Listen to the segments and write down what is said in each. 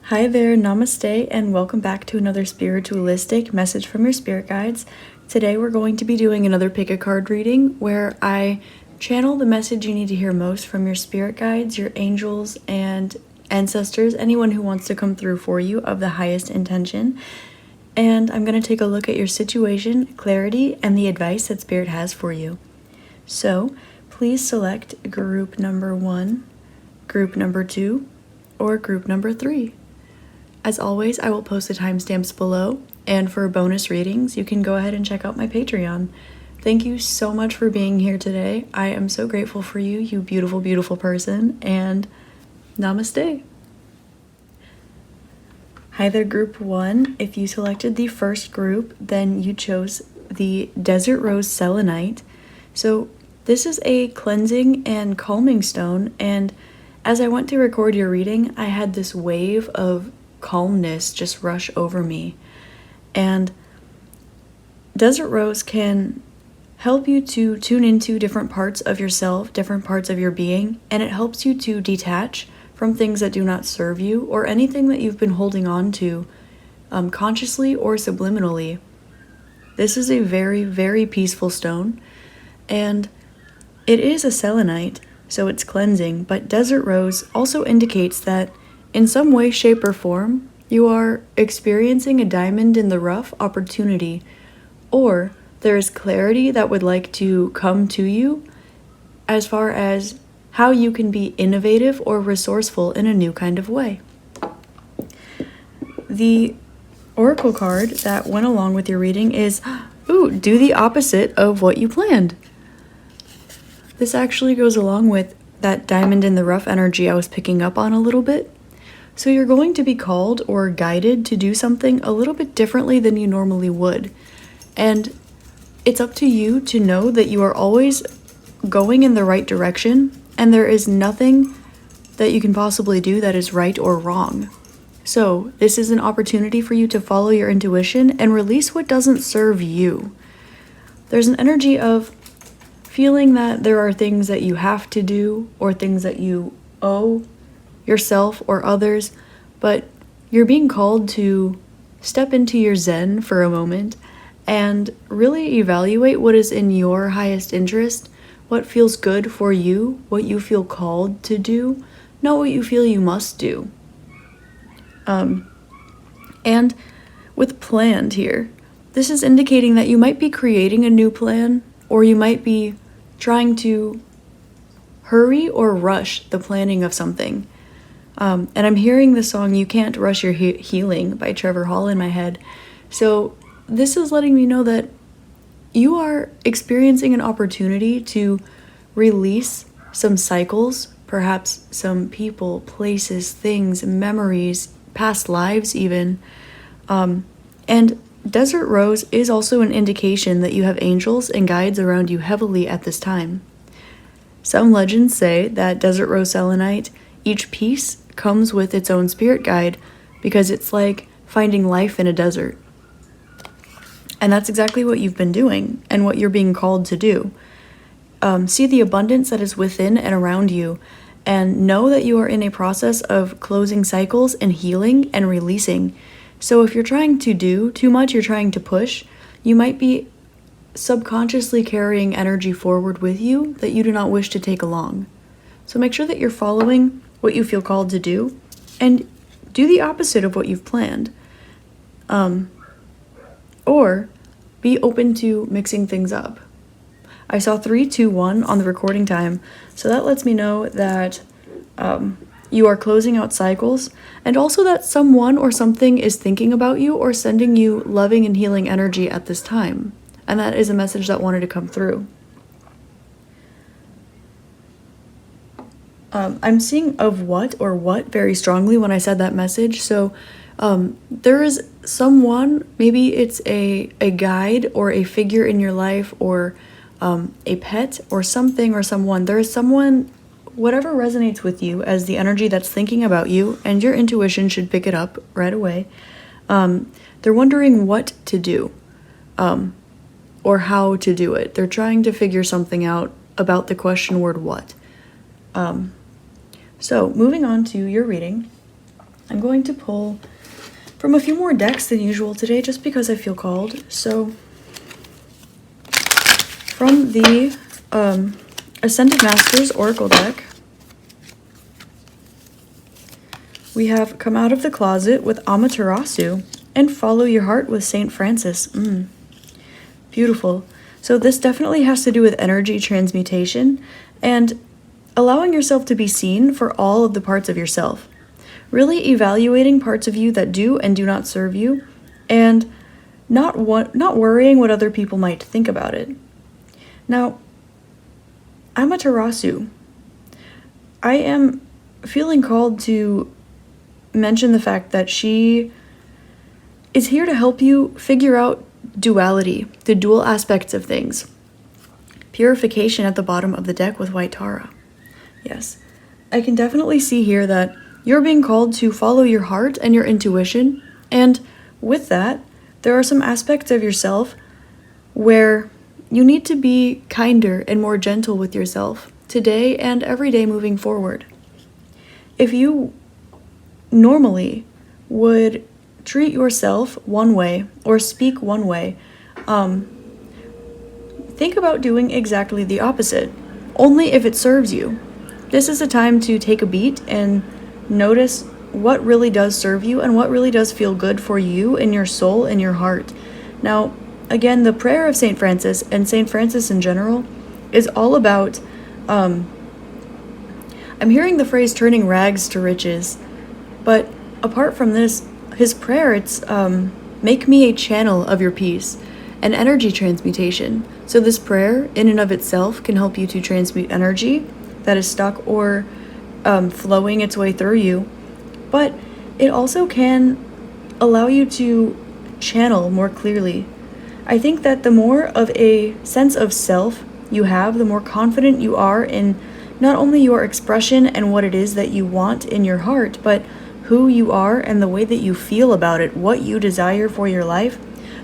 Hi there, namaste, and welcome back to another spiritualistic message from your spirit guides. Today we're going to be doing another pick a card reading where I channel the message you need to hear most from your spirit guides, your angels, and ancestors, anyone who wants to come through for you of the highest intention. And I'm going to take a look at your situation, clarity, and the advice that Spirit has for you. So please select group number 1, group number 2, or group number 3. As always, I will post the timestamps below, and for bonus readings, you can go ahead and check out my Patreon. Thank you so much for being here today. I am so grateful for you, you beautiful, beautiful person, and namaste. Hi there, group 1. If you selected the first group, then you chose the Desert Rose Selenite. So this is a cleansing and calming stone, and as I went to record your reading, I had this wave of calmness just rush over me. And Desert Rose can help you to tune into different parts of yourself, different parts of your being, and it helps you to detach from things that do not serve you or anything that you've been holding on to consciously or subliminally. This is a very, very peaceful stone, and it is a selenite, so it's cleansing, but Desert Rose also indicates that in some way, shape, or form, you are experiencing a diamond in the rough opportunity, or there is clarity that would like to come to you as far as how you can be innovative or resourceful in a new kind of way. The oracle card that went along with your reading is, do the opposite of what you planned. This actually goes along with that diamond in the rough energy I was picking up on a little bit. So you're going to be called or guided to do something a little bit differently than you normally would. And it's up to you to know that you are always going in the right direction, and there is nothing that you can possibly do that is right or wrong. So this is an opportunity for you to follow your intuition and release what doesn't serve you. There's an energy of feeling that there are things that you have to do or things that you owe yourself or others, but you're being called to step into your zen for a moment and really evaluate what is in your highest interest, what feels good for you, what you feel called to do, not what you feel you must do. And with planned here, this is indicating that you might be creating a new plan, or you might be trying to hurry or rush the planning of something. And I'm hearing the song You Can't Rush Your Healing by Trevor Hall in my head. So this is letting me know that you are experiencing an opportunity to release some cycles, perhaps some people, places, things, memories, past lives even. And Desert Rose is also an indication that you have angels and guides around you heavily at this time. Some legends say that Desert Rose Selenite, each piece comes with its own spirit guide because it's like finding life in a desert. And that's exactly what you've been doing and what you're being called to do. See the abundance that is within and around you, and know that you are in a process of closing cycles and healing and releasing. So if you're trying to do too much, you're trying to push, you might be subconsciously carrying energy forward with you that you do not wish to take along. So make sure that you're following what you feel called to do and do the opposite of what you've planned. Or be open to mixing things up. I saw 3, 2, 1 on the recording time, so that lets me know that you are closing out cycles, and also that someone or something is thinking about you or sending you loving and healing energy at this time. And that is a message that wanted to come through. I'm seeing of what or what very strongly when I said that message. So there is someone, maybe it's a guide or a figure in your life, or a pet or something or someone. There is someone, whatever resonates with you as the energy that's thinking about you, and your intuition should pick it up right away. They're wondering what to do, or how to do it. They're trying to figure something out about the question word what. So moving on to your reading, I'm going to pull from a few more decks than usual today just because I feel called. So from the Ascended Masters Oracle deck, we have Come Out of the Closet with Amaterasu and Follow Your Heart with St. Francis. Beautiful. So this definitely has to do with energy transmutation and allowing yourself to be seen for all of the parts of yourself. Really evaluating parts of you that do and do not serve you, and not worrying what other people might think about it. Now, Amaterasu. I am feeling called to mention the fact that she is here to help you figure out duality, the dual aspects of things. Purification at the bottom of the deck with White Tara. Yes, I can definitely see here that you're being called to follow your heart and your intuition, and with that, there are some aspects of yourself where you need to be kinder and more gentle with yourself today and every day moving forward. If you normally would treat yourself one way or speak one way, think about doing exactly the opposite, only if it serves you. This is a time to take a beat and notice what really does serve you and what really does feel good for you in your soul and your heart. Now, again, the prayer of St. Francis and St. Francis in general is all about, I'm hearing the phrase turning rags to riches, but apart from this, his prayer, it's make me a channel of your peace, an energy transmutation. So this prayer in and of itself can help you to transmute energy that is stuck or flowing its way through you, but it also can allow you to channel more clearly. I think that the more of a sense of self you have, the more confident you are in not only your expression and what it is that you want in your heart, but who you are and the way that you feel about it, what you desire for your life,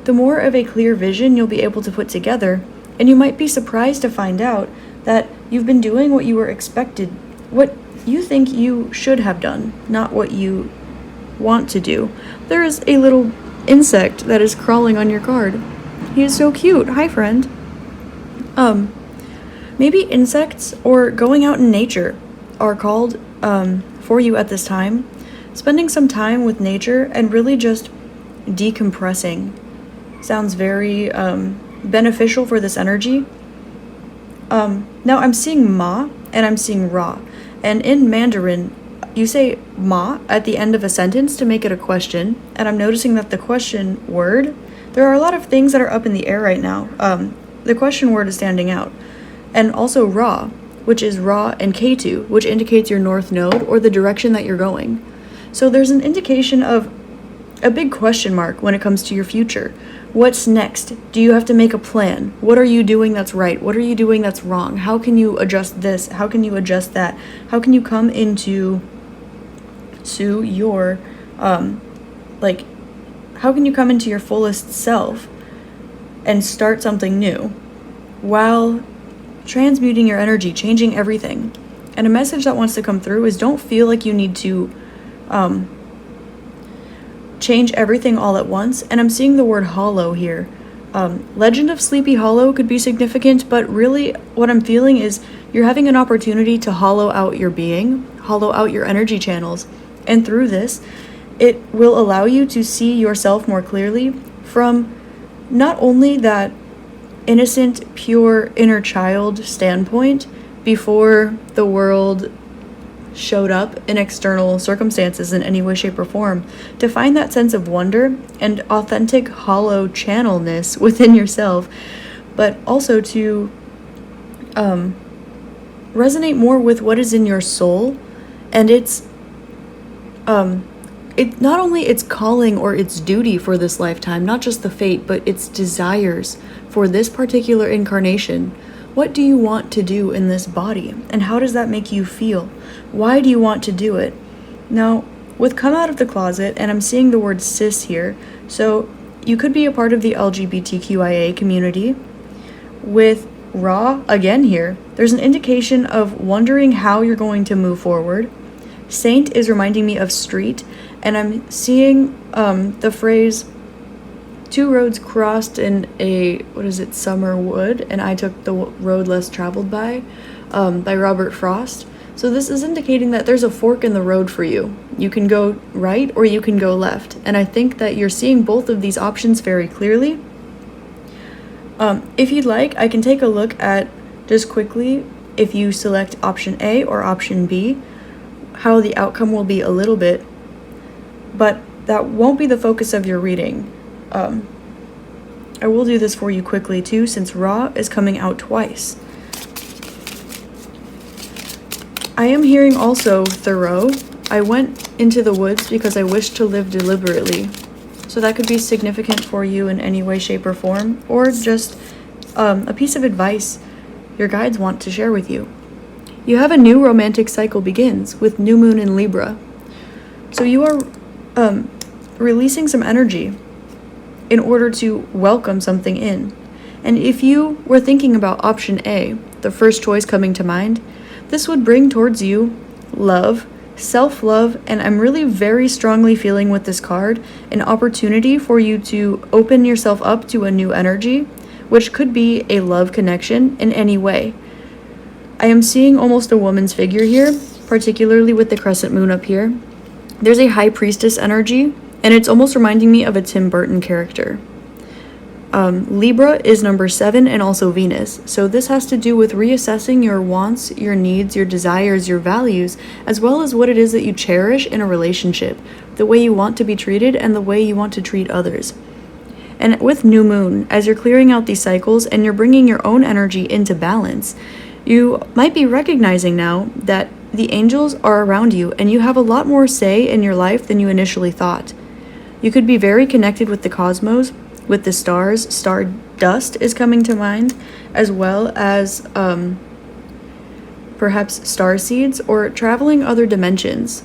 the more of a clear vision you'll be able to put together, and you might be surprised to find out that you've been doing what you were expected, what you think you should have done, not what you want to do. There is a little insect that is crawling on your card. He is so cute. Hi, friend. Maybe insects or going out in nature are called for you at this time. Spending some time with nature and really just decompressing sounds very beneficial for this energy. Now I'm seeing Ma and I'm seeing Ra. And in Mandarin, you say Ma at the end of a sentence to make it a question. And I'm noticing that the question word, there are a lot of things that are up in the air right now. The question word is standing out. And also Ra, which is Ra and Ketu, which indicates your north node or the direction that you're going. So there's an indication of a big question mark when it comes to your future. What's next? Do you have to make a plan? What are you doing that's right? What are you doing that's wrong? How can you adjust this? How can you adjust that? How can you come into your how can you come into your fullest self and start something new while transmuting your energy, changing everything? And a message that wants to come through is don't feel like you need to change everything all at once. And I'm seeing the word hollow here. Legend of Sleepy Hollow could be significant, but really what I'm feeling is you're having an opportunity to hollow out your being, hollow out your energy channels. And through this, it will allow you to see yourself more clearly from not only that innocent, pure inner child standpoint before the world showed up in external circumstances in any way, shape, or form, to find that sense of wonder and authentic hollow channelness within yourself, but also to resonate more with what is in your soul and it's not only its calling or its duty for this lifetime, not just the fate, but its desires for this particular incarnation. What do you want to do in this body? And how does that make you feel? Why do you want to do it? Now, with Come Out of the Closet, and I'm seeing the word cis here, so you could be a part of the LGBTQIA community. With Ra, again here, there's an indication of wondering how you're going to move forward, Saint is reminding me of street, and I'm seeing the phrase, two roads crossed in a, summer wood, and I took the road less traveled by Robert Frost. So this is indicating that there's a fork in the road for you. You can go right or you can go left. And I think that you're seeing both of these options very clearly. If you'd like, I can take a look at, just quickly, if you select option A or option B, how the outcome will be a little bit. But that won't be the focus of your reading. I will do this for you quickly too, since Ra is coming out twice. I am hearing also Thoreau. I went into the woods because I wished to live deliberately. So that could be significant for you in any way, shape, or form, or just a piece of advice your guides want to share with you. You have a new romantic cycle begins with new moon in Libra. So you are releasing some energy in order to welcome something in. And if you were thinking about option A, the first choice coming to mind, this would bring towards you love, self-love, and I'm really very strongly feeling with this card an opportunity for you to open yourself up to a new energy, which could be a love connection in any way. I am seeing almost a woman's figure here, particularly with the crescent moon up here. There's a high priestess energy, and it's almost reminding me of a Tim Burton character. Libra is number 7 and also Venus. So this has to do with reassessing your wants, your needs, your desires, your values, as well as what it is that you cherish in a relationship, the way you want to be treated and the way you want to treat others. And with new moon, as you're clearing out these cycles and you're bringing your own energy into balance, you might be recognizing now that the angels are around you and you have a lot more say in your life than you initially thought. You could be very connected with the cosmos, with the stars. Star dust is coming to mind, as well as perhaps star seeds or traveling other dimensions.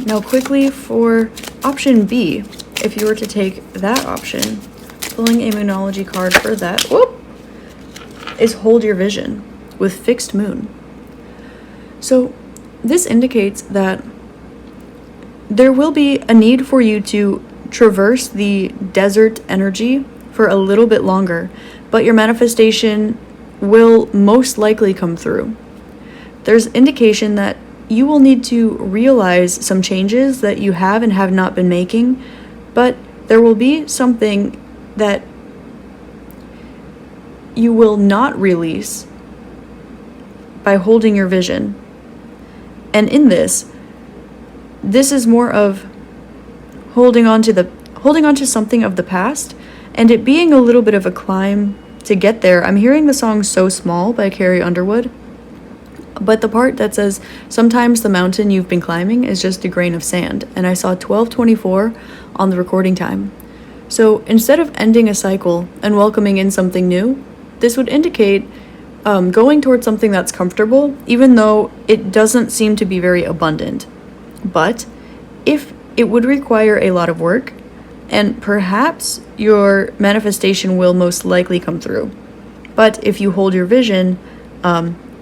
Now quickly for option B, if you were to take that option, pulling a Moonology card for that, is hold your vision with fixed moon. So this indicates that there will be a need for you to traverse the desert energy for a little bit longer, but your manifestation will most likely come through. There's indication that you will need to realize some changes that you have and have not been making, but there will be something that you will not release by holding your vision. And in this is more of holding on to something of the past and it being a little bit of a climb to get there. I'm hearing the song So Small by Carrie Underwood, but the part that says sometimes the mountain you've been climbing is just a grain of sand, and I saw 12:24 on the recording time. So instead of ending a cycle and welcoming in something new, this would indicate going towards something that's comfortable, even though it doesn't seem to be very abundant. But if it would require a lot of work, and perhaps your manifestation will most likely come through. But if you hold your vision,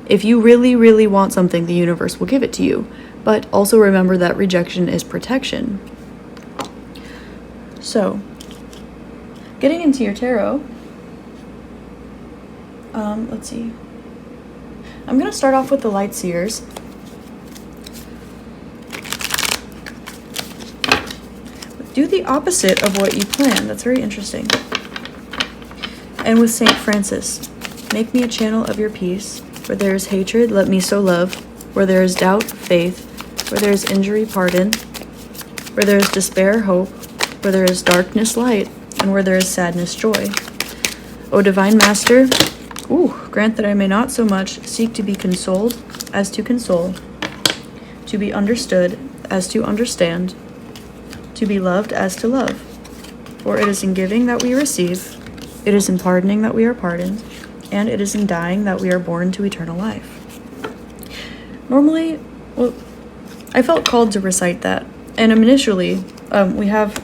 if you really, really want something, the universe will give it to you. But also remember that rejection is protection. So, getting into your tarot, let's see. I'm going to start off with the Light Seers. Do the opposite of what you plan. That's very interesting. And with Saint Francis, make me a channel of your peace. Where there is hatred, let me sow love. Where there is doubt, faith. Where there is injury, pardon. Where there is despair, hope. Where there is darkness, light. And where there is sadness, joy. O Divine Master, grant that I may not so much seek to be consoled as to console, to be understood as to understand, to be loved as to love. For it is in giving that we receive, it is in pardoning that we are pardoned, and it is in dying that we are born to eternal life. Normally, I felt called to recite that, and initially, we have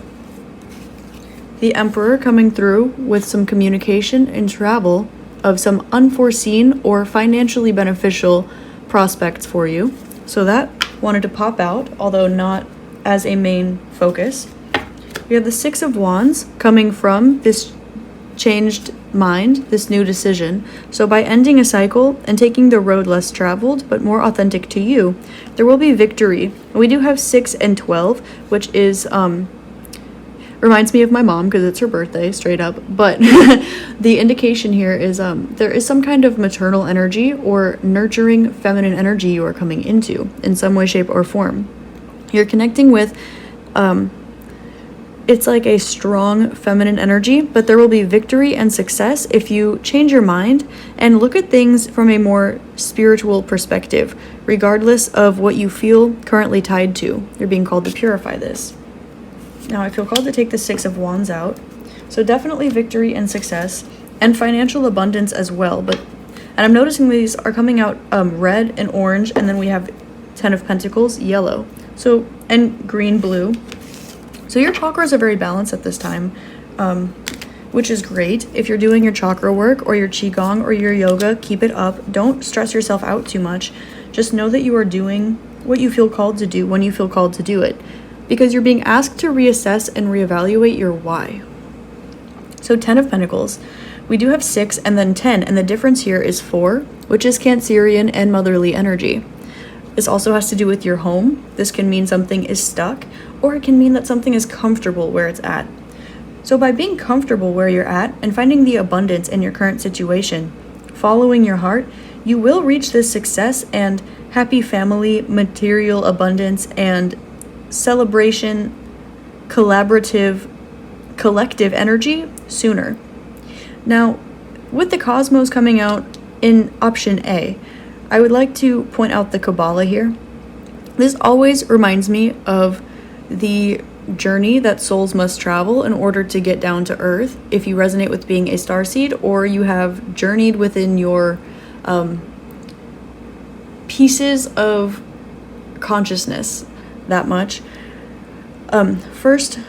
the Emperor coming through with some communication and travel of some unforeseen or financially beneficial prospects for you. So that wanted to pop out, although not as a main focus. We have the Six of Wands coming from this changed mind, this new decision. So by ending a cycle and taking the road less traveled but more authentic to you, there will be victory. We do have 6 and 12, which is reminds me of my mom because it's her birthday, straight up. But the indication here is there is some kind of maternal energy or nurturing feminine energy you are coming into in some way, shape, or form. You're connecting with it's like a strong feminine energy, but there will be victory and success if you change your mind and look at things from a more spiritual perspective, regardless of what you feel currently tied to. You're being called to purify this. Now I feel called to take the Six of Wands out. So definitely victory and success and financial abundance as well. And I'm noticing these are coming out red and orange, and then we have 10 of Pentacles, yellow. So, and green, blue. So your chakras are very balanced at this time, which is great. If you're doing your chakra work or your qigong or your yoga, keep it up. Don't stress yourself out too much. Just know that you are doing what you feel called to do when you feel called to do it, because you're being asked to reassess and reevaluate your why. So 10 of Pentacles, we do have 6 and then 10, and the difference here is 4, which is Cancerian and motherly energy. This also has to do with your home. This can mean something is stuck, or it can mean that something is comfortable where it's at. So by being comfortable where you're at and finding the abundance in your current situation, following your heart, you will reach this success and happy family, material abundance, and celebration, collaborative, collective energy sooner. Now, with the Cosmos coming out in option A, I would like to point out the Kabbalah here. This always reminds me of the journey that souls must travel in order to get down to earth. If you resonate with being a starseed, or you have journeyed within your pieces of consciousness that much. First,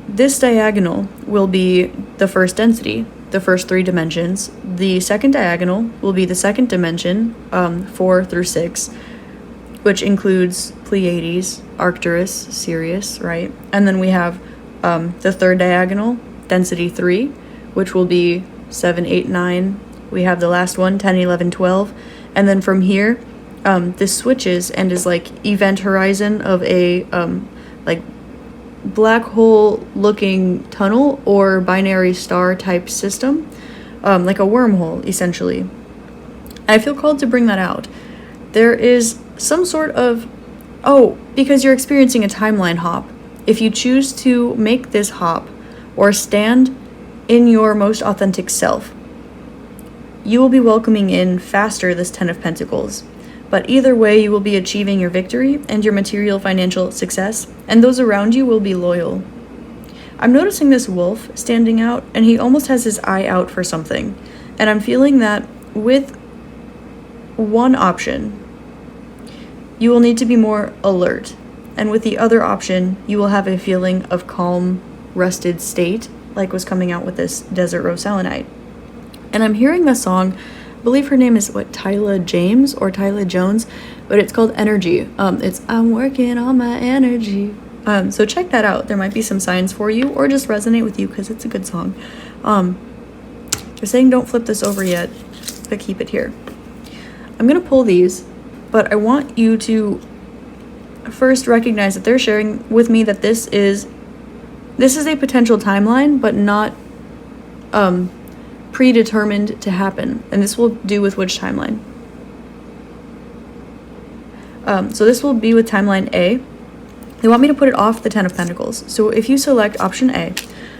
this diagonal will be the first density, the first 3 dimensions. The second diagonal will be the second dimension, 4 through 6, which includes Pleiades, Arcturus, Sirius, right? And then we have the third diagonal, density 3, which will be 7, 8, 9. We have the last one, 10, 11, 12. And then from here, this switches and is like event horizon of a like black hole looking tunnel or binary star type system, like a wormhole essentially. I feel called to bring that out. There is some sort of, because you're experiencing a timeline hop. If you choose to make this hop or stand in your most authentic self, you will be welcoming in faster this 10 of Pentacles. But either way, you will be achieving your victory and your material financial success, and those around you will be loyal. I'm noticing this wolf standing out, and he almost has his eye out for something. And I'm feeling that with one option, you will need to be more alert. And with the other option, you will have a feeling of calm, rested state, like was coming out with this Desert Rose Selenite. And I'm hearing the song, I believe her name is Tyla James or Tyla Jones, but it's called Energy. It's I'm working on my energy. So check that out. There might be some signs for you, or just resonate with you because it's a good song. They're saying don't flip this over yet, but keep it here. I'm gonna pull these, but I want you to first recognize that they're sharing with me that this is a potential timeline, but not predetermined to happen. And this will do with which timeline? So this will be with timeline A. They want me to put it off the 10 of Pentacles. So if you select option A,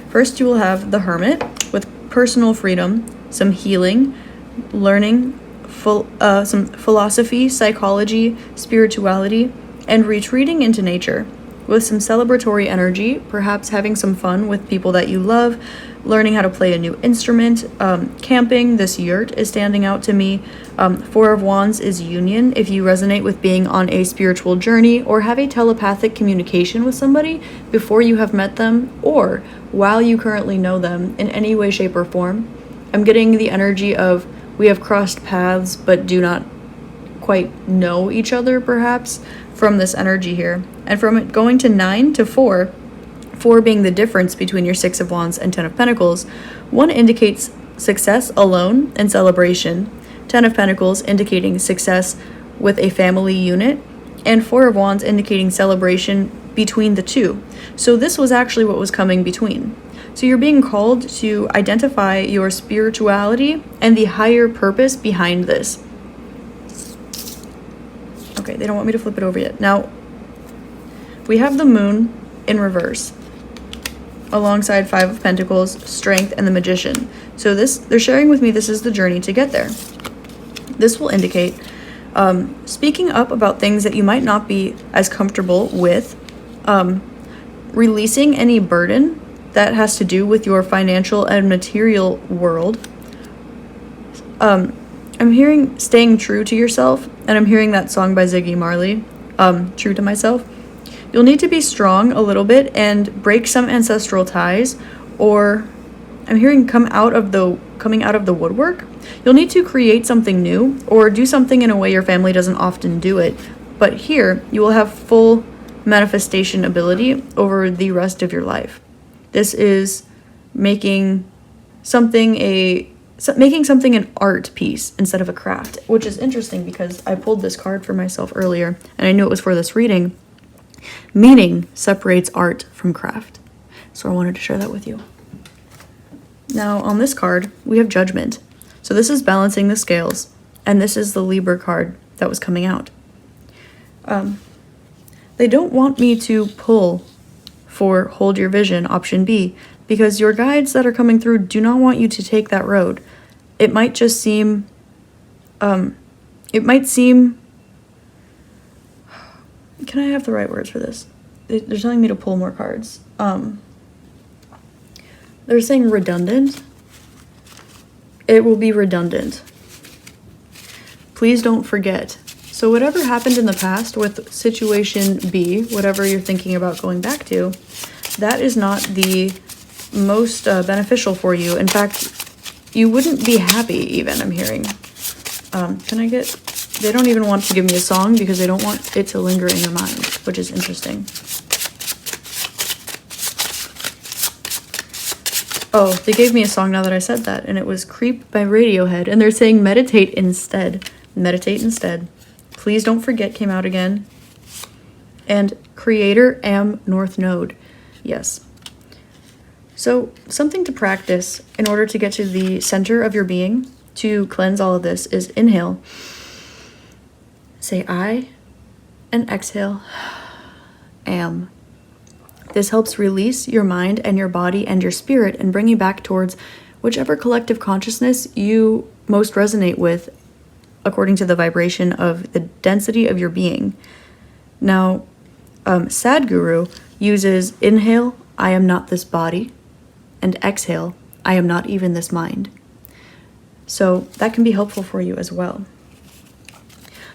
first you will have the Hermit with personal freedom, some healing, learning, some philosophy, psychology, spirituality, and retreating into nature with some celebratory energy, perhaps having some fun with people that you love, learning how to play a new instrument, camping. This yurt is standing out to me. 4 of Wands is union. If you resonate with being on a spiritual journey or have a telepathic communication with somebody before you have met them or while you currently know them in any way, shape, or form, I'm getting the energy of we have crossed paths but do not quite know each other, perhaps, from this energy here. And from it going to 9 to 4, 4 being the difference between your 6 of Wands and 10 of Pentacles, 1 indicates success alone and celebration, 10 of Pentacles indicating success with a family unit, and 4 of Wands indicating celebration between the two. So this was actually what was coming between. So you're being called to identify your spirituality and the higher purpose behind this. Okay, they don't want me to flip it over yet. Now, we have the Moon in reverse, alongside 5 of Pentacles, Strength, and the Magician. So they're sharing with me this is the journey to get there. This will indicate speaking up about things that you might not be as comfortable with, releasing any burden that has to do with your financial and material world. I'm hearing staying true to yourself, and I'm hearing that song by Ziggy Marley, True to Myself. You'll need to be strong a little bit and break some ancestral ties, or I'm hearing coming out of the woodwork. You'll need to create something new or do something in a way your family doesn't often do it. But here, you will have full manifestation ability over the rest of your life. This is making something an art piece instead of a craft, which is interesting because I pulled this card for myself earlier and I knew it was for this reading. Meaning separates art from craft. So I wanted to share that with you. Now on this card, we have Judgment. So this is balancing the scales, and this is the Libra card that was coming out. They don't want me to pull for Hold Your Vision, option B, because your guides that are coming through do not want you to take that road. It might just seem, can I have the right words for this? They're telling me to pull more cards. They're saying redundant. It will be redundant. Please don't forget. So whatever happened in the past with situation B, whatever you're thinking about going back to, that is not the most beneficial for you. In fact, you wouldn't be happy even, I'm hearing. They don't even want to give me a song because they don't want it to linger in your mind, which is interesting. Oh, they gave me a song now that I said that, and it was Creep by Radiohead, and they're saying meditate instead. Meditate instead. Please don't forget came out again. And Creator Am North Node. Yes. So something to practice in order to get to the center of your being, to cleanse all of this, is inhale. Say I, and exhale, am. This helps release your mind and your body and your spirit and bring you back towards whichever collective consciousness you most resonate with according to the vibration of the density of your being. Now, Sadhguru uses inhale, I am not this body, and exhale, I am not even this mind. So that can be helpful for you as well.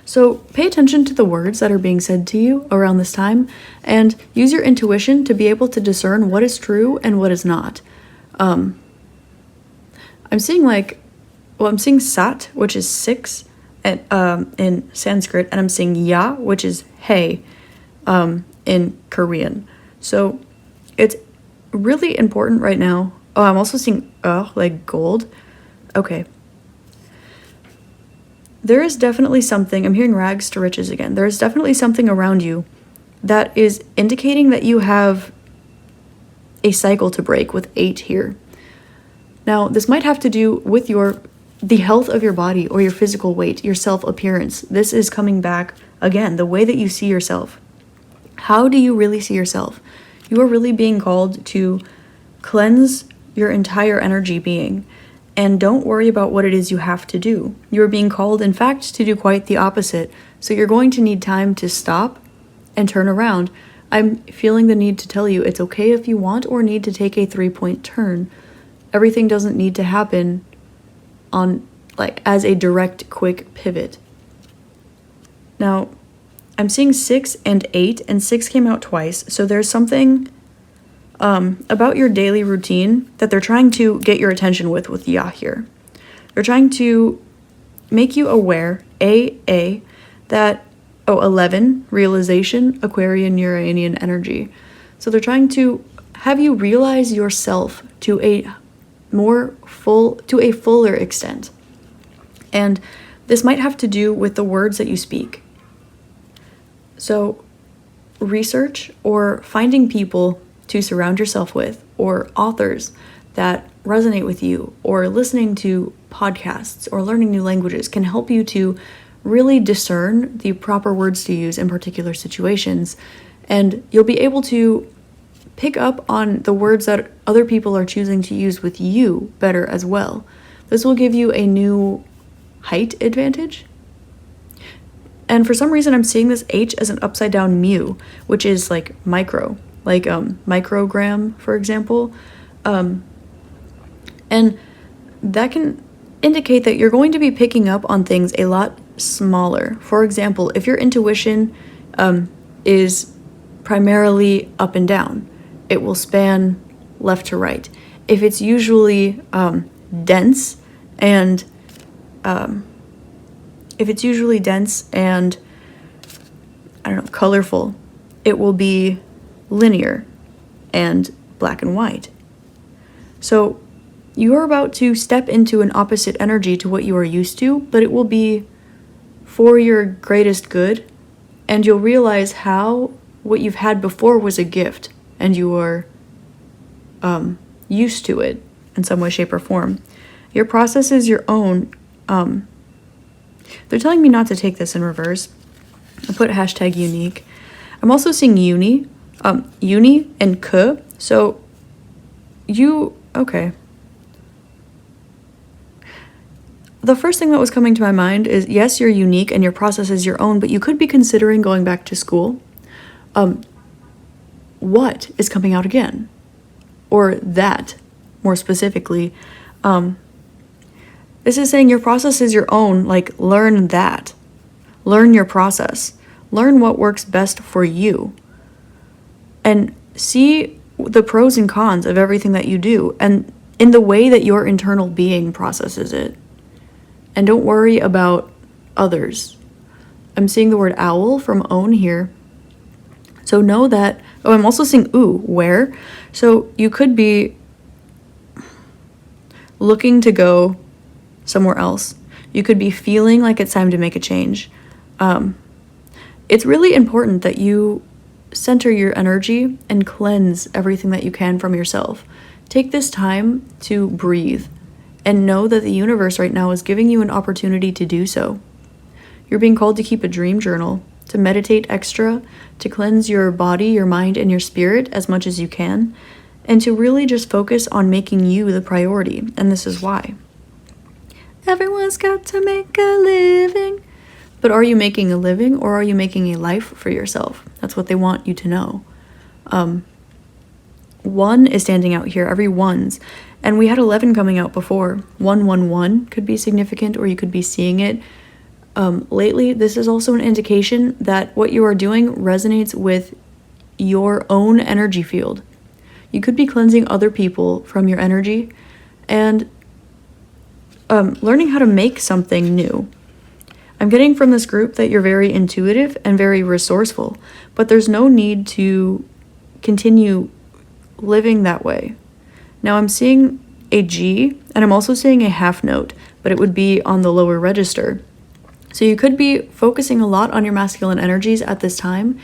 So pay attention to the words that are being said to you around this time and use your intuition to be able to discern what is true and what is not. I'm seeing Sat, which is 6 in Sanskrit, and I'm seeing Ya, which is hey in Korean. So it's really important right now. Oh, I'm also seeing like gold. Okay. There is definitely something, I'm hearing rags to riches again. There is definitely something around you that is indicating that you have a cycle to break with 8 here. Now, this might have to do with the health of your body or your physical weight, your self-appearance. This is coming back, again, the way that you see yourself. How do you really see yourself? You are really being called to cleanse your entire energy being. And don't worry about what it is you have to do. You're being called, in fact, to do quite the opposite. So you're going to need time to stop and turn around. I'm feeling the need to tell you it's okay if you want or need to take a 3-point turn. Everything doesn't need to happen as a direct, quick pivot. Now, I'm seeing 6 and 8, and 6 came out twice. So there's something about your daily routine that they're trying to get your attention with Ya here. They're trying to make you aware, A, that, 11, realization, Aquarian, Uranian energy. So they're trying to have you realize yourself to a fuller extent. And this might have to do with the words that you speak. So research or finding people to surround yourself with, or authors that resonate with you, or listening to podcasts or learning new languages can help you to really discern the proper words to use in particular situations. And you'll be able to pick up on the words that other people are choosing to use with you better as well. This will give you a new height advantage. And for some reason, I'm seeing this H as an upside down mu, which is like micro, like microgram, for example. And that can indicate that you're going to be picking up on things a lot smaller. For example, if your intuition is primarily up and down, it will span left to right. If it's usually dense and colorful, it will be linear and black and white. So you are about to step into an opposite energy to what you are used to, but it will be for your greatest good, and you'll realize how what you've had before was a gift, and you are used to it in some way, shape, or form. Your process is your own. They're telling me not to take this in reverse. I put hashtag unique. I'm also seeing uni and k. So okay. The first thing that was coming to my mind is, yes, you're unique and your process is your own, but you could be considering going back to school. What is coming out again? Or that, more specifically. This is saying your process is your own, like learn that. Learn your process. Learn what works best for you. And see the pros and cons of everything that you do, and in the way that your internal being processes it. And don't worry about others. I'm seeing the word owl from own here. So know that, I'm also seeing where. So you could be looking to go somewhere else. You could be feeling like it's time to make a change. It's really important that you center your energy and cleanse everything that you can from yourself. Take this time to breathe and know that the universe right now is giving you an opportunity to do so. You're being called to keep a dream journal, to meditate extra, to cleanse your body, your mind, and your spirit as much as you can, and to really just focus on making you the priority. And this is why. Everyone's got to make a living. But are you making a living, or are you making a life for yourself? That's what they want you to know. One is standing out here, every ones. And we had 11 coming out before. 111 could be significant, or you could be seeing it. Lately, this is also an indication that what you are doing resonates with your own energy field. You could be cleansing other people from your energy and learning how to make something new. I'm getting from this group that you're very intuitive and very resourceful, but there's no need to continue living that way. Now I'm seeing a G, and I'm also seeing a half note, but it would be on the lower register. So you could be focusing a lot on your masculine energies at this time,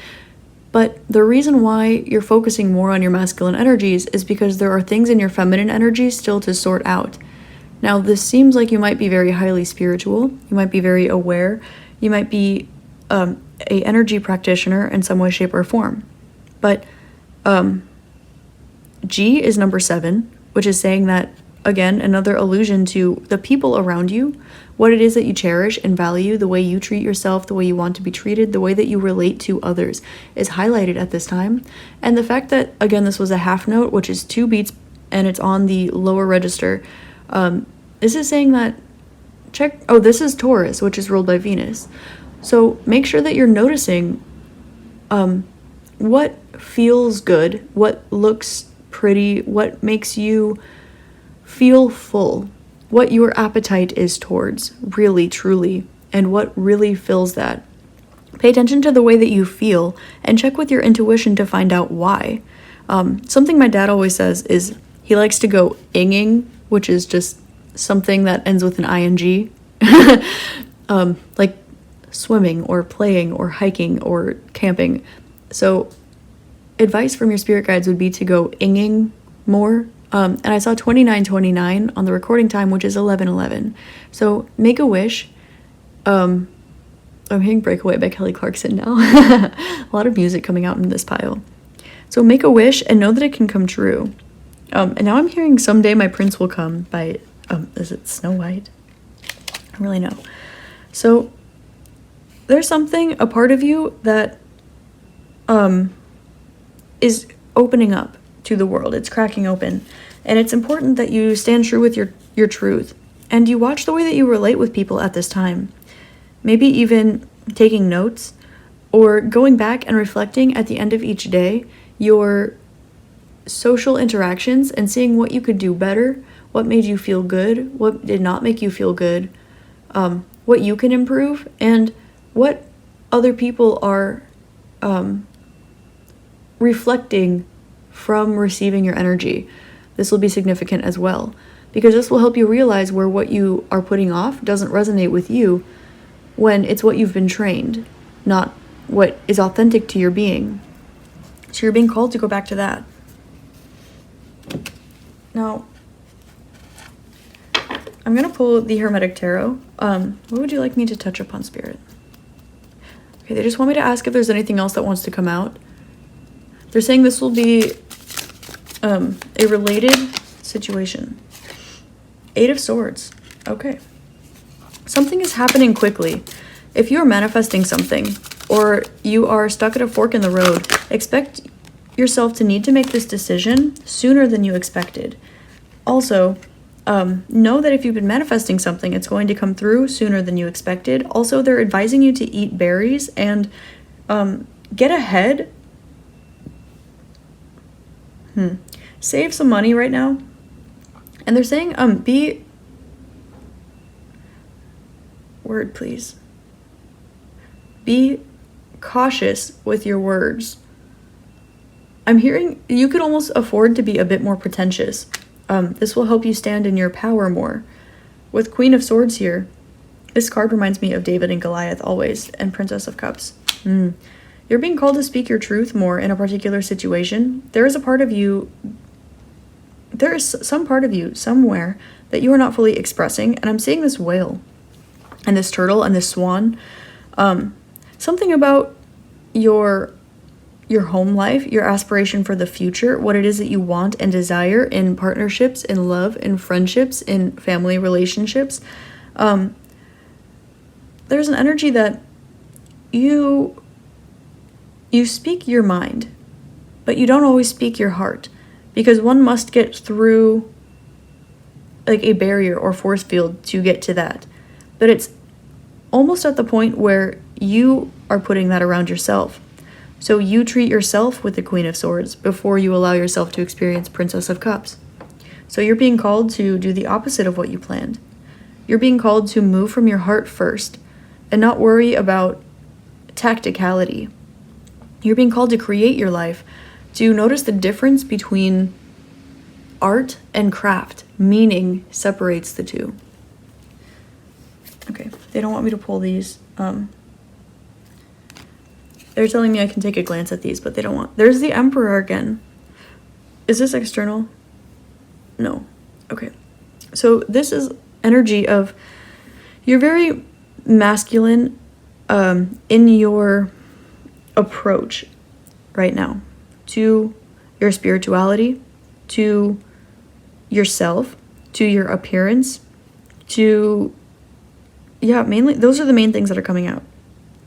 but the reason why you're focusing more on your masculine energies is because there are things in your feminine energies still to sort out. Now, this seems like you might be very highly spiritual, you might be very aware, you might be a energy practitioner in some way, shape, or form. But G is number 7, which is saying that, again, another allusion to the people around you, what it is that you cherish and value, the way you treat yourself, the way you want to be treated, the way that you relate to others is highlighted at this time. And the fact that, again, this was a half note, which is 2 beats, and it's on the lower register. This is saying that this is Taurus, which is ruled by Venus. So make sure that you're noticing what feels good, what looks pretty, what makes you feel full, what your appetite is towards, really, truly, and what really fills that. Pay attention to the way that you feel and check with your intuition to find out why. Something my dad always says is he likes to go inging, which is just something that ends with an ing. Like swimming or playing or hiking or camping. So advice from your spirit guides would be to go inging more. And I saw 2929 on the recording time, which is 11:11. So make a wish. I'm hearing Breakaway by Kelly Clarkson now. A lot of music coming out in this pile. So make a wish and know that it can come true. And now I'm hearing Someday My Prince Will Come by, is it Snow White? I don't really know. So there's something, a part of you that is opening up to the world. It's cracking open. And it's important that you stand true with your truth. And you watch the way that you relate with people at this time. Maybe even taking notes or going back and reflecting at the end of each day your social interactions and seeing what you could do better, what made you feel good, what did not make you feel good, what you can improve, and what other people are reflecting from receiving your energy. This will be significant as well, because this will help you realize where what you are putting off doesn't resonate with you when it's what you've been trained, not what is authentic to your being. So you're being called to go back to that. Now, I'm going to pull the Hermetic Tarot. What would you like me to touch upon, Spirit? Okay, they just want me to ask if there's anything else that wants to come out. They're saying this will be a related situation. 8 of Swords. Okay. Something is happening quickly. If you're manifesting something, or you are stuck at a fork in the road, expect yourself to need to make this decision sooner than you expected. Also, know that if you've been manifesting something, it's going to come through sooner than you expected. Also, they're advising you to eat berries and get ahead. Save some money right now. And they're saying, be... Word, please. Be cautious with your words. I'm hearing you could almost afford to be a bit more pretentious. This will help you stand in your power more. With Queen of Swords here, this card reminds me of David and Goliath always, and Princess of Cups. You're being called to speak your truth more in a particular situation. There is some part of you somewhere that you are not fully expressing, and I'm seeing this whale and this turtle and this swan. Something about your home life, your aspiration for the future, what it is that you want and desire in partnerships, in love, in friendships, in family relationships. There's an energy that you speak your mind, but you don't always speak your heart, because one must get through like a barrier or force field to get to that. But it's almost at the point where you are putting that around yourself. So you treat yourself with the Queen of Swords before you allow yourself to experience Princess of Cups. So you're being called to do the opposite of what you planned. You're being called to move from your heart first and not worry about tacticality. You're being called to create your life, to notice the difference between art and craft. Meaning separates the two. Okay, they don't want me to pull these. They're telling me I can take a glance at these, but they don't want... There's the Emperor again. Is this external? No. Okay. So this is energy of... You're very masculine in your approach right now to your spirituality, to yourself, to your appearance, to... Yeah, mainly, those are the main things that are coming out.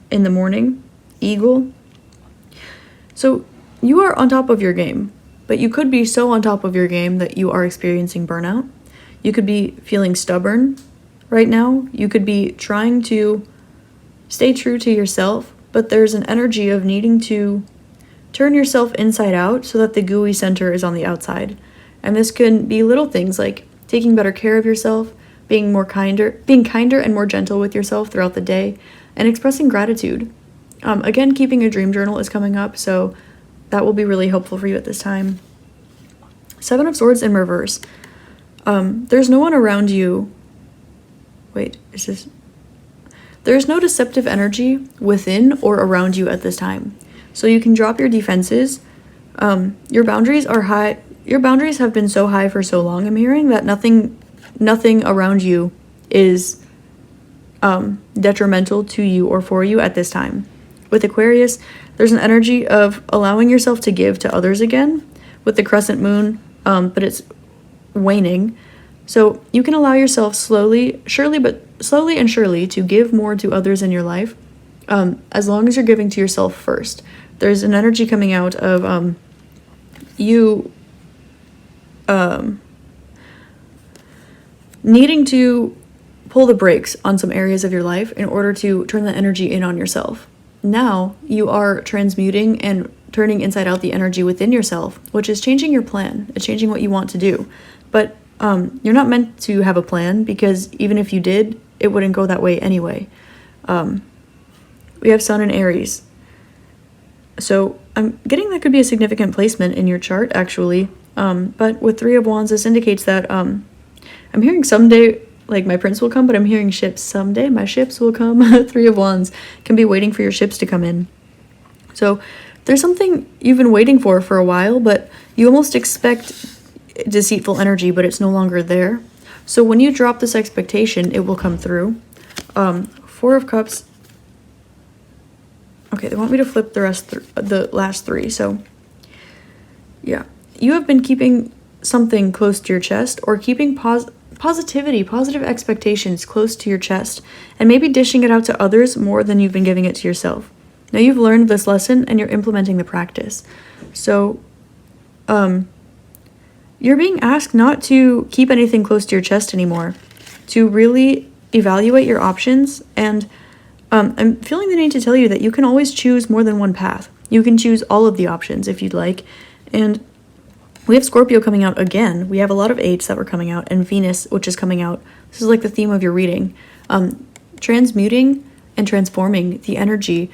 In the morning, Eagle. So you are on top of your game, but you could be so on top of your game that you are experiencing burnout. You could be feeling stubborn right now. You could be trying to stay true to yourself, but there's an energy of needing to turn yourself inside out so that the gooey center is on the outside. And this can be little things like taking better care of yourself, being kinder and more gentle with yourself throughout the day, and expressing gratitude. Again, keeping a dream journal is coming up, so that will be really helpful for you at this time. Seven of Swords in reverse. There's no one around you. Wait, there's no deceptive energy within or around you at this time. So you can drop your defenses. Your boundaries are high. Your boundaries have been so high for so long, I'm hearing, that nothing around you is detrimental to you or for you at this time. With Aquarius, there's an energy of allowing yourself to give to others again with the crescent moon, but it's waning. So you can allow yourself slowly and surely to give more to others in your life, as long as you're giving to yourself first. There's an energy coming out of you needing to pull the brakes on some areas of your life in order to turn the energy in on yourself. Now you are transmuting and turning inside out the energy within yourself, which is changing your plan. It's changing what you want to do. But you're not meant to have a plan, because even if you did, it wouldn't go that way anyway. We have Sun in Aries. So I'm getting that could be a significant placement in your chart, actually. But with Three of Wands, this indicates that I'm hearing someday, like, my prince will come, but I'm hearing ships. Someday my ships will come. Three of Wands can be waiting for your ships to come in. So there's something you've been waiting for a while, but you almost expect deceitful energy, but it's no longer there. So when you drop this expectation, it will come through. Four of Cups. Okay, they want me to flip the last three. So yeah, you have been keeping something close to your chest, or keeping positive expectations close to your chest, and maybe dishing it out to others more than you've been giving it to yourself. Now you've learned this lesson and you're implementing the practice. So you're being asked not to keep anything close to your chest anymore, to really evaluate your options. And I'm feeling the need to tell you that you can always choose more than one path. You can choose all of the options if you'd like. And we have Scorpio coming out again. We have a lot of eights that were coming out, and Venus, which is coming out. This is like the theme of your reading. Transmuting and transforming the energy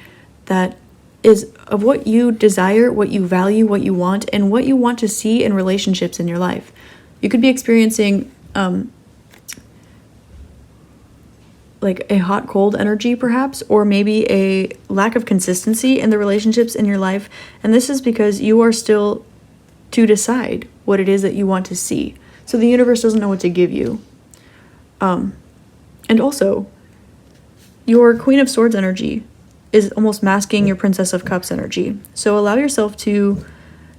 that is of what you desire, what you value, what you want, and what you want to see in relationships in your life. You could be experiencing like a hot-cold energy, perhaps, or maybe a lack of consistency in the relationships in your life. And this is because you are still to decide what it is that you want to see. So the universe doesn't know what to give you. And also, your Queen of Swords energy is almost masking your Princess of Cups energy. So allow yourself to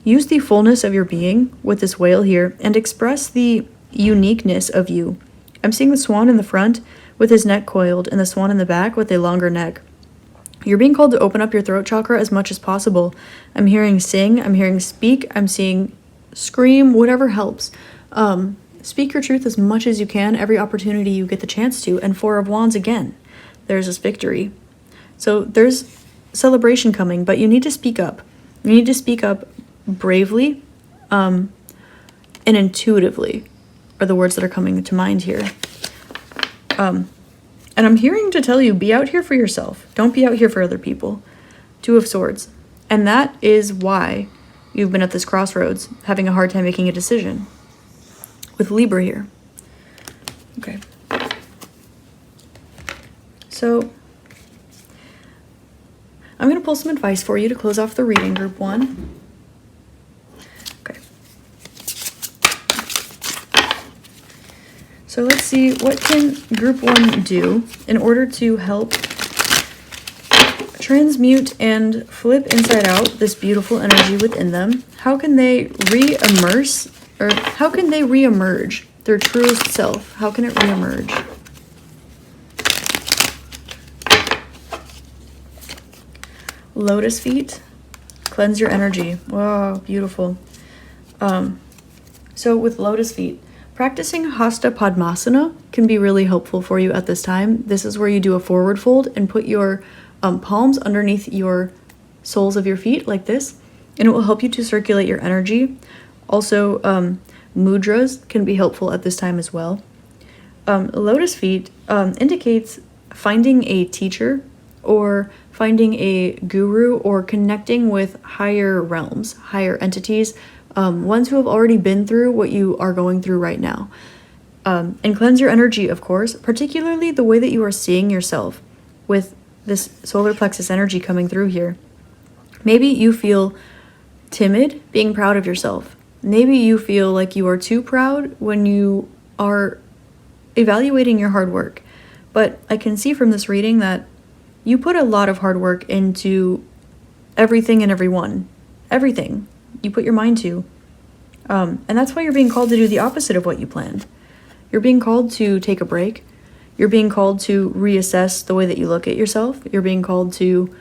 use the fullness of your being with this whale here and express the uniqueness of you. I'm seeing the swan in the front with his neck coiled, and the swan in the back with a longer neck. You're being called to open up your throat chakra as much as possible. I'm hearing sing, I'm hearing speak, I'm seeing scream, whatever helps. Speak your truth as much as you can, every opportunity you get the chance to. And Four of Wands again. There's this victory. So there's celebration coming, but you need to speak up. You need to speak up bravely and intuitively are the words that are coming to mind here. And I'm hearing to tell you, be out here for yourself. Don't be out here for other people. Two of Swords. And that is why you've been at this crossroads, having a hard time making a decision. With Libra here. Okay. So I'm going to pull some advice for you to close off the reading, Group 1. Okay. So let's see, what can Group 1 do in order to help transmute and flip inside out this beautiful energy within them? How can they re-immerse, or how can they re-emerge their truest self? How can it re-emerge? Lotus feet, cleanse your energy. Wow, beautiful. So with lotus feet, practicing Hasta Padmasana can be really helpful for you at this time. This is where you do a forward fold and put your palms underneath your soles of your feet like this, and it will help you to circulate your energy. Also, mudras can be helpful at this time as well. Lotus feet indicates finding a teacher or finding a guru, or connecting with higher realms, higher entities, ones who have already been through what you are going through right now. And cleanse your energy, of course, particularly the way that you are seeing yourself with this solar plexus energy coming through here. Maybe you feel timid being proud of yourself. Maybe you feel like you are too proud when you are evaluating your hard work. But I can see from this reading that you put a lot of hard work into everything and everyone. Everything you put your mind to. And that's why you're being called to do the opposite of what you planned. You're being called to take a break. You're being called to reassess the way that you look at yourself. You're being called to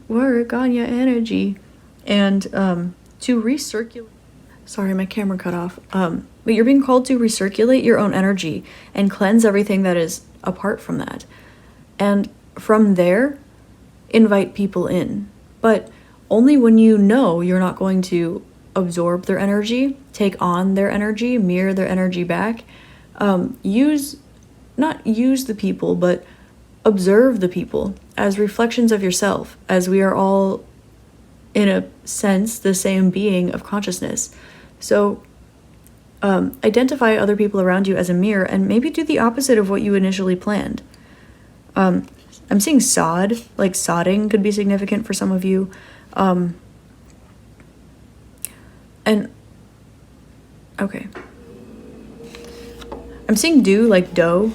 work on your energy and to recirculate. Sorry, my camera cut off. But you're being called to recirculate your own energy and cleanse everything that is apart from that. And from there, invite people in. But only when you know you're not going to absorb their energy, take on their energy, mirror their energy back. Not use the people, but observe the people as reflections of yourself, as we are all, in a sense, the same being of consciousness. So identify other people around you as a mirror and maybe do the opposite of what you initially planned. I'm seeing sod, like sodding could be significant for some of you. And okay. I'm seeing do, like do,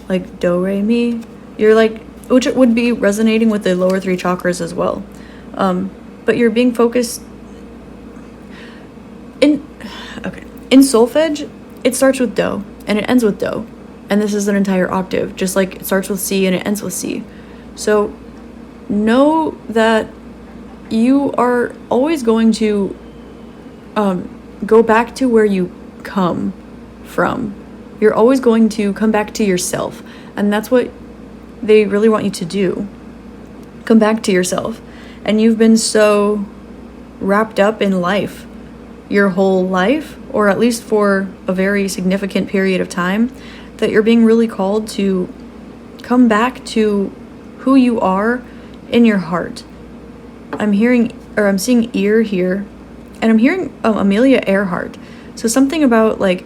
re, mi. You're like, which would be resonating with the lower three chakras as well. But you're being focused in solfege. It starts with do and it ends with do, and this is an entire octave, just like it starts with C and it ends with C. So know that you are always going to go back to where you come from. You're always going to come back to yourself, and that's what they really want you to do. Come back to yourself. And you've been so wrapped up in life your whole life, or at least for a very significant period of time, that you're being really called to come back to who you are in your heart. I'm seeing ear here, and I'm hearing Amelia Earhart. So something about like,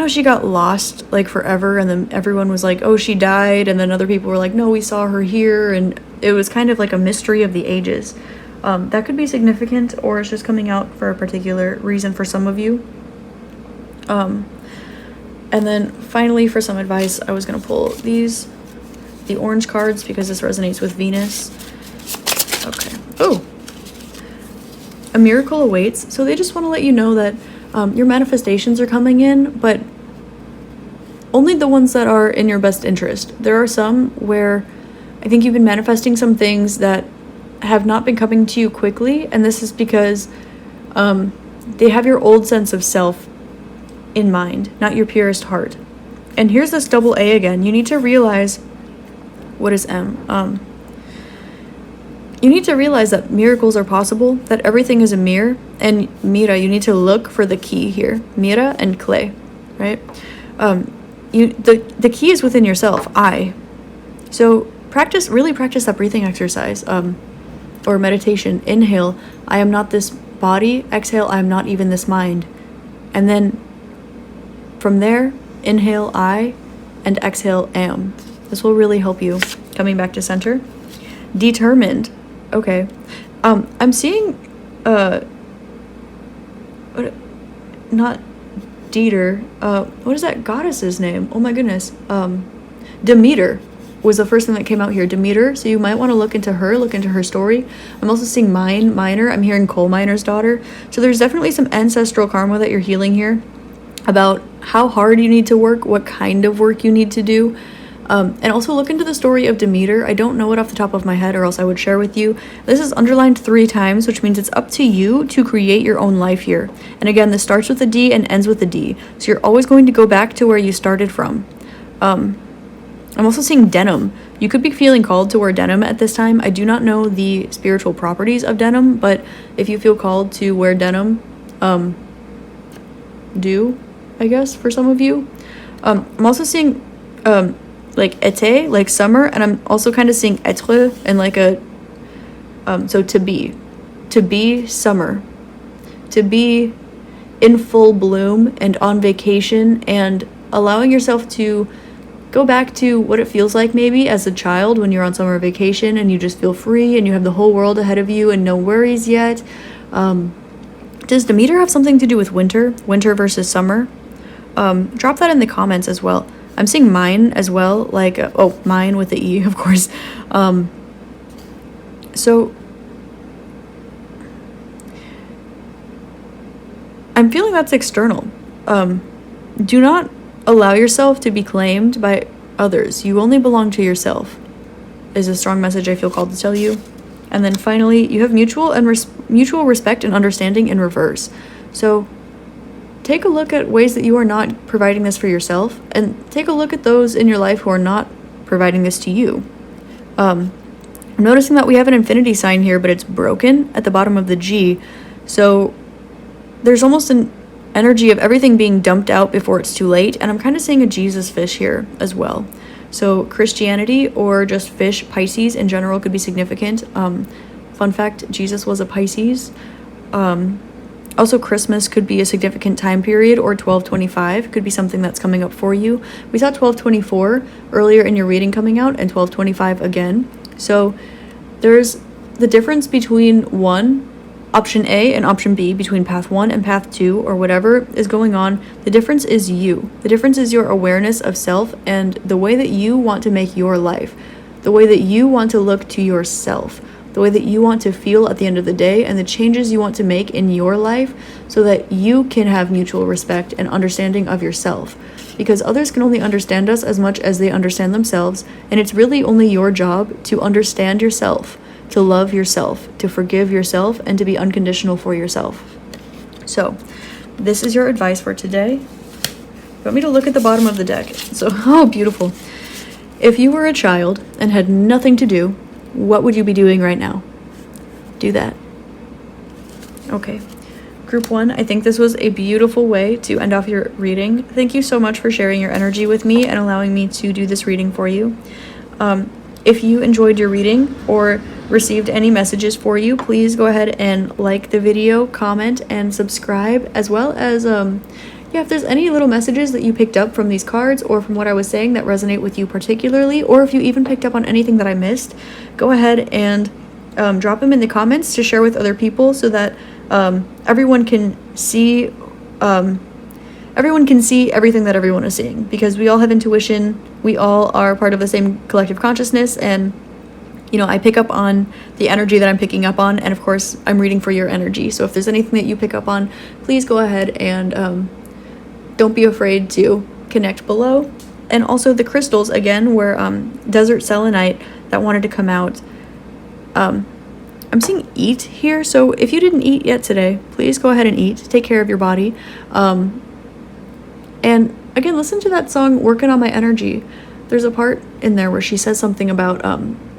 she got lost like forever, and then everyone was like, oh, she died, and then other people were like, no, we saw her here, and it was kind of like a mystery of the ages. That could be significant, or it's just coming out for a particular reason for some of you. And then finally, for some advice, I was going to pull the orange cards, because this resonates with Venus. Okay. Oh! A miracle awaits. So they just want to let you know that your manifestations are coming in, but only the ones that are in your best interest. There are some where I think you've been manifesting some things that have not been coming to you quickly, and this is because they have your old sense of self in mind, not your purest heart. And here's this double A again. You need to realize, what is M? You need to realize that miracles are possible, that everything is a mirror, and mira, you need to look for the key here. Mira and clay, right? The key is within yourself, I. So really practice that breathing exercise, or meditation. Inhale, I am not this body. Exhale, I am not even this mind. And then from there, inhale, I, and exhale, am. This will really help you coming back to center. Determined. Okay. I'm seeing, not Dieter. What is that goddess's name? Oh my goodness. Demeter was the first thing that came out here. Demeter. So you might want to look into her story. I'm also seeing Miner. I'm hearing coal miner's daughter. So there's definitely some ancestral karma that you're healing here about how hard you need to work, what kind of work you need to do. And also look into the story of Demeter. I don't know it off the top of my head, or else I would share with you. This is underlined 3 times, which means it's up to you to create your own life here. And again, this starts with a D and ends with a D. So you're always going to go back to where you started from. I'm also seeing denim. You could be feeling called to wear denim at this time. I do not know the spiritual properties of denim, but if you feel called to wear denim, do, I guess, for some of you. I'm also seeing like été, like summer, and I'm also kind of seeing être and like a, so to be summer, to be in full bloom and on vacation and allowing yourself to go back to what it feels like maybe as a child when you're on summer vacation and you just feel free and you have the whole world ahead of you and no worries yet. Does Demeter have something to do with winter versus summer? Drop that in the comments as well. I'm seeing mine as well, like, mine with the E, of course. So I'm feeling that's external. Do not allow yourself to be claimed by others. You only belong to yourself, is a strong message I feel called to tell you. And then finally, you have mutual respect and understanding in reverse. So take a look at ways that you are not providing this for yourself, and take a look at those in your life who are not providing this to you. I'm noticing that we have an infinity sign here, but it's broken at the bottom of the G. So there's almost an energy of everything being dumped out before it's too late, and I'm kind of seeing a Jesus fish here as well. So Christianity or just fish, Pisces in general could be significant. Fun fact, Jesus was a Pisces. Also Christmas could be a significant time period, or 1225 could be something that's coming up for you. We saw 1224 earlier in your reading coming out, and 1225 again. So there's the difference between option A and option B, between path 1 and path 2, or whatever is going on. The difference is you. The difference is your awareness of self and the way that you want to make your life, the way that you want to look to yourself, the way that you want to feel at the end of the day, and the changes you want to make in your life so that you can have mutual respect and understanding of yourself. Because others can only understand us as much as they understand themselves, and it's really only your job to understand yourself, to love yourself, to forgive yourself, and to be unconditional for yourself. So, this is your advice for today. You want me to look at the bottom of the deck? So, oh, beautiful. If you were a child and had nothing to do, what would you be doing right now? Do that. Okay. Group 1, I think this was a beautiful way to end off your reading. Thank you so much for sharing your energy with me and allowing me to do this reading for you. If you enjoyed your reading or received any messages for you, please go ahead and like the video, comment, and subscribe, as well as if there's any little messages that you picked up from these cards or from what I was saying that resonate with you particularly, or if you even picked up on anything that I missed, go ahead and drop them in the comments to share with other people so that everyone can see everything that everyone is seeing, because we all have intuition, we all are part of the same collective consciousness, and I pick up on the energy that I'm picking up on, and of course I'm reading for your energy. So if there's anything that you pick up on, please go ahead and don't be afraid to connect below. And also the crystals again were desert selenite that wanted to come out. I'm seeing eat here, so if you didn't eat yet today, please go ahead and eat. Take care of your body. And again, listen to that song, Working on My Energy. There's a part in there where she says something about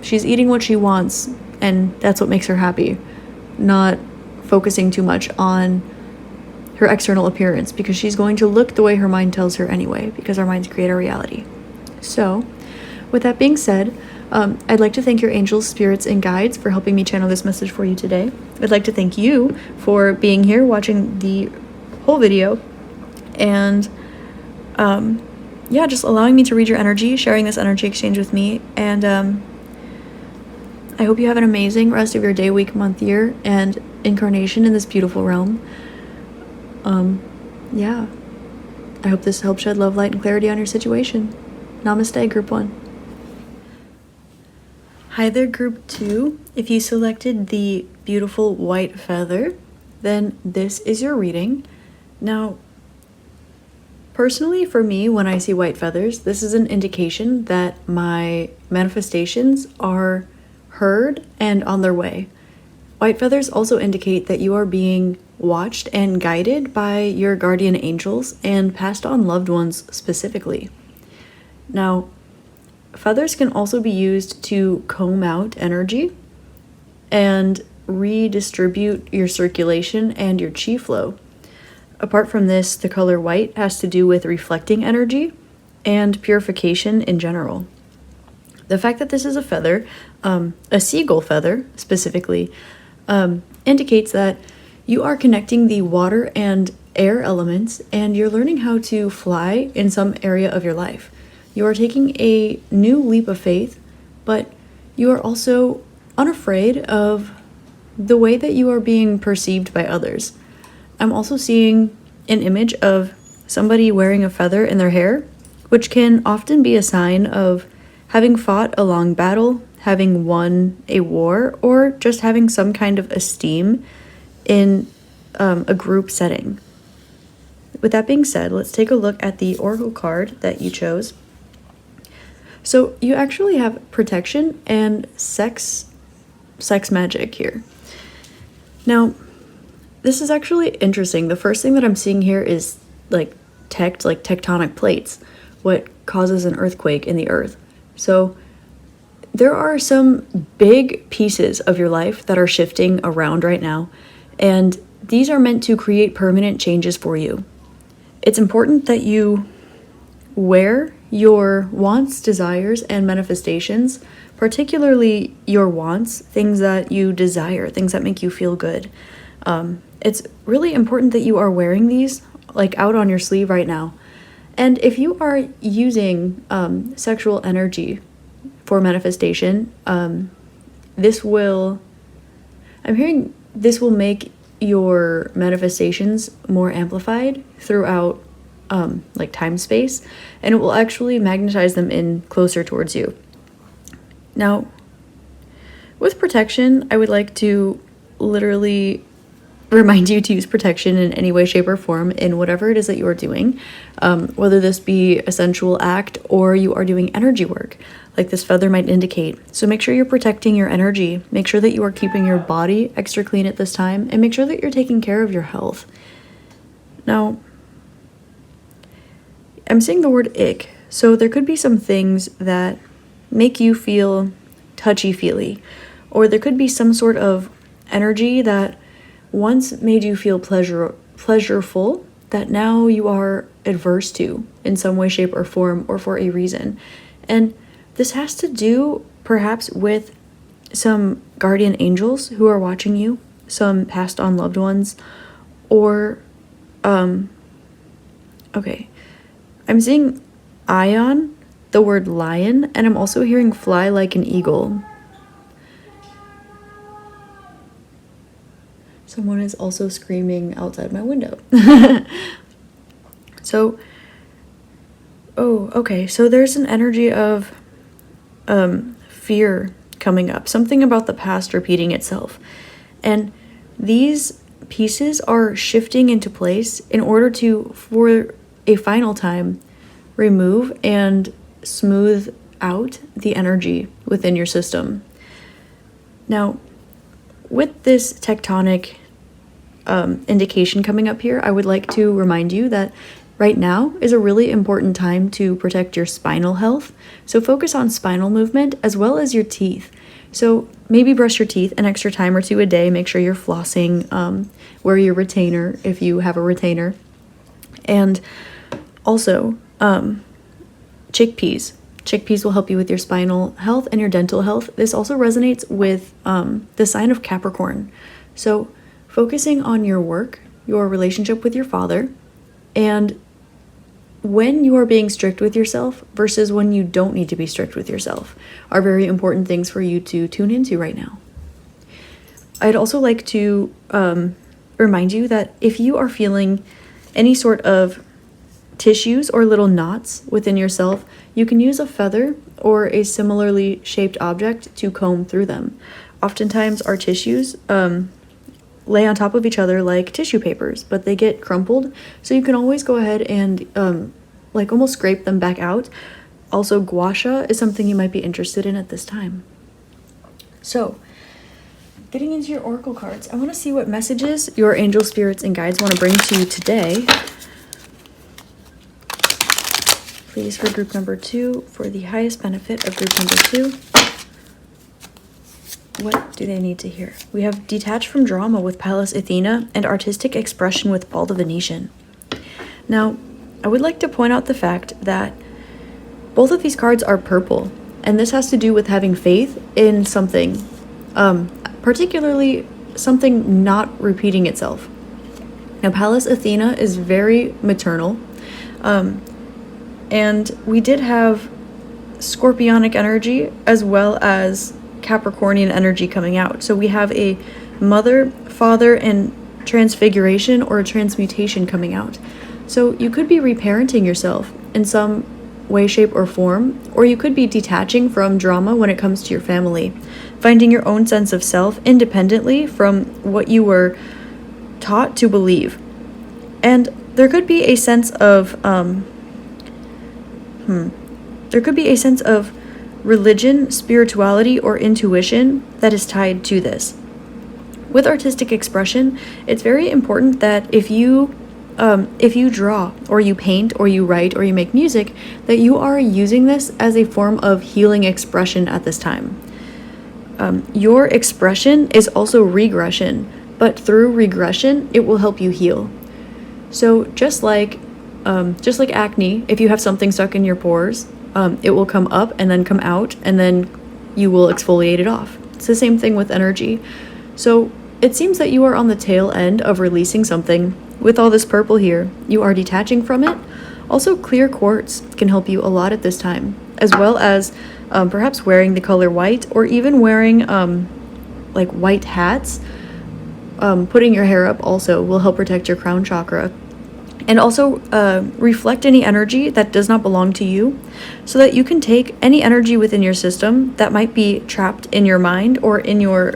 she's eating what she wants, and that's what makes her happy, not focusing too much on her external appearance, because she's going to look the way her mind tells her anyway, because our minds create our reality. So, with that being said, I'd like to thank your angels, spirits, and guides for helping me channel this message for you today. I'd like to thank you for being here, watching the whole video, and just allowing me to read your energy, sharing this energy exchange with me, and I hope you have an amazing rest of your day, week, month, year, and incarnation in this beautiful realm. I hope this helps shed love, light, and clarity on your situation. Namaste, Group 1. Hi there, Group 2. If you selected the beautiful white feather, then this is your reading. Now, personally, for me, when I see white feathers, this is an indication that my manifestations are heard and on their way. White feathers also indicate that you are being watched and guided by your guardian angels and passed on loved ones specifically. Now, feathers can also be used to comb out energy and redistribute your circulation and your chi flow. Apart from this, the color white has to do with reflecting energy, and purification in general. The fact that this is a feather, a seagull feather specifically, indicates that you are connecting the water and air elements, and you're learning how to fly in some area of your life. You are taking a new leap of faith, but you are also unafraid of the way that you are being perceived by others. I'm also seeing an image of somebody wearing a feather in their hair, which can often be a sign of having fought a long battle, having won a war, or just having some kind of esteem in a group setting. With that being said, let's take a look at the oracle card that you chose. So you actually have protection and sex magic here. Now, this is actually interesting. The first thing that I'm seeing here is like tectonic plates, what causes an earthquake in the earth. So there are some big pieces of your life that are shifting around right now, and these are meant to create permanent changes for you. It's important that you wear your wants, desires, and manifestations, particularly your wants, things that you desire, things that make you feel good. It's really important that you are wearing these like out on your sleeve right now. And if you are using sexual energy for manifestation, I'm hearing this will make your manifestations more amplified throughout like time space, and it will actually magnetize them in closer towards you. Now, with protection, I would like to literally remind you to use protection in any way, shape, or form in whatever it is that you are doing, whether this be a sensual act or you are doing energy work, like this feather might indicate. So make sure you're protecting your energy, make sure that you are keeping your body extra clean at this time, and make sure that you're taking care of your health. Now, I'm seeing the word ick, so there could be some things that make you feel touchy-feely, or there could be some sort of energy that once made you feel pleasureful that now you are adverse to in some way, shape, or form, or for a reason. And this has to do perhaps with some guardian angels who are watching you, some passed on loved ones, or okay, I'm seeing ion, the word lion, and I'm also hearing fly like an eagle. Someone is also screaming outside my window. So, okay, so there's an energy of fear coming up, something about the past repeating itself. And these pieces are shifting into place in order to, for a final time, remove and smooth out the energy within your system. Now, with this tectonic indication coming up here, I would like to remind you that right now is a really important time to protect your spinal health. So focus on spinal movement as well as your teeth. So maybe brush your teeth an extra time or two a day. Make sure you're flossing, wear your retainer if you have a retainer. And also, chickpeas. Chickpeas will help you with your spinal health and your dental health. This also resonates with the sign of Capricorn. So focusing on your work, your relationship with your father, and when you are being strict with yourself versus when you don't need to be strict with yourself are very important things for you to tune into right now. I'd also like to remind you that if you are feeling any sort of tissues or little knots within yourself, you can use a feather or a similarly shaped object to comb through them. Oftentimes our tissues lay on top of each other like tissue papers, but they get crumpled, so you can always go ahead and like almost scrape them back out. Also, gua sha is something you might be interested in at this time. So, getting into your oracle cards, I want to see what messages your angel spirits and guides want to bring to you today. Please, for group number 2, for the highest benefit of group number 2. What do they need to hear? We have detached from drama with Pallas Athena and artistic expression with Paul the Venetian. Now, I would like to point out the fact that both of these cards are purple, and this has to do with having faith in something, particularly something not repeating itself. Now, Pallas Athena is very maternal, and we did have Scorpionic energy as well as Capricornian energy coming out. So we have a mother, father, and transfiguration or transmutation coming out. So you could be reparenting yourself in some way, shape, or form, or you could be detaching from drama when it comes to your family, finding your own sense of self independently from what you were taught to believe. And there could be a sense of religion, spirituality, or intuition that is tied to this. With artistic expression, it's very important that if you draw, or you paint, or you write, or you make music, that you are using this as a form of healing expression at this time. Your expression is also regression, but through regression, it will help you heal. So just like acne, if you have something stuck in your pores, it will come up and then come out, and then you will exfoliate it off. It's the same thing with energy. So it seems that you are on the tail end of releasing something. With all this purple here, you are detaching from it. Also, clear quartz can help you a lot at this time, as well as perhaps wearing the color white, or even wearing like white hats. Putting your hair up also will help protect your crown chakra. And also reflect any energy that does not belong to you, so that you can take any energy within your system that might be trapped in your mind or in your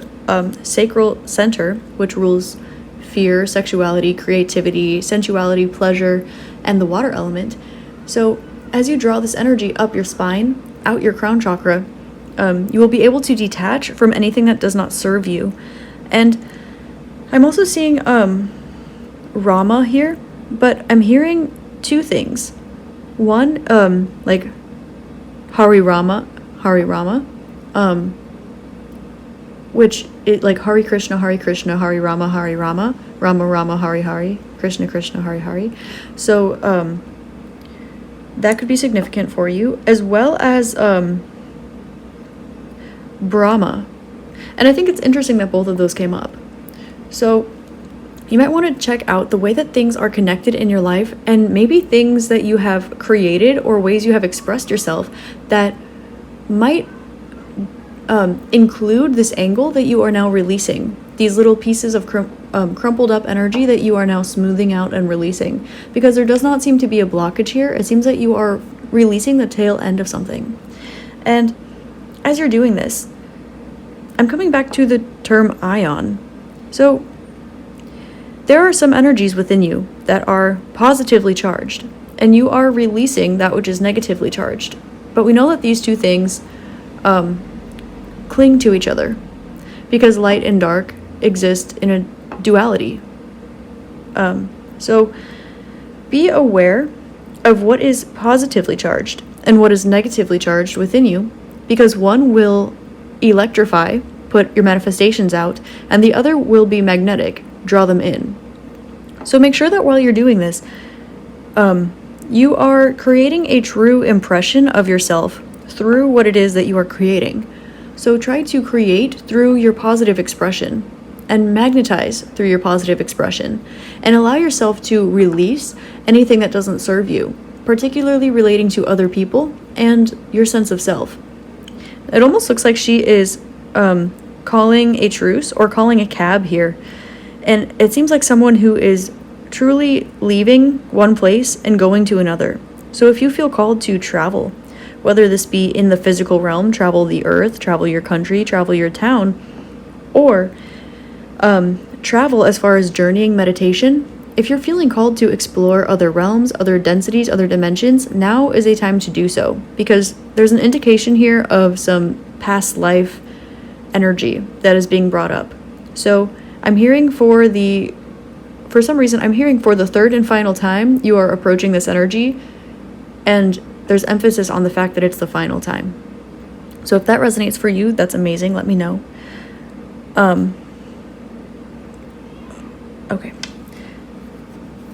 sacral center, which rules fear, sexuality, creativity, sensuality, pleasure, and the water element. So as you draw this energy up your spine, out your crown chakra, you will be able to detach from anything that does not serve you. And I'm also seeing Rama here, but I'm hearing two things. One, like Hari Rama, which it like Hare Krishna, Hare Rama, Rama Rama, Hari, Krishna, Hari. So that could be significant for you, as well as Brahma. And I think it's interesting that both of those came up. So you might want to check out the way that things are connected in your life, and maybe things that you have created or ways you have expressed yourself that might include this angle that you are now releasing. These little pieces of crumpled up energy that you are now smoothing out and releasing. Because there does not seem to be a blockage here. It seems that you are releasing the tail end of something. And as you're doing this, I'm coming back to the term ion. So there are some energies within you that are positively charged, and you are releasing that which is negatively charged. But we know that these two things cling to each other, because light and dark exist in a duality. So be aware of what is positively charged and what is negatively charged within you, because one will electrify, put your manifestations out, and the other will be magnetic, draw them in. So make sure that while you're doing this, you are creating a true impression of yourself through what it is that you are creating. So try to create through your positive expression, and magnetize through your positive expression, and allow yourself to release anything that doesn't serve you, particularly relating to other people and your sense of self. It almost looks like she is calling a truce or calling a cab here. And it seems like someone who is truly leaving one place and going to another. So if you feel called to travel, whether this be in the physical realm, travel the earth, travel your country, travel your town, or travel as far as journeying meditation, if you're feeling called to explore other realms, other densities, other dimensions, now is a time to do so, because there's an indication here of some past life energy that is being brought up. So I'm hearing for some reason, I'm hearing for the third and final time you are approaching this energy, and there's emphasis on the fact that it's the final time. So if that resonates for you, that's amazing. Let me know. Okay.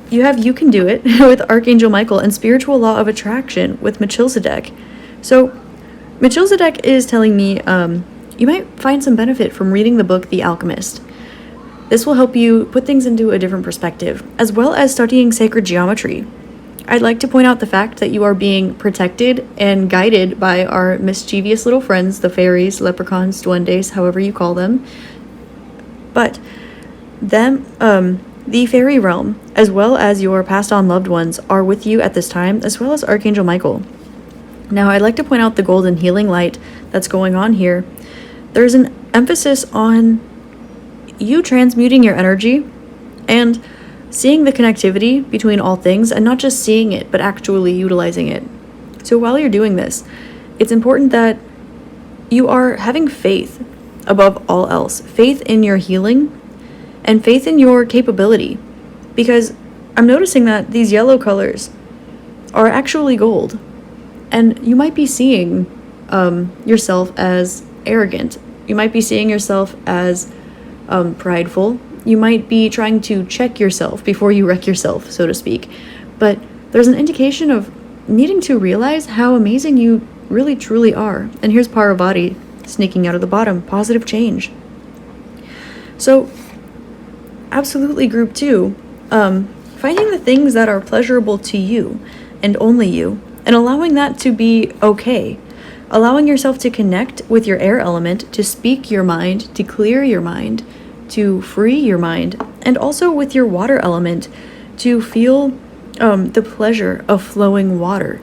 You have You Can Do It with Archangel Michael, and Spiritual Law of Attraction with Melchizedek. So Melchizedek is telling me you might find some benefit from reading the book The Alchemist. This will help you put things into a different perspective, as well as studying sacred geometry. I'd like to point out the fact that you are being protected and guided by our mischievous little friends, the fairies, leprechauns, duendes, however you call them. But the fairy realm, as well as your passed on loved ones, are with you at this time, as well as Archangel Michael. Now, I'd like to point out the golden healing light that's going on here. There's an emphasis on you transmuting your energy and seeing the connectivity between all things, and not just seeing it, but actually utilizing it. So while you're doing this, it's important that you are having faith above all else, faith in your healing and faith in your capability, because I'm noticing that these yellow colors are actually gold, and you might be seeing yourself as arrogant. You might be seeing yourself as prideful. You might be trying to check yourself before you wreck yourself, so to speak. But there's an indication of needing to realize how amazing you really truly are. And here's Parvati sneaking out of the bottom, positive change. So absolutely, group 2, finding the things that are pleasurable to you and only you, and allowing that to be okay. Allowing yourself to connect with your air element, to speak your mind, to clear your mind, to free your mind, and also with your water element, to feel the pleasure of flowing water.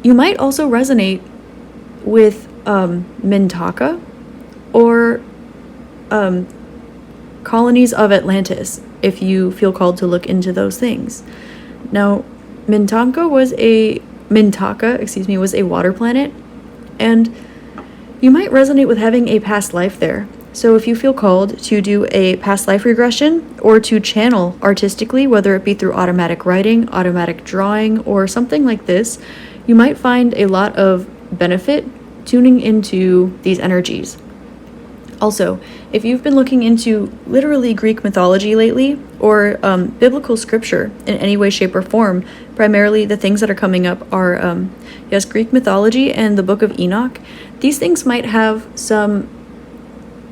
You might also resonate with Mintaka or colonies of Atlantis, if you feel called to look into those things. Now, Mintaka was a water planet, and you might resonate with having a past life there. So if you feel called to do a past life regression or to channel artistically, whether it be through automatic writing, automatic drawing, or something like this, you might find a lot of benefit tuning into these energies. Also, if you've been looking into literally Greek mythology lately, or biblical scripture in any way, shape, or form, primarily the things that are coming up are, Greek mythology and the Book of Enoch. These things might have some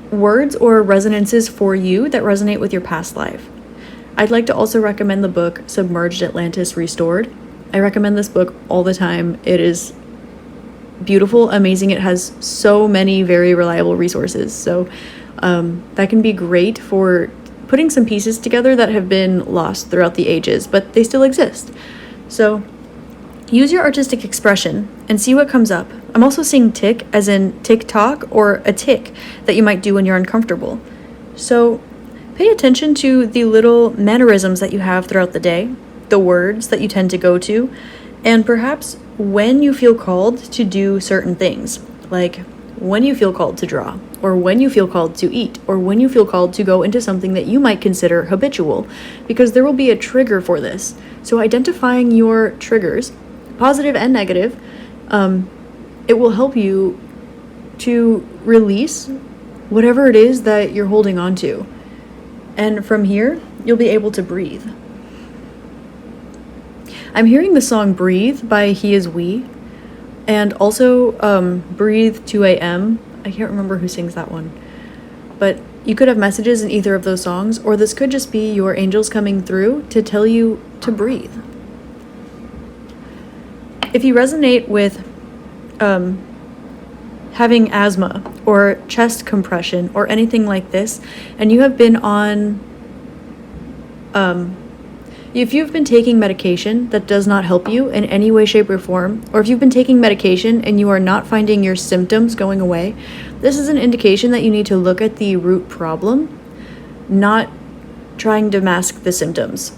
words or resonances for you that resonate with your past life. I'd like to also recommend the book Submerged Atlantis Restored. I recommend this book all the time. It is beautiful, amazing. It has so many very reliable resources. So that can be great for putting some pieces together that have been lost throughout the ages, but they still exist. So use your artistic expression and see what comes up. I'm also seeing tick as in tick-tock, or a tick that you might do when you're uncomfortable. So pay attention to the little mannerisms that you have throughout the day, the words that you tend to go to, and perhaps when you feel called to do certain things, like when you feel called to draw, or when you feel called to eat, or when you feel called to go into something that you might consider habitual, because there will be a trigger for this. So identifying your triggers, positive and negative, it will help you to release whatever it is that you're holding on to. And from here, you'll be able to breathe. I'm hearing the song Breathe by He Is We, and also Breathe 2 a.m. I can't remember who sings that one. But you could have messages in either of those songs, or this could just be your angels coming through to tell you to breathe. If you resonate with having asthma or chest compression or anything like this, and you have been on if you've been taking medication that does not help you in any way, shape, or form, or if you've been taking medication and you are not finding your symptoms going away, this is an indication that you need to look at the root problem, not trying to mask the symptoms.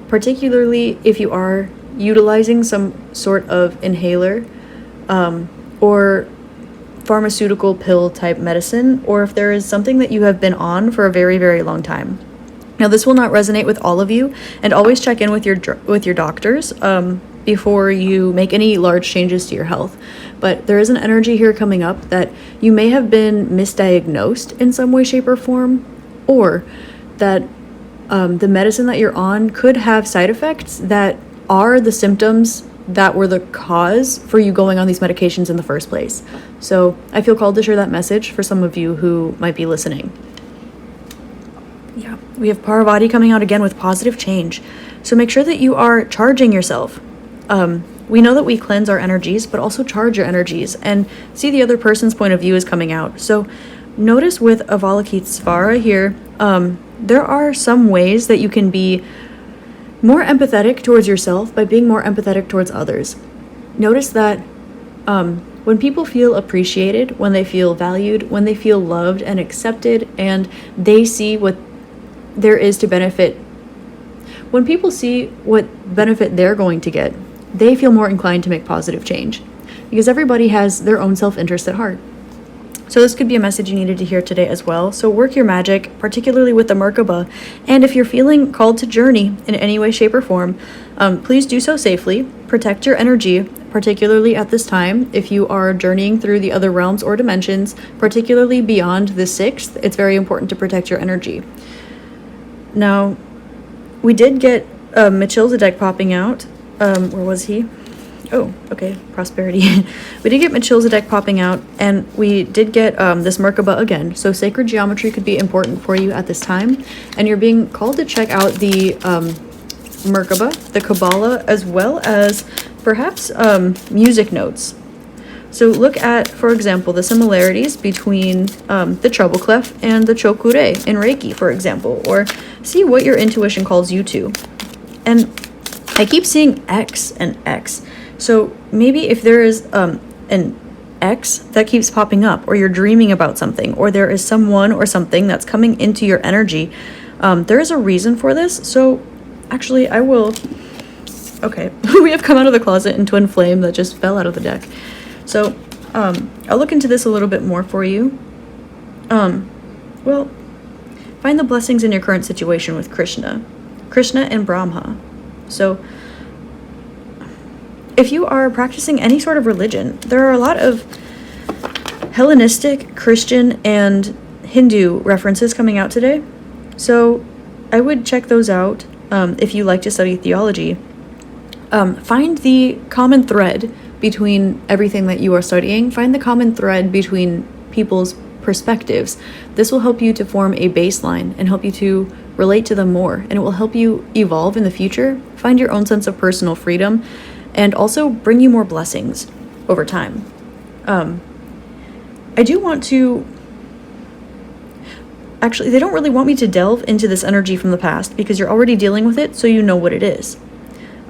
Particularly if you are utilizing some sort of inhaler or pharmaceutical pill type medicine, or if there is something that you have been on for a very, very long time. Now, this will not resonate with all of you, and always check in with your doctors before you make any large changes to your health. But there is an energy here coming up that you may have been misdiagnosed in some way, shape, or form, or that the medicine that you're on could have side effects that are the symptoms that were the cause for you going on these medications in the first place. So I feel called to share that message for some of you who might be listening. Yeah, we have Parvati coming out again with positive change. So make sure that you are charging yourself. We know that we cleanse our energies, but also charge your energies and see the other person's point of view is coming out. So notice with Avalokitesvara here, there are some ways that you can be more empathetic towards yourself by being more empathetic towards others. Notice that when people feel appreciated, when they feel valued, when they feel loved and accepted, and they see what there is to benefit, when people see what benefit they're going to get, they feel more inclined to make positive change because everybody has their own self-interest at heart. So this could be a message you needed to hear today as well. So work your magic, particularly with the Merkaba. And if you're feeling called to journey in any way, shape, or form, please do so safely. Protect your energy, particularly at this time. If you are journeying through the other realms or dimensions, particularly beyond the 6th, it's very important to protect your energy. Now, we did get Melchizedek popping out. Where was he? Oh, okay, prosperity. We did get Melchizedek popping out, and we did get this Merkaba again. So sacred geometry could be important for you at this time, and you're being called to check out the Merkaba, the Kabbalah, as well as perhaps music notes. So look at, for example, the similarities between the treble clef and the chokure in Reiki, for example, or see what your intuition calls you to. And I keep seeing X and X. So maybe if there is an X that keeps popping up, or you're dreaming about something, or there is someone or something that's coming into your energy, there is a reason for this. So actually I will, okay, we have come out of the closet in Twin Flame that just fell out of the deck. So I'll look into this a little bit more for you. Well, find the blessings in your current situation with Krishna and Brahma. So if you are practicing any sort of religion, there are a lot of Hellenistic, Christian, and Hindu references coming out today. So I would check those out if you like to study theology. Find the common thread between everything that you are studying. Find the common thread between people's perspectives. This will help you to form a baseline and help you to relate to them more, and it will help you evolve in the future, find your own sense of personal freedom, and also bring you more blessings over time. I do want to... Actually, they don't really want me to delve into this energy from the past because you're already dealing with it, so you know what it is.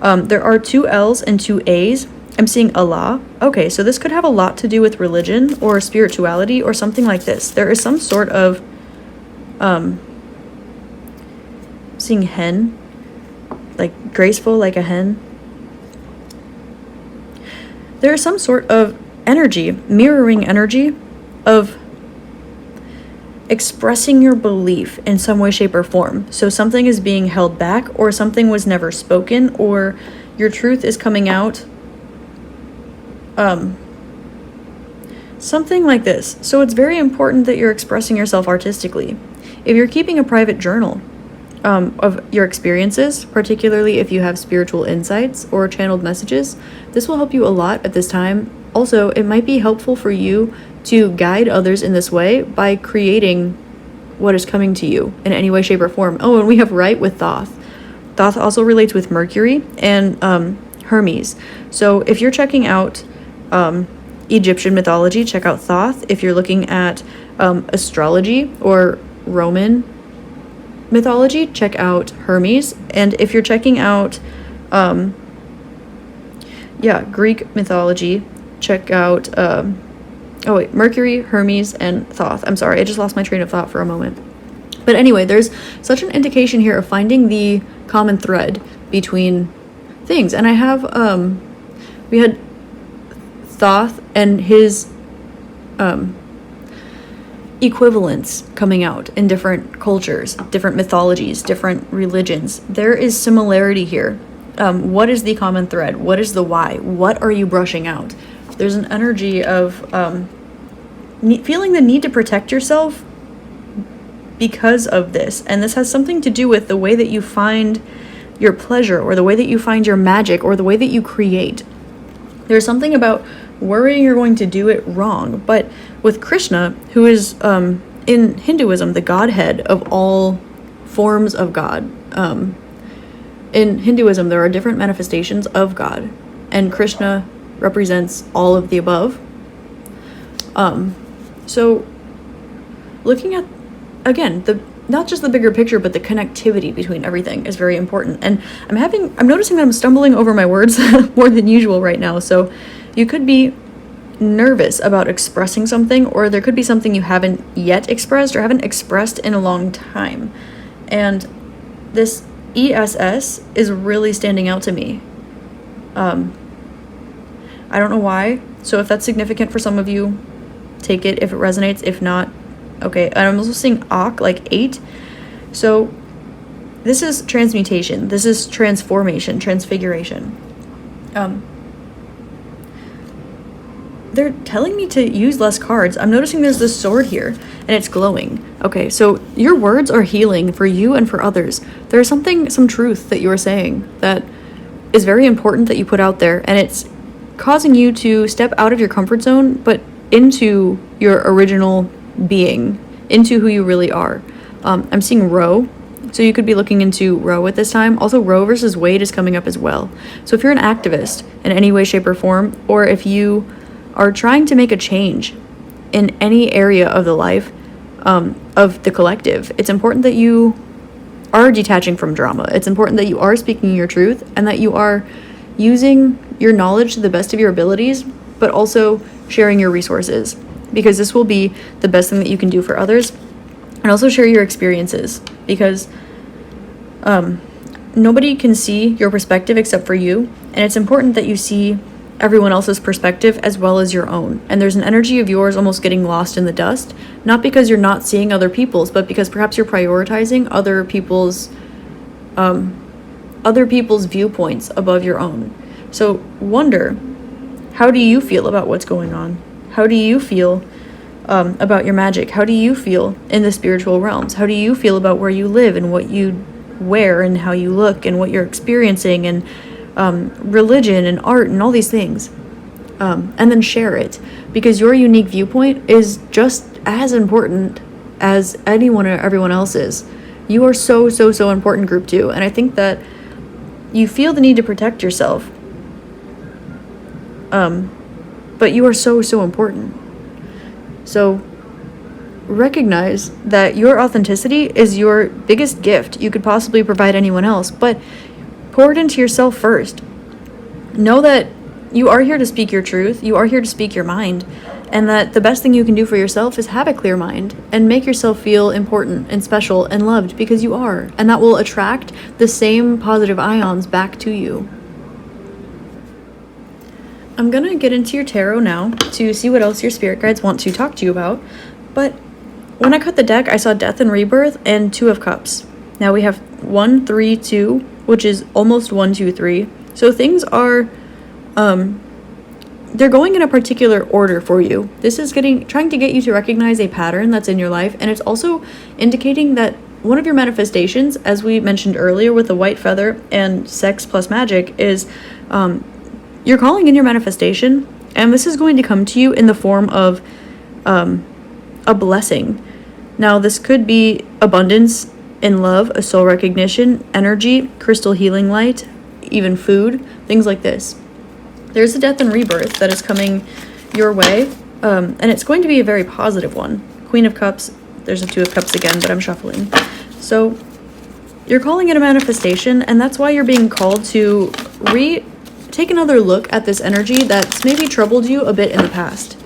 There are 2 L's and 2 A's. I'm seeing Allah. Okay, so this could have a lot to do with religion or spirituality or something like this. There is some sort of... seeing hen, like graceful like a hen. There is some sort of energy, mirroring energy, of expressing your belief in some way, shape, or form. So something is being held back, or something was never spoken, or your truth is coming out. Something like this. So it's very important that you're expressing yourself artistically. If you're keeping a private journal of your experiences, particularly if you have spiritual insights or channeled messages, this will help you a lot at this time. Also, it might be helpful for you to guide others in this way by creating what is coming to you in any way, shape, or form. Oh, and we have right with Thoth. Thoth also relates with Mercury and Hermes. So if you're checking out Egyptian mythology, check out Thoth. If you're looking at astrology or Roman mythology, check out Hermes. And if you're checking out Greek mythology, check out Mercury, Hermes, and Thoth. I'm sorry, I just lost my train of thought for a moment. But anyway, there's such an indication here of finding the common thread between things. And I have we had Thoth and his equivalents coming out in different cultures, different mythologies, different religions. There is similarity here. What is the common thread? What is the why? What are you brushing out? There's an energy of feeling the need to protect yourself because of this. And this has something to do with the way that you find your pleasure or the way that you find your magic or the way that you create. There's something about worrying you're going to do it wrong. But with Krishna, who is in Hinduism the godhead of all forms of God, in Hinduism there are different manifestations of God, and Krishna represents all of the above. So looking at, again, not just the bigger picture, but the connectivity between everything is very important. And I'm noticing that I'm stumbling over my words more than usual right now. So you could be nervous about expressing something, or there could be something you haven't yet expressed or haven't expressed in a long time. And this ESS is really standing out to me. I don't know why. So if that's significant for some of you, take it if it resonates. If not, okay. And I'm also seeing Ak, like 8. So this is transmutation. This is transformation, transfiguration. They're telling me to use less cards. I'm noticing there's this sword here, and it's glowing. Okay, so your words are healing for you and for others. There's some truth that you are saying that is very important that you put out there, and it's causing you to step out of your comfort zone, but into your original being, into who you really are. I'm seeing Roe, so you could be looking into Roe at this time. Also, Roe versus Wade is coming up as well. So if you're an activist in any way, shape, or form, or if you are trying to make a change in any area of the life of the collective, it's important that you are detaching from drama. It's important that you are speaking your truth and that you are using your knowledge to the best of your abilities, but also sharing your resources, because this will be the best thing that you can do for others. And also share your experiences, because nobody can see your perspective except for you, and it's important that you see everyone else's perspective as well as your own. And there's an energy of yours almost getting lost in the dust, not because you're not seeing other people's, but because perhaps you're prioritizing other people's viewpoints above your own. So wonder, how do you feel about what's going on? How do you feel about your magic? How do you feel in the spiritual realms? How do you feel about where you live and what you wear and how you look and what you're experiencing, and religion and art and all these things? And then share it, because your unique viewpoint is just as important as anyone or everyone else's. You are so important, group 2. And I think that you feel the need to protect yourself. But you are so important. So recognize that your authenticity is your biggest gift you could possibly provide anyone else, but pour it into yourself first. Know that you are here to speak your truth, you are here to speak your mind, and that the best thing you can do for yourself is have a clear mind and make yourself feel important and special and loved, because you are, and that will attract the same positive ions back to you. I'm gonna get into your tarot now to see what else your spirit guides want to talk to you about, but when I cut the deck, I saw Death and Rebirth and 2 of Cups. Now we have 1, 3, 2, which is almost 1, 2, 3. So things are, they're going in a particular order for you. This is trying to get you to recognize a pattern that's in your life, and it's also indicating that one of your manifestations, as we mentioned earlier with the white feather and sex plus magic, is you're calling in your manifestation, and this is going to come to you in the form of a blessing. Now, this could be abundance in love, a soul recognition, energy, crystal healing light, even food, things like this. There's a death and rebirth that is coming your way, and it's going to be a very positive one. Queen of Cups, there's a 2 of Cups again, but I'm shuffling. So you're calling it a manifestation, and that's why you're being called to take another look at this energy that's maybe troubled you a bit in the past.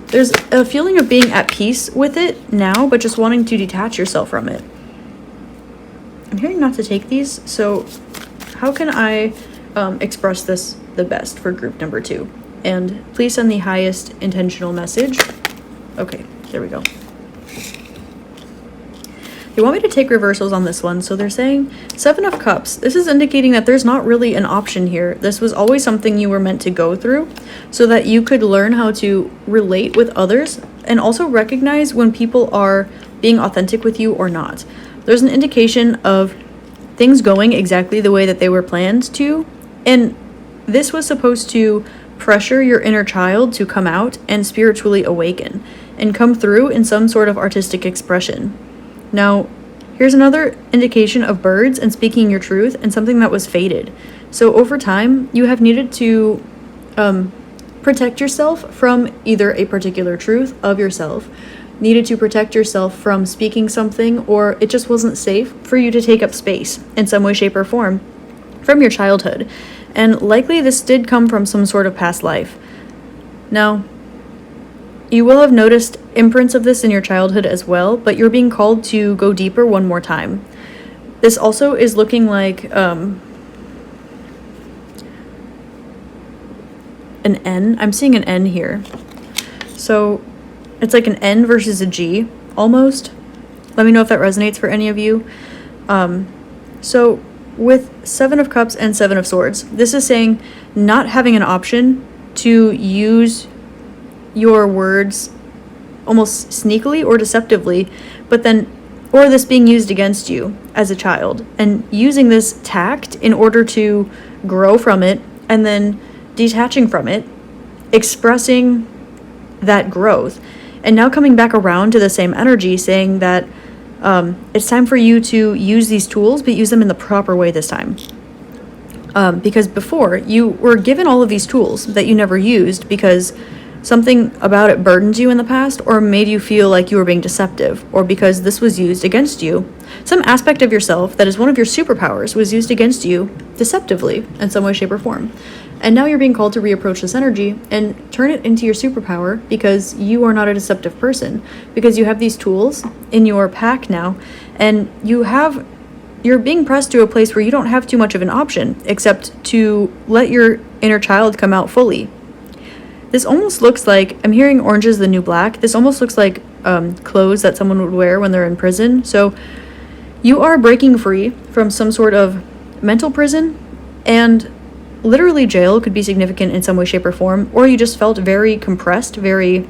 There's a feeling of being at peace with it now, but just wanting to detach yourself from it. I'm hearing not to take these, so how can I express this the best for group number 2? And please send the highest intentional message. Okay, there we go. They want me to take reversals on this one, so they're saying 7 of Cups. This is indicating that there's not really an option here. This was always something you were meant to go through so that you could learn how to relate with others and also recognize when people are being authentic with you or not. There's an indication of things going exactly the way that they were planned to. And this was supposed to pressure your inner child to come out and spiritually awaken and come through in some sort of artistic expression. Now, here's another indication of birds and speaking your truth and something that was fated. So over time, you have needed to protect yourself from either a particular truth of yourself, needed to protect yourself from speaking something, or it just wasn't safe for you to take up space in some way, shape, or form from your childhood. And likely this did come from some sort of past life. Now, you will have noticed imprints of this in your childhood as well, but you're being called to go deeper one more time. This also is looking like an N. I'm seeing an N here. So it's like an N versus a G, almost. Let me know if that resonates for any of you. So with 7 of Cups and 7 of Swords, this is saying not having an option to use your words almost sneakily or deceptively, but then, or this being used against you as a child, and using this tact in order to grow from it, and then detaching from it, expressing that growth, and now coming back around to the same energy, saying that it's time for you to use these tools, but use them in the proper way this time. Because before, you were given all of these tools that you never used because something about it burdened you in the past, or made you feel like you were being deceptive, or because this was used against you. Some aspect of yourself that is one of your superpowers was used against you deceptively in some way, shape, or form. And now you're being called to reapproach this energy and turn it into your superpower, because you are not a deceptive person, because you have these tools in your pack now, and you're being pressed to a place where you don't have too much of an option except to let your inner child come out fully. This almost looks like, I'm hearing orange is the new black. This almost looks like clothes that someone would wear when they're in prison. So you are breaking free from some sort of mental prison, and literally jail could be significant in some way, shape, or form, or you just felt very compressed, very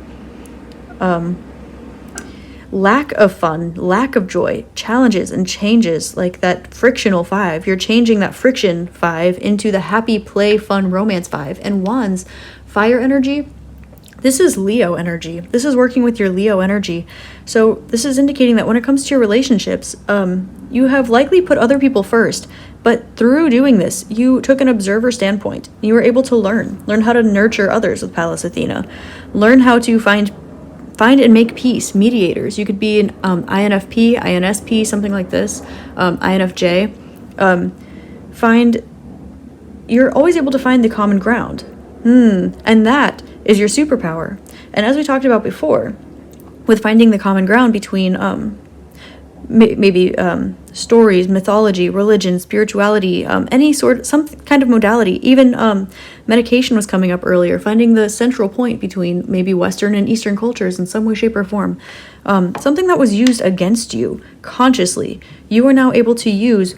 lack of fun, lack of joy, challenges and changes, like that frictional 5. You're changing that friction 5 into the happy, play, fun, romance 5. And Wands, fire energy, this is Leo energy. This is working with your Leo energy. So this is indicating that when it comes to your relationships, you have likely put other people first, but through doing this, you took an observer standpoint. You were able to learn how to nurture others with Pallas Athena, learn how to find and make peace, mediators. You could be an INFP, INSP, something like this, INFJ. You're always able to find the common ground. And that is your superpower. And as we talked about before, with finding the common ground between maybe stories, mythology, religion, spirituality, some kind of modality, even medication was coming up earlier, finding the central point between maybe Western and Eastern cultures in some way, shape, or form. Something that was used against you consciously, you are now able to use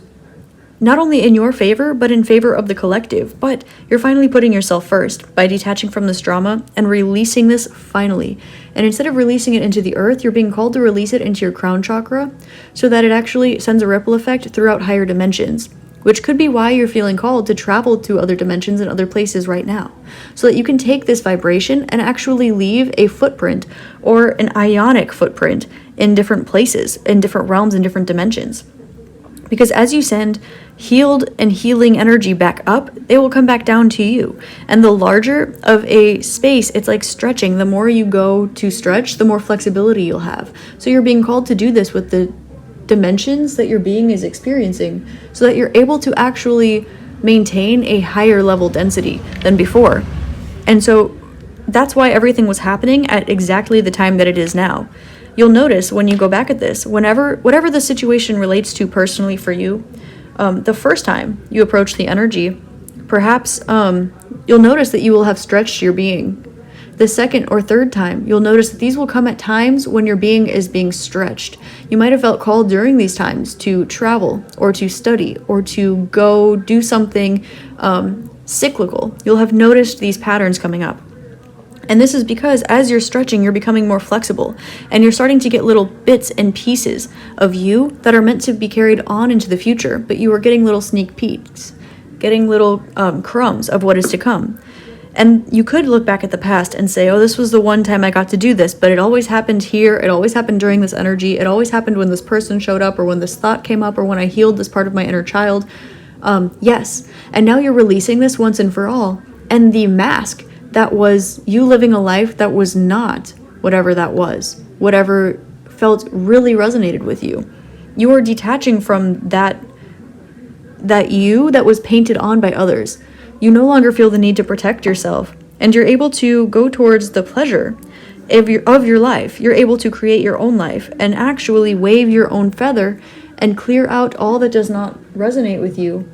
not only in your favor, but in favor of the collective. But you're finally putting yourself first by detaching from this drama and releasing this finally. And instead of releasing it into the earth, you're being called to release it into your crown chakra so that it actually sends a ripple effect throughout higher dimensions, which could be why you're feeling called to travel to other dimensions and other places right now, so that you can take this vibration and actually leave a footprint or an ionic footprint in different places, in different realms, in different dimensions. Because as you send healed and healing energy back up, they will come back down to you. And the larger of a space, it's like stretching. The more you go to stretch, the more flexibility you'll have. So you're being called to do this with the dimensions that your being is experiencing, so that you're able to actually maintain a higher level density than before. And so that's why everything was happening at exactly the time that it is now. You'll notice when you go back at this, whatever the situation relates to personally for you, the first time you approach the energy, perhaps you'll notice that you will have stretched your being. The second or third time, you'll notice that these will come at times when your being is being stretched. You might have felt called during these times to travel or to study or to go do something cyclical. You'll have noticed these patterns coming up. And this is because as you're stretching, you're becoming more flexible, and you're starting to get little bits and pieces of you that are meant to be carried on into the future, but you are getting little sneak peeks, getting little crumbs of what is to come. And you could look back at the past and say, oh, this was the one time I got to do this, but it always happened here. It always happened during this energy. It always happened when this person showed up, or when this thought came up, or when I healed this part of my inner child. Yes. And now you're releasing this once and for all. And the mask that was you living a life that was not whatever that was, whatever felt really resonated with you. You are detaching from that you that was painted on by others. You no longer feel the need to protect yourself, and you're able to go towards the pleasure of your life. You're able to create your own life and actually wave your own feather and clear out all that does not resonate with you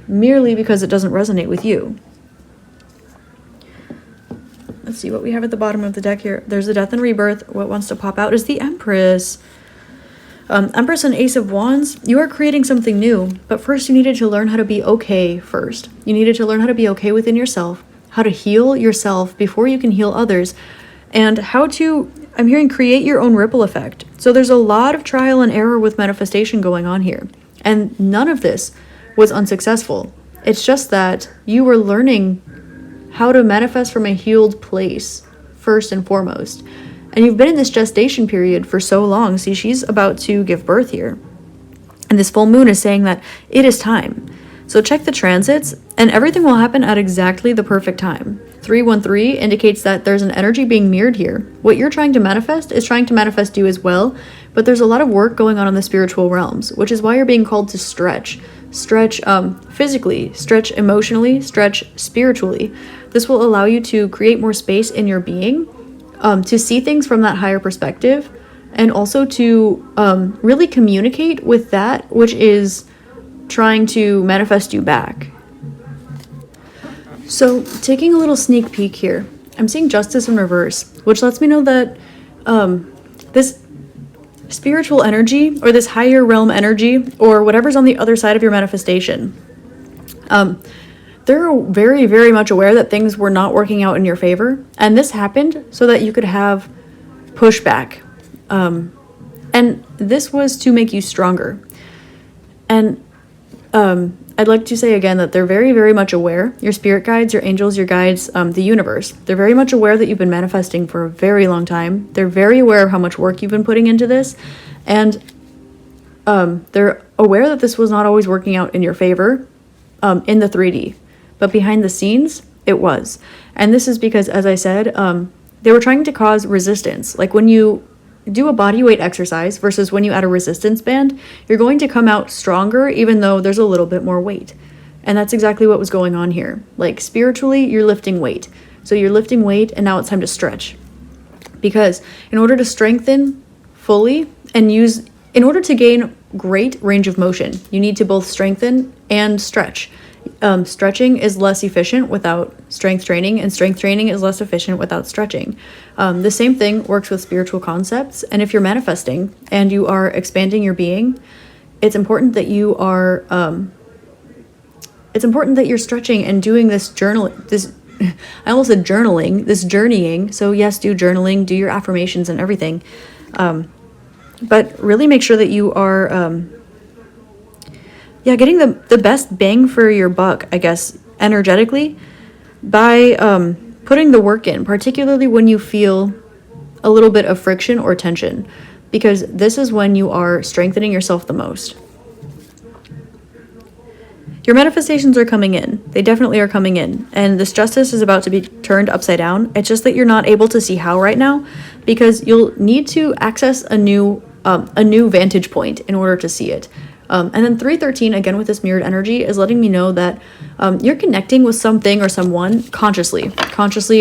merely because it doesn't resonate with you. Let's see what we have at the bottom of the deck here. There's the Death and Rebirth. What wants to pop out is the Empress. Empress and Ace of Wands, you are creating something new, but first you needed to learn how to be okay first. You needed to learn how to be okay within yourself, how to heal yourself before you can heal others, and how to, I'm hearing, create your own ripple effect. So there's a lot of trial and error with manifestation going on here, and none of this was unsuccessful. It's just that you were learning how to manifest from a healed place first and foremost. And you've been in this gestation period for so long. See, she's about to give birth here. And this full moon is saying that it is time. So check the transits, and everything will happen at exactly the perfect time. 313 indicates that there's an energy being mirrored here. What you're trying to manifest is trying to manifest you as well, but there's a lot of work going on in the spiritual realms, which is why you're being called to stretch. Stretch physically, stretch emotionally, stretch spiritually. This will allow you to create more space in your being, to see things from that higher perspective, and also to really communicate with that which is trying to manifest you back. So taking a little sneak peek here, I'm seeing Justice in reverse, which lets me know that this spiritual energy, or this higher realm energy, or whatever's on the other side of your manifestation, they're very, very much aware that things were not working out in your favor. And this happened so that you could have pushback. And this was to make you stronger. And I'd like to say again that they're very, very much aware. Your spirit guides, your angels, your guides, the universe. They're very much aware that you've been manifesting for a very long time. They're very aware of how much work you've been putting into this. And they're aware that this was not always working out in your favor in the 3D. But behind the scenes, it was. And this is because, as I said, they were trying to cause resistance. Like when you do a body weight exercise versus when you add a resistance band, you're going to come out stronger even though there's a little bit more weight. And that's exactly what was going on here. Like spiritually, you're lifting weight. So you're lifting weight, and now it's time to stretch. Because in order to strengthen fully and in order to gain great range of motion, you need to both strengthen and stretch. Stretching is less efficient without strength training, and strength training is less efficient without stretching. The same thing works with spiritual concepts. And if you're manifesting and you are expanding your being, it's important that you are, you're stretching and doing this I almost said journaling, this journeying. So yes, do journaling, do your affirmations and everything. But really make sure that you are, getting the best bang for your buck, I guess, energetically, by putting the work in, particularly when you feel a little bit of friction or tension, because this is when you are strengthening yourself the most. Your manifestations are coming in. They definitely are coming in. And this justice is about to be turned upside down. It's just that you're not able to see how right now, because you'll need to access a new vantage point in order to see it. And then 313, again with this mirrored energy, is letting me know that you're connecting with something or someone consciously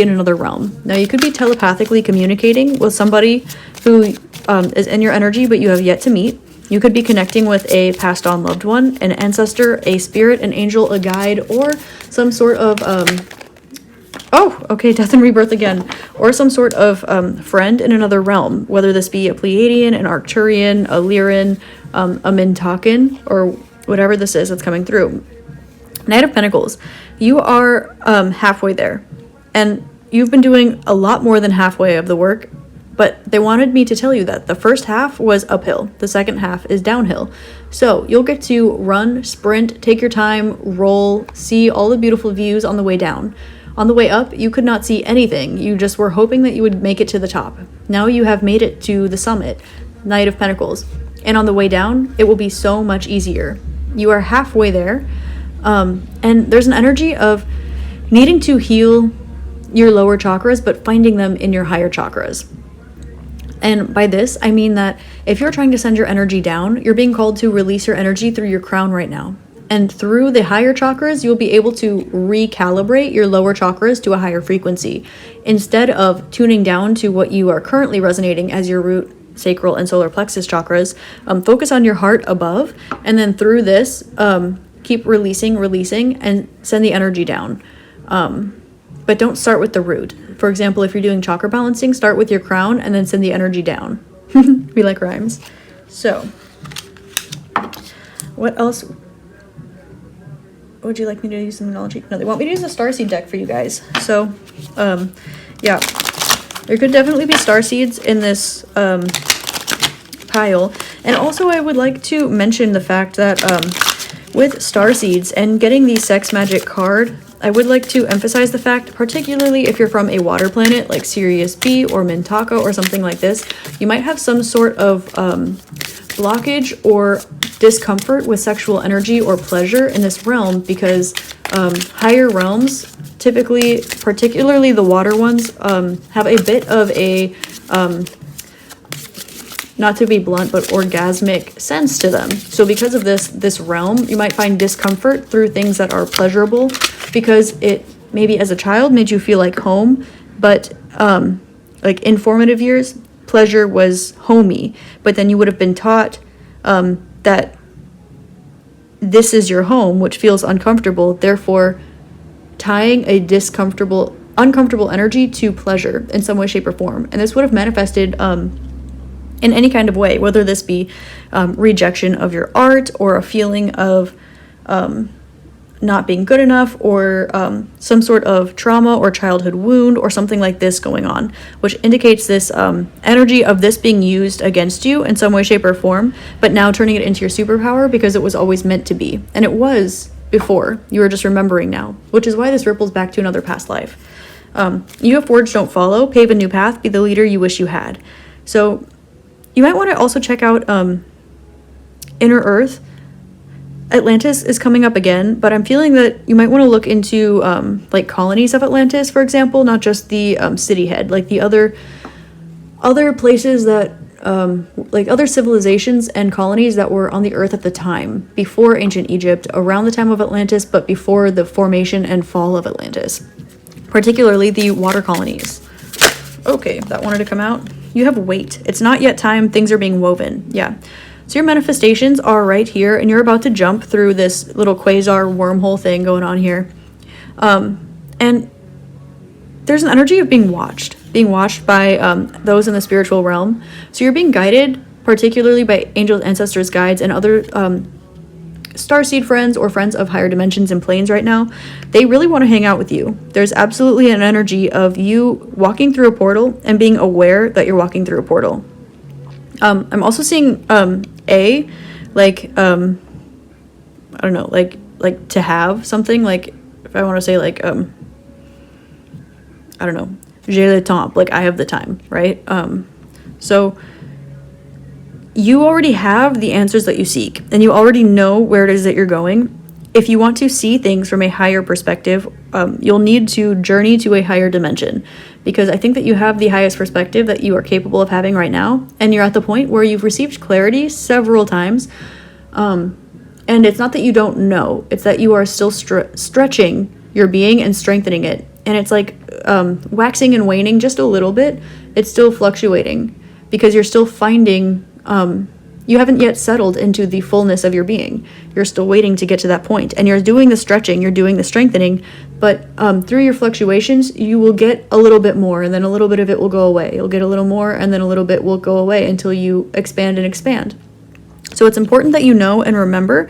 in another realm. Now, you could be telepathically communicating with somebody who is in your energy, but you have yet to meet. You could be connecting with a passed on loved one, an ancestor, a spirit, an angel, a guide, or some sort of, death and rebirth again, or some sort of friend in another realm, whether this be a Pleiadian, an Arcturian, a Lyran, a Mintakan, or whatever this is that's coming through. Knight of Pentacles, you are halfway there. And you've been doing a lot more than halfway of the work, but they wanted me to tell you that the first half was uphill, the second half is downhill. So you'll get to run, sprint, take your time, roll, see all the beautiful views on the way down. On the way up, you could not see anything. You just were hoping that you would make it to the top. Now you have made it to the summit, Knight of Pentacles. And on the way down, it will be so much easier. You are halfway there. And there's an energy of needing to heal your lower chakras, but finding them in your higher chakras. And by this, I mean that if you're trying to send your energy down, you're being called to release your energy through your crown right now. And through the higher chakras, you'll be able to recalibrate your lower chakras to a higher frequency. Instead of tuning down to what you are currently resonating as your root, sacral, and solar plexus chakras, focus on your heart above. And then through this, keep releasing, and send the energy down. But don't start with the root. For example, if you're doing chakra balancing, start with your crown and then send the energy down. We like rhymes. So, what else would you like me to use some analogy? No, they want me to use the starseed deck for you guys. So, yeah, there could definitely be starseeds in this pile. And also, I would like to mention the fact that with starseeds and getting the sex magic card, I would like to emphasize the fact, particularly if you're from a water planet like Sirius B or Mintaka or something like this, you might have some sort of blockage or discomfort with sexual energy or pleasure in this realm, because higher realms, typically, particularly the water ones, have a bit of a, not to be blunt, but orgasmic sense to them. So because of this realm, you might find discomfort through things that are pleasurable, because it maybe as a child made you feel like home, but like in formative years, pleasure was homey, but then you would have been taught that this is your home, which feels uncomfortable, therefore tying a uncomfortable energy to pleasure in some way, shape, or form. And this would have manifested in any kind of way, whether this be rejection of your art, or a feeling of not being good enough, or some sort of trauma or childhood wound or something like this going on, which indicates this energy of this being used against you in some way, shape, or form, but now turning it into your superpower because it was always meant to be. And it was before. You are just remembering now, which is why this ripples back to another past life. You have forged, don't follow, pave a new path, be the leader you wish you had. So you might want to also check out Inner Earth. Atlantis is coming up again, but I'm feeling that you might want to look into like colonies of Atlantis, for example, not just the city head, like the other places that like other civilizations and colonies that were on the earth at the time, before ancient Egypt, around the time of Atlantis, but before the formation and fall of Atlantis, particularly the water colonies. Okay, that wanted to come out. You have weight. It's not yet time. Things are being woven. Yeah. So your manifestations are right here, and you're about to jump through this little quasar wormhole thing going on here. And there's an energy of being watched by those in the spiritual realm. So you're being guided, particularly by angels, ancestors, guides, and other starseed friends or friends of higher dimensions and planes right now. They really want to hang out with you. There's absolutely an energy of you walking through a portal and being aware that you're walking through a portal. I'm also seeing like I don't know, like to have something, like if I want to say like I don't know, j'ai le temps, like I have the time, right? So you already have the answers that you seek, and you already know where it is that you're going. If you want to see things from a higher perspective, you'll need to journey to a higher dimension, because I think that you have the highest perspective that you are capable of having right now, and you're at the point where you've received clarity several times, and it's not that you don't know, it's that you are still stretching your being and strengthening it, and it's like waxing and waning just a little bit. It's still fluctuating, because you're still finding you haven't yet settled into the fullness of your being. You're still waiting to get to that point, and you're doing the stretching, you're doing the strengthening, but through your fluctuations, you will get a little bit more, and then a little bit of it will go away. You'll get a little more, and then a little bit will go away until you expand and expand. So it's important that you know and remember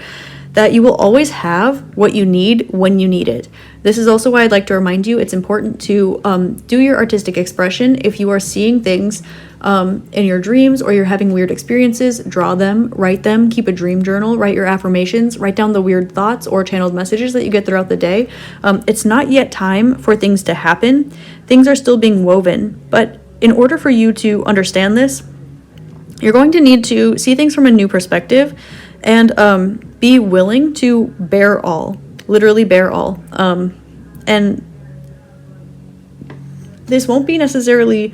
that you will always have what you need when you need it. This is also why I'd like to remind you it's important to do your artistic expression. If you are seeing things in your dreams or you're having weird experiences, draw them, write them, keep a dream journal, write your affirmations, write down the weird thoughts or channeled messages that you get throughout the day. It's not yet time for things to happen. Things are still being woven, but in order for you to understand this, you're going to need to see things from a new perspective and be willing to bear all, literally bear all. And this won't be necessarily,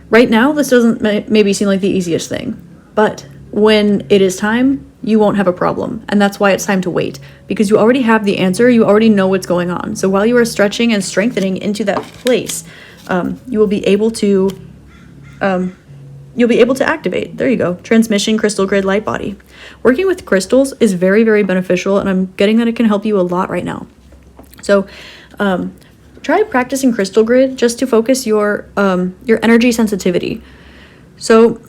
right now, this doesn't maybe seem like the easiest thing, but when it is time, you won't have a problem. And that's why it's time to wait, because you already have the answer, you already know what's going on. So while you are stretching and strengthening into that place, you will be able to activate. There you go. Transmission, crystal grid, light body. Working with crystals is very, very beneficial, and I'm getting that it can help you a lot right now. So try practicing crystal grid just to focus your energy sensitivity. So,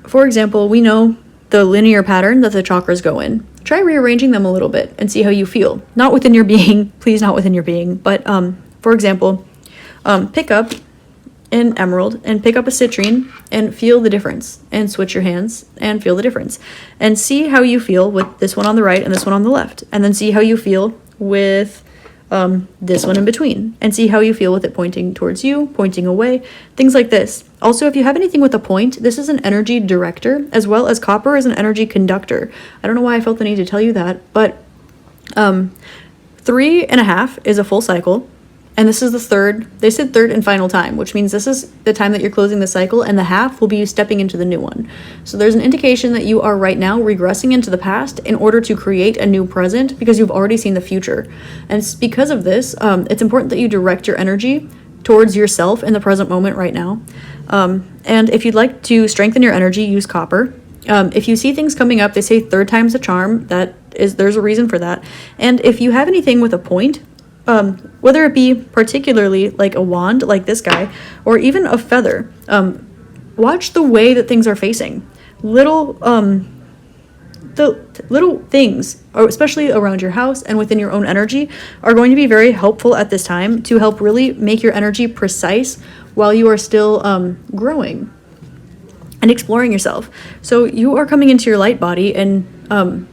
for example, we know the linear pattern that the chakras go in. Try rearranging them a little bit and see how you feel. Not within your being, please, not within your being, but for example, pick up an emerald and pick up a citrine and feel the difference, and switch your hands and feel the difference, and see how you feel with this one on the right and this one on the left, and then see how you feel with this one in between, and see how you feel with it pointing towards you, pointing away, things like this. Also, if you have anything with a point, this is an energy director, as well as copper is an energy conductor. I don't know why I felt the need to tell you that, but 3.5 is a full cycle. And this is the third, they said third and final time, which means this is the time that you're closing the cycle, and the half will be you stepping into the new one. So there's an indication that you are right now regressing into the past in order to create a new present, because you've already seen the future. And because of this, it's important that you direct your energy towards yourself in the present moment right now. And if you'd like to strengthen your energy, use copper. If you see things coming up, they say third time's a charm. There's a reason for that. And if you have anything with a point, whether it be particularly like a wand, like this guy, or even a feather, watch the way that things are facing. Little things, or especially around your house and within your own energy, are going to be very helpful at this time to help really make your energy precise while you are still growing and exploring yourself. So you are coming into your light body and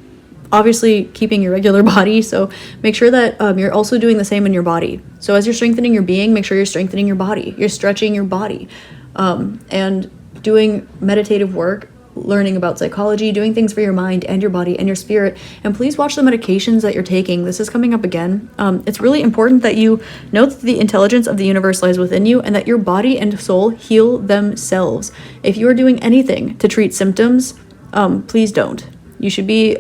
obviously keeping your regular body, so make sure that you're also doing the same in your body. So as you're strengthening your being, make sure you're strengthening your body, you're stretching your body, and doing meditative work, learning about psychology, doing things for your mind and your body and your spirit. And please watch the medications that you're taking. This is coming up again. It's really important that you know that the intelligence of the universe lies within you, and that your body and soul heal themselves. If you are doing anything to treat symptoms, please don't. You should be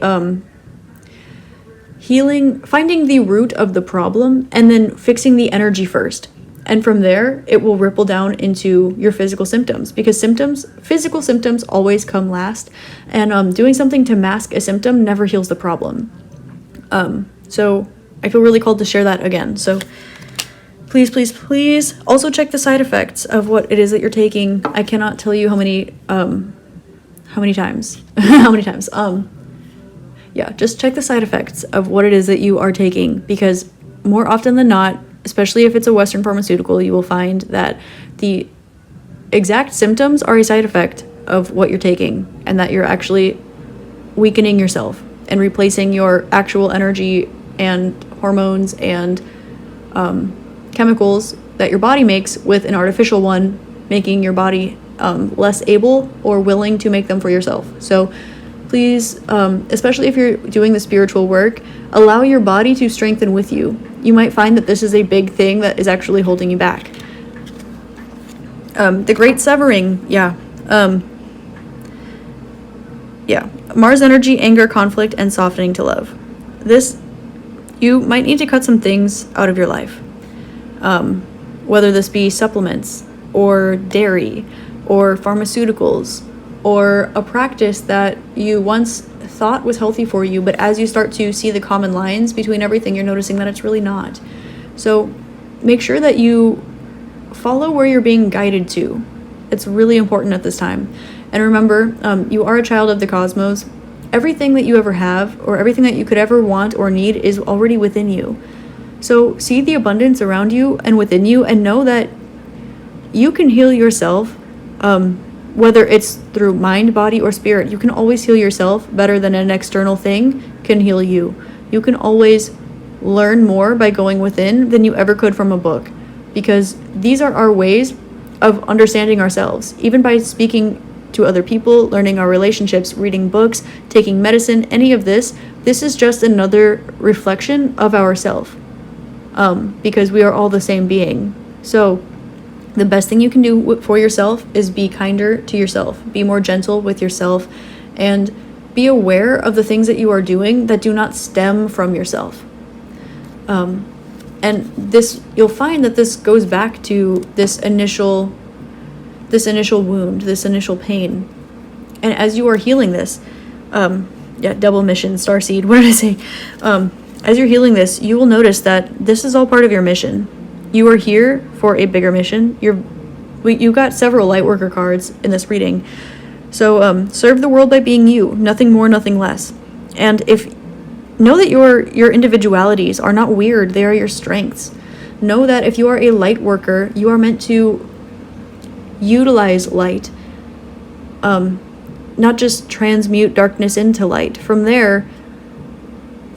healing, finding the root of the problem, and then fixing the energy first. And from there, it will ripple down into your physical symptoms, because physical symptoms always come last, and doing something to mask a symptom never heals the problem. So I feel really called to share that again. So please, please, please also check the side effects of what it is that you're taking. I cannot tell you how many times, yeah, just check the side effects of what it is that you are taking, because more often than not, especially if it's a Western pharmaceutical, you will find that the exact symptoms are a side effect of what you're taking, and that you're actually weakening yourself and replacing your actual energy and hormones and chemicals that your body makes with an artificial one, making your body less able or willing to make them for yourself. So please, especially if you're doing the spiritual work, allow your body to strengthen with you. You might find that this is a big thing that is actually holding you back. The Great Severing, yeah. Mars energy, anger, conflict, and softening to love. You might need to cut some things out of your life. Whether this be supplements, or dairy, or pharmaceuticals, or a practice that you once thought was healthy for you, but as you start to see the common lines between everything, you're noticing that it's really not. So make sure that you follow where you're being guided to. It's really important at this time. And remember, you are a child of the cosmos. Everything that you ever have, or everything that you could ever want or need, is already within you. So see the abundance around you and within you, and know that you can heal yourself, whether it's through mind, body, or spirit. You can always heal yourself better than an external thing can heal you. You can always learn more by going within than you ever could from a book, because these are our ways of understanding ourselves. Even by speaking to other people, learning our relationships, reading books, taking medicine, any of this is just another reflection of ourself, because we are all the same being. So the best thing you can do for yourself is be kinder to yourself, be more gentle with yourself, and be aware of the things that you are doing that do not stem from yourself. And this, you'll find that this goes back to this initial wound, this initial pain. And as you are healing this, double mission, starseed, what did I say? As you're healing this, you will notice that this is all part of your mission. You are here for a bigger mission. You got several Lightworker cards in this reading. So serve the world by being you, nothing more, nothing less. And know that your individualities are not weird, they are your strengths. Know that if you are a light worker, you are meant to utilize light, not just transmute darkness into light. From there,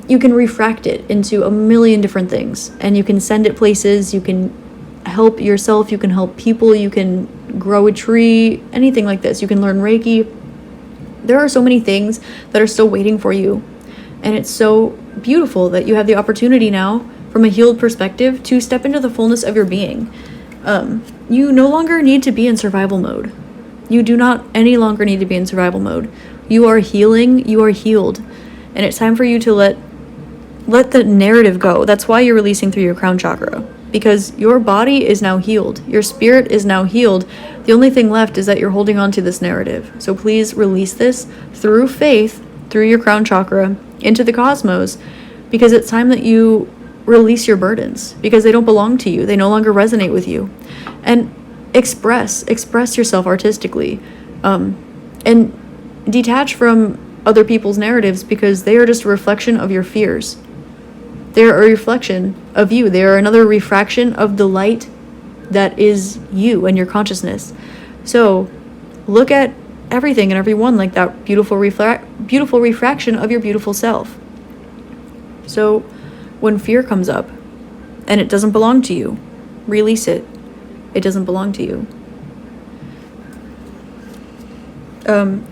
you can refract it into a million different things, and you can send it places. You can help yourself, you can help people, you can grow a tree, anything like this. You can learn Reiki. There are so many things that are still waiting for you, and it's so beautiful that you have the opportunity now, from a healed perspective, to step into the fullness of your being. You no longer need to be in survival mode. You do not any longer need to be in survival mode. You are healing, you are healed, and it's time for you to let the narrative go. That's why you're releasing through your crown chakra, because your body is now healed. Your spirit is now healed. The only thing left is that you're holding on to this narrative. So please release this through faith, through your crown chakra, into the cosmos, because it's time that you release your burdens, because they don't belong to you. They no longer resonate with you. And express yourself artistically, and detach from other people's narratives, because they are just a reflection of your fears. They are a reflection of you. They are another refraction of the light that is you and your consciousness. So look at everything and everyone like that beautiful refraction of your beautiful self. So when fear comes up and it doesn't belong to you, release it. It doesn't belong to you.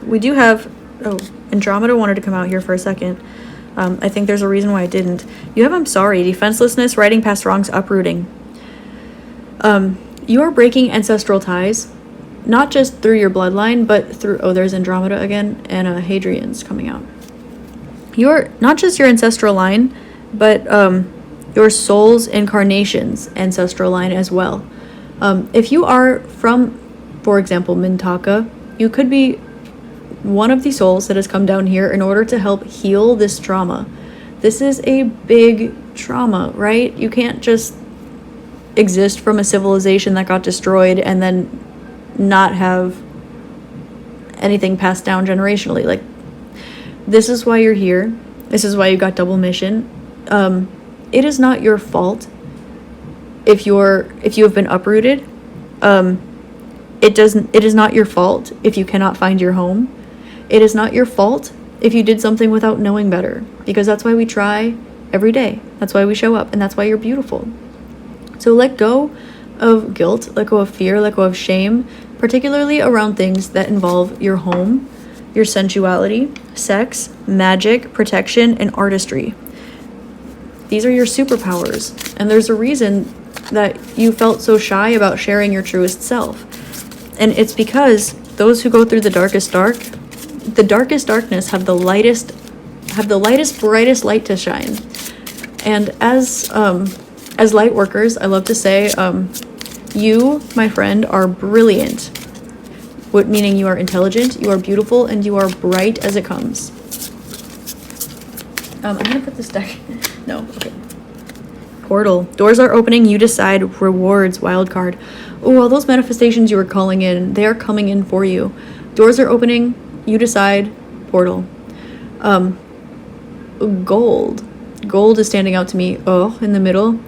We do have... Oh, Andromeda wanted to come out here for a second. I think there's a reason why I didn't. You have I'm sorry, defenselessness, righting past wrongs, uprooting. You are breaking ancestral ties, not just through your bloodline, but through... Oh, there's Andromeda again, and Hadrian's coming out. You're not just your ancestral line, but your soul's incarnation's ancestral line as well. If you are from, for example, Mintaka, you could be one of the souls that has come down here in order to help heal this trauma. This is a big trauma, right? You can't just exist from a civilization that got destroyed and then not have anything passed down generationally. Like, this is why you're here. This is why you got double mission. It is not your fault if you have been uprooted. It is not your fault if you cannot find your home. It is not your fault if you did something without knowing better, because that's why we try every day. That's why we show up, and that's why you're beautiful. So let go of guilt, let go of fear, let go of shame, particularly around things that involve your home, your sensuality, sex, magic, protection, and artistry. These are your superpowers, and there's a reason that you felt so shy about sharing your truest self. And it's because those who go through the darkest darkness have the lightest, brightest light to shine. And as light workers, I love to say, you, my friend, are brilliant. Meaning you are intelligent, you are beautiful, and you are bright as it comes. I'm gonna put this deck. No, okay. Portal. Doors are opening, you decide. Rewards, wild card. Oh, all those manifestations you were calling in, they are coming in for you. Doors are opening, you decide. Portal. Gold is standing out to me, in the middle.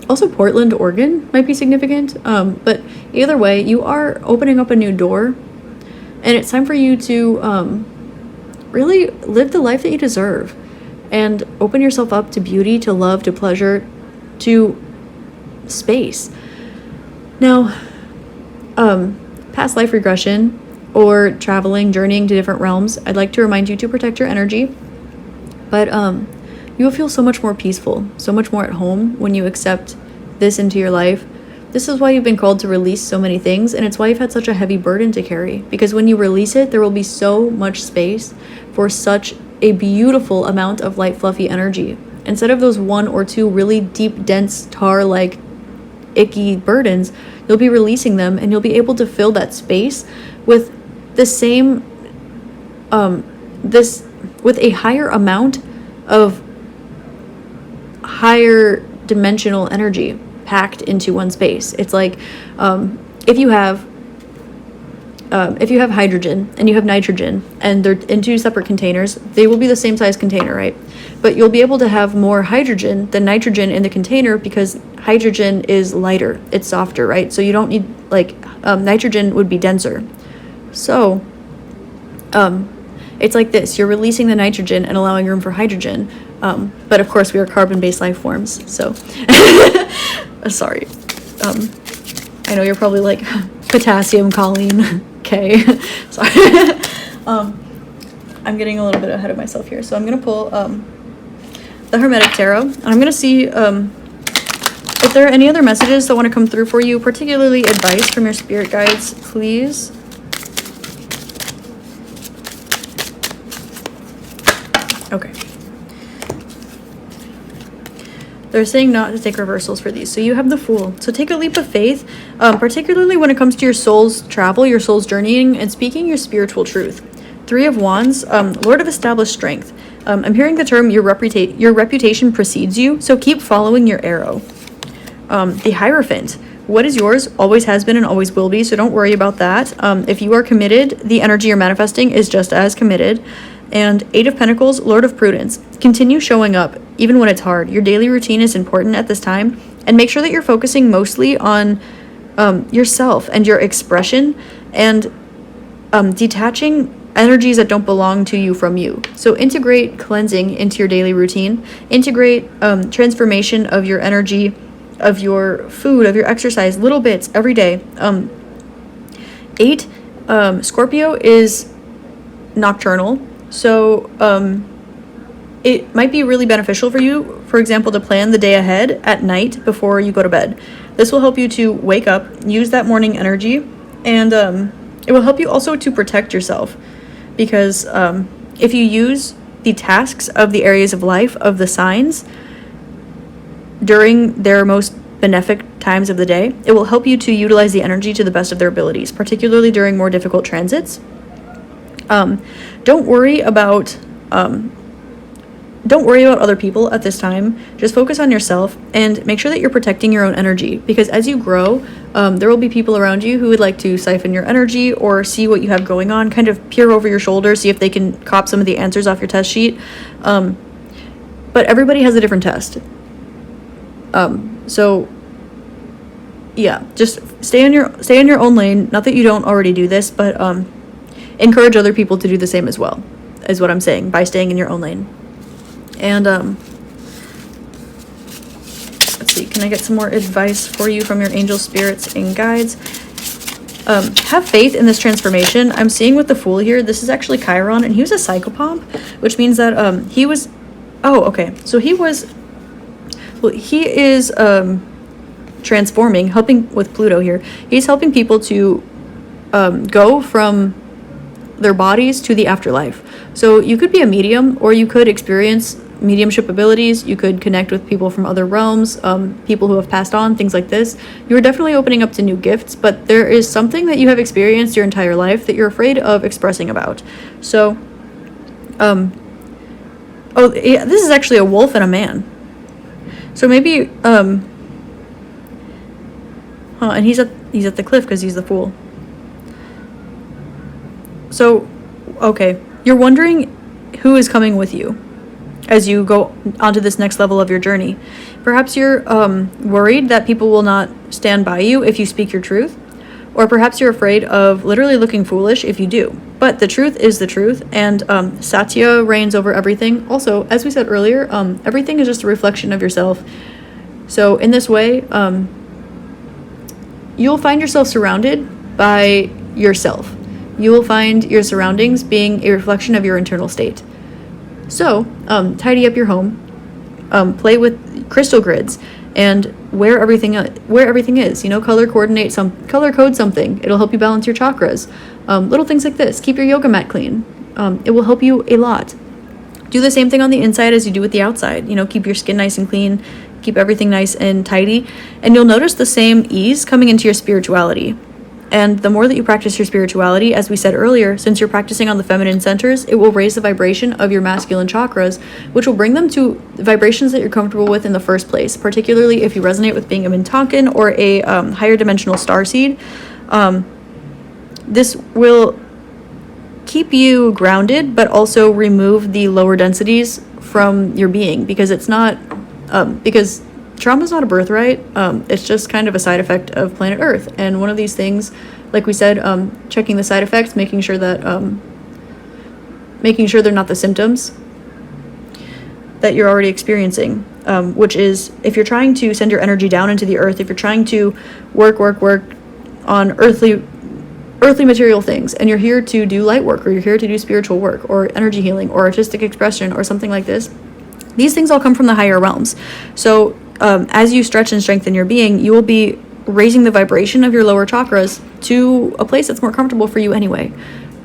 Also Portland, Oregon might be significant, but either way, you are opening up a new door, and it's time for you to really live the life that you deserve and open yourself up to beauty, to love, to pleasure, to space. Now, past life regression or traveling, journeying to different realms, I'd like to remind you to protect your energy, but you will feel so much more peaceful, so much more at home when you accept this into your life. This is why you've been called to release so many things, and it's why you've had such a heavy burden to carry, because when you release it, there will be so much space for such a beautiful amount of light, fluffy energy. Instead of those one or two really deep, dense, tar-like, icky burdens, you'll be releasing them, and you'll be able to fill that space with the same, with a higher amount of higher dimensional energy packed into one space. It's like if you have hydrogen and you have nitrogen and they're in two separate containers, they will be the same size container, right? But you'll be able to have more hydrogen than nitrogen in the container because hydrogen is lighter, it's softer, right? So you don't need, like, nitrogen would be denser. So it's like this, you're releasing the nitrogen and allowing room for hydrogen. But of course we are carbon-based life forms, so sorry. I know you're probably like, potassium, Colleen, okay. Sorry. I'm getting a little bit ahead of myself here, so I'm gonna pull the Hermetic Tarot, and I'm gonna see if there are any other messages that want to come through for you, particularly advice from your spirit guides, please. Okay. They're saying not to take reversals for these. So you have the Fool. So take a leap of faith, particularly when it comes to your soul's travel, your soul's journeying, and speaking your spiritual truth. Three of Wands, Lord of established strength. I'm hearing the term your reputation precedes you, so keep following your arrow. The Hierophant. What is yours always has been and always will be, so don't worry about that. If you are committed, the energy you're manifesting is just as committed. And Eight of Pentacles, Lord of Prudence. Continue showing up, even when it's hard. Your daily routine is important at this time, and make sure that you're focusing mostly on yourself and your expression, and detaching energies that don't belong to you from you. So integrate cleansing into your daily routine. Integrate transformation of your energy, of your food, of your exercise, little bits every day. 8, Scorpio is nocturnal. So it might be really beneficial for you, for example, to plan the day ahead at night before you go to bed. This will help you to wake up, use that morning energy, and it will help you also to protect yourself. Because if you use the tasks of the areas of life of the signs during their most benefic times of the day, it will help you to utilize the energy to the best of their abilities, particularly during more difficult transits. Don't worry about other people at this time. Just focus on yourself and make sure that you're protecting your own energy, because as you grow, there will be people around you who would like to siphon your energy or see what you have going on, kind of peer over your shoulder, see if they can cop some of the answers off your test sheet. But everybody has a different test. So yeah, just stay in your own lane. Not that you don't already do this, but encourage other people to do the same as well, is what I'm saying, by staying in your own lane. And let's see, can I get some more advice for you from your angel spirits and guides? Have faith in this transformation. I'm seeing with the Fool here, this is actually Chiron, and he was a psychopomp, which means that he was, so he is transforming, helping with Pluto here. He's helping people to go from their bodies to the afterlife. So you could be a medium, or you could experience mediumship abilities. You could connect with people from other realms, people who have passed on, things like this. You're definitely opening up to new gifts, but there is something that you have experienced your entire life that you're afraid of expressing about. So this is actually a wolf and a man. So maybe and he's at the cliff because he's the Fool. So, okay, you're wondering who is coming with you as you go onto this next level of your journey. Perhaps you're worried that people will not stand by you if you speak your truth, or perhaps you're afraid of literally looking foolish if you do. But the truth is the truth, and Satya reigns over everything. Also, as we said earlier, everything is just a reflection of yourself. So in this way, you'll find yourself surrounded by yourself. You will find your surroundings being a reflection of your internal state. So, tidy up your home, play with crystal grids, and where everything is. Color code something. It'll help you balance your chakras. Little things like this. Keep your yoga mat clean. It will help you a lot. Do the same thing on the inside as you do with the outside. Keep your skin nice and clean. Keep everything nice and tidy. And you'll notice the same ease coming into your spirituality. And the more that you practice your spirituality, as we said earlier, since you're practicing on the feminine centers, it will raise the vibration of your masculine chakras, which will bring them to vibrations that you're comfortable with in the first place, particularly if you resonate with being a Mintonkan or a higher dimensional starseed. This will keep you grounded, but also remove the lower densities from your being, because it's not, because trauma is not a birthright. It's just kind of a side effect of planet Earth. And one of these things, like we said, checking the side effects, making sure they're not the symptoms that you're already experiencing, which is if you're trying to send your energy down into the earth, if you're trying to work on earthly material things, and you're here to do light work, or you're here to do spiritual work, or energy healing, or artistic expression, or something like this, these things all come from the higher realms. So as you stretch and strengthen your being, you will be raising the vibration of your lower chakras to a place that's more comfortable for you anyway.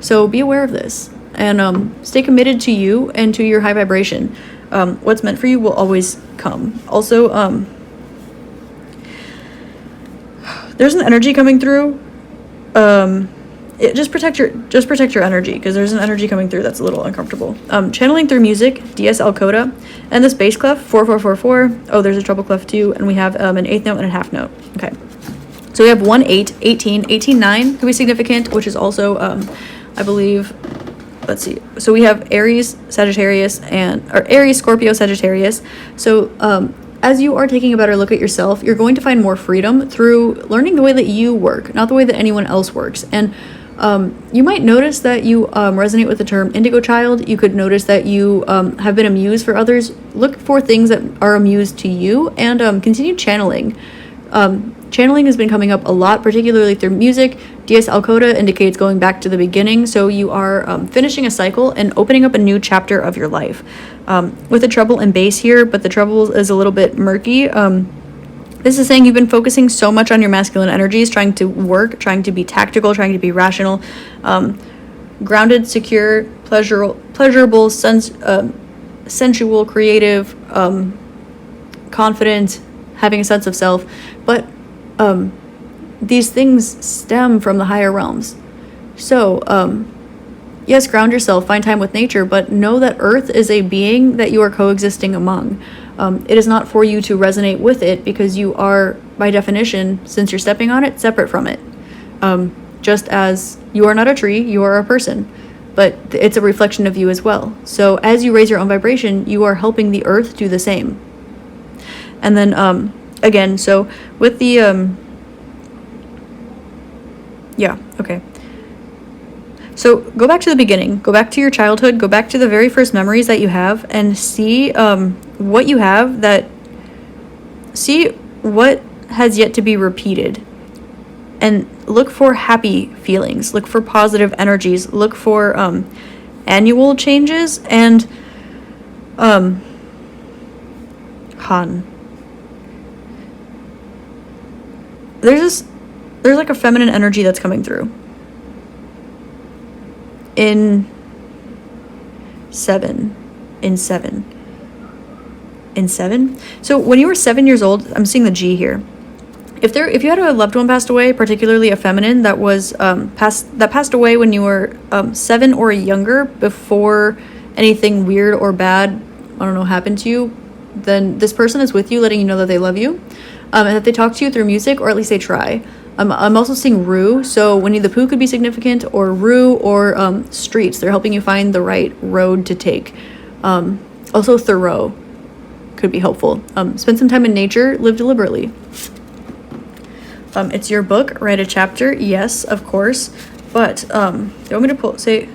So be aware of this, and stay committed to you and to your high vibration. What's meant for you will always come. Also, there's an energy coming through. Just protect your energy, because there's an energy coming through that's a little uncomfortable. Channeling through music, DS-L coda, and this bass clef, 4-4-4-4. Oh, there's a treble clef too, and we have an eighth note and a half note. Okay, so we have 1-8, 18, 18-9 could be significant, which is also, I believe, let's see. So we have Aries, Sagittarius, Aries, Scorpio, Sagittarius. So as you are taking a better look at yourself, you're going to find more freedom through learning the way that you work, not the way that anyone else works. And you might notice that you resonate with the term indigo child. You could notice that you have been a muse for others. Look for things that are a muse to you, and continue channeling. Channeling has been coming up a lot, particularly through music. DS-L coda indicates going back to the beginning, so you are finishing a cycle and opening up a new chapter of your life. With the treble and bass here, but the treble is a little bit murky. This is saying you've been focusing so much on your masculine energies, trying to work, trying to be tactical, trying to be rational, grounded, secure, pleasurable, sensual, creative, confident, having a sense of self. But these things stem from the higher realms. So, yes, ground yourself, find time with nature, but know that Earth is a being that you are coexisting among. It is not for you to resonate with it, because you are, by definition, since you're stepping on it, separate from it. Just as you are not a tree, you are a person, but it's a reflection of you as well. So as you raise your own vibration, you are helping the earth do the same. And then, again, so with the, yeah, okay. So go back to the beginning, go back to your childhood, go back to the very first memories that you have, and see what you have see what has yet to be repeated. And look for happy feelings, look for positive energies, look for annual changes, and there's like a feminine energy that's coming through. In seven. So when you were 7 years old, I'm seeing the G here. If you had a loved one passed away, particularly a feminine that was passed away when you were 7 or younger, before anything weird or bad, I don't know, happened to you, then this person is with you, letting you know that they love you, and that they talk to you through music, or at least they try. I'm also seeing Rue, so Winnie the Pooh could be significant, or Rue, or streets. They're helping you find the right road to take. Also Thoreau could be helpful. Spend some time in nature, live deliberately. It's your book, write a chapter, yes, of course, but you want me to say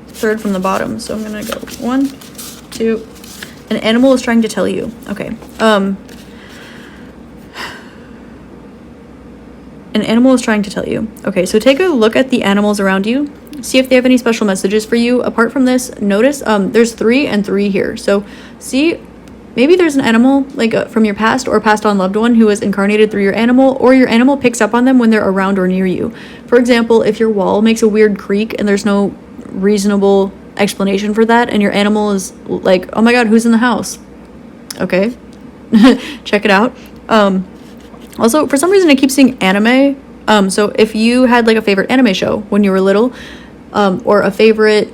third from the bottom, so I'm gonna go 1, 2, an animal is trying to tell you. Okay. An animal is trying to tell you. Okay, so take a look at the animals around you. See if they have any special messages for you. Apart from this, notice there's 3 and 3 here. So see, maybe there's an animal like from your past or passed on loved one who is incarnated through your animal, or your animal picks up on them when they're around or near you. For example, if your wall makes a weird creak and there's no reasonable explanation for that, and your animal is like, oh my god, who's in the house? Okay. Check it out. Also, for some reason I keep seeing anime. So if you had like a favorite anime show when you were little, or a favorite,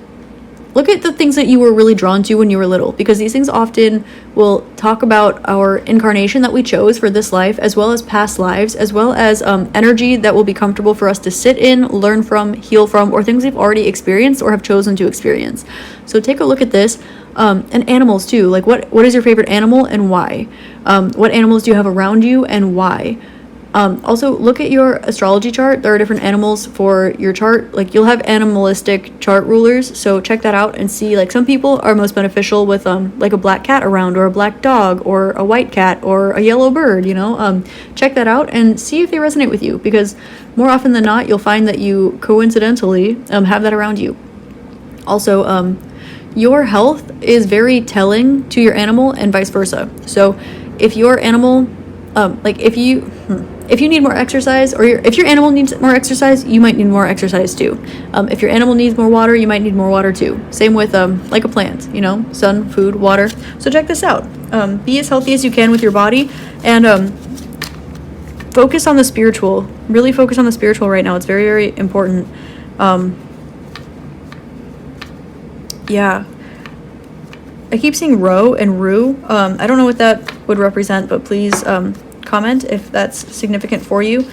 look at the things that you were really drawn to when you were little, because these things often will talk about our incarnation that we chose for this life, as well as past lives, as well as energy that will be comfortable for us to sit in, learn from, heal from, or things we've already experienced or have chosen to experience. So take a look at this. And animals too, like what is your favorite animal and why? What animals do you have around you and why? Also look at your astrology chart. There are different animals for your chart. Like you'll have animalistic chart rulers, so check that out and see, like some people are most beneficial with like a black cat around, or a black dog, or a white cat, or a yellow bird, you know. Check that out and see if they resonate with you, because more often than not you'll find that you coincidentally have that around you. Also, your health is very telling to your animal and vice versa. So if your animal, if you need more exercise, or if your animal needs more exercise, you might need more exercise too. If your animal needs more water, you might need more water too. Same with like a plant, you know, sun, food, water. So check this out. Be as healthy as you can with your body, and focus on the spiritual. Really focus on the spiritual right now. It's very, very important. Yeah. I keep seeing row and rue. I don't know what that would represent, but please comment if that's significant for you.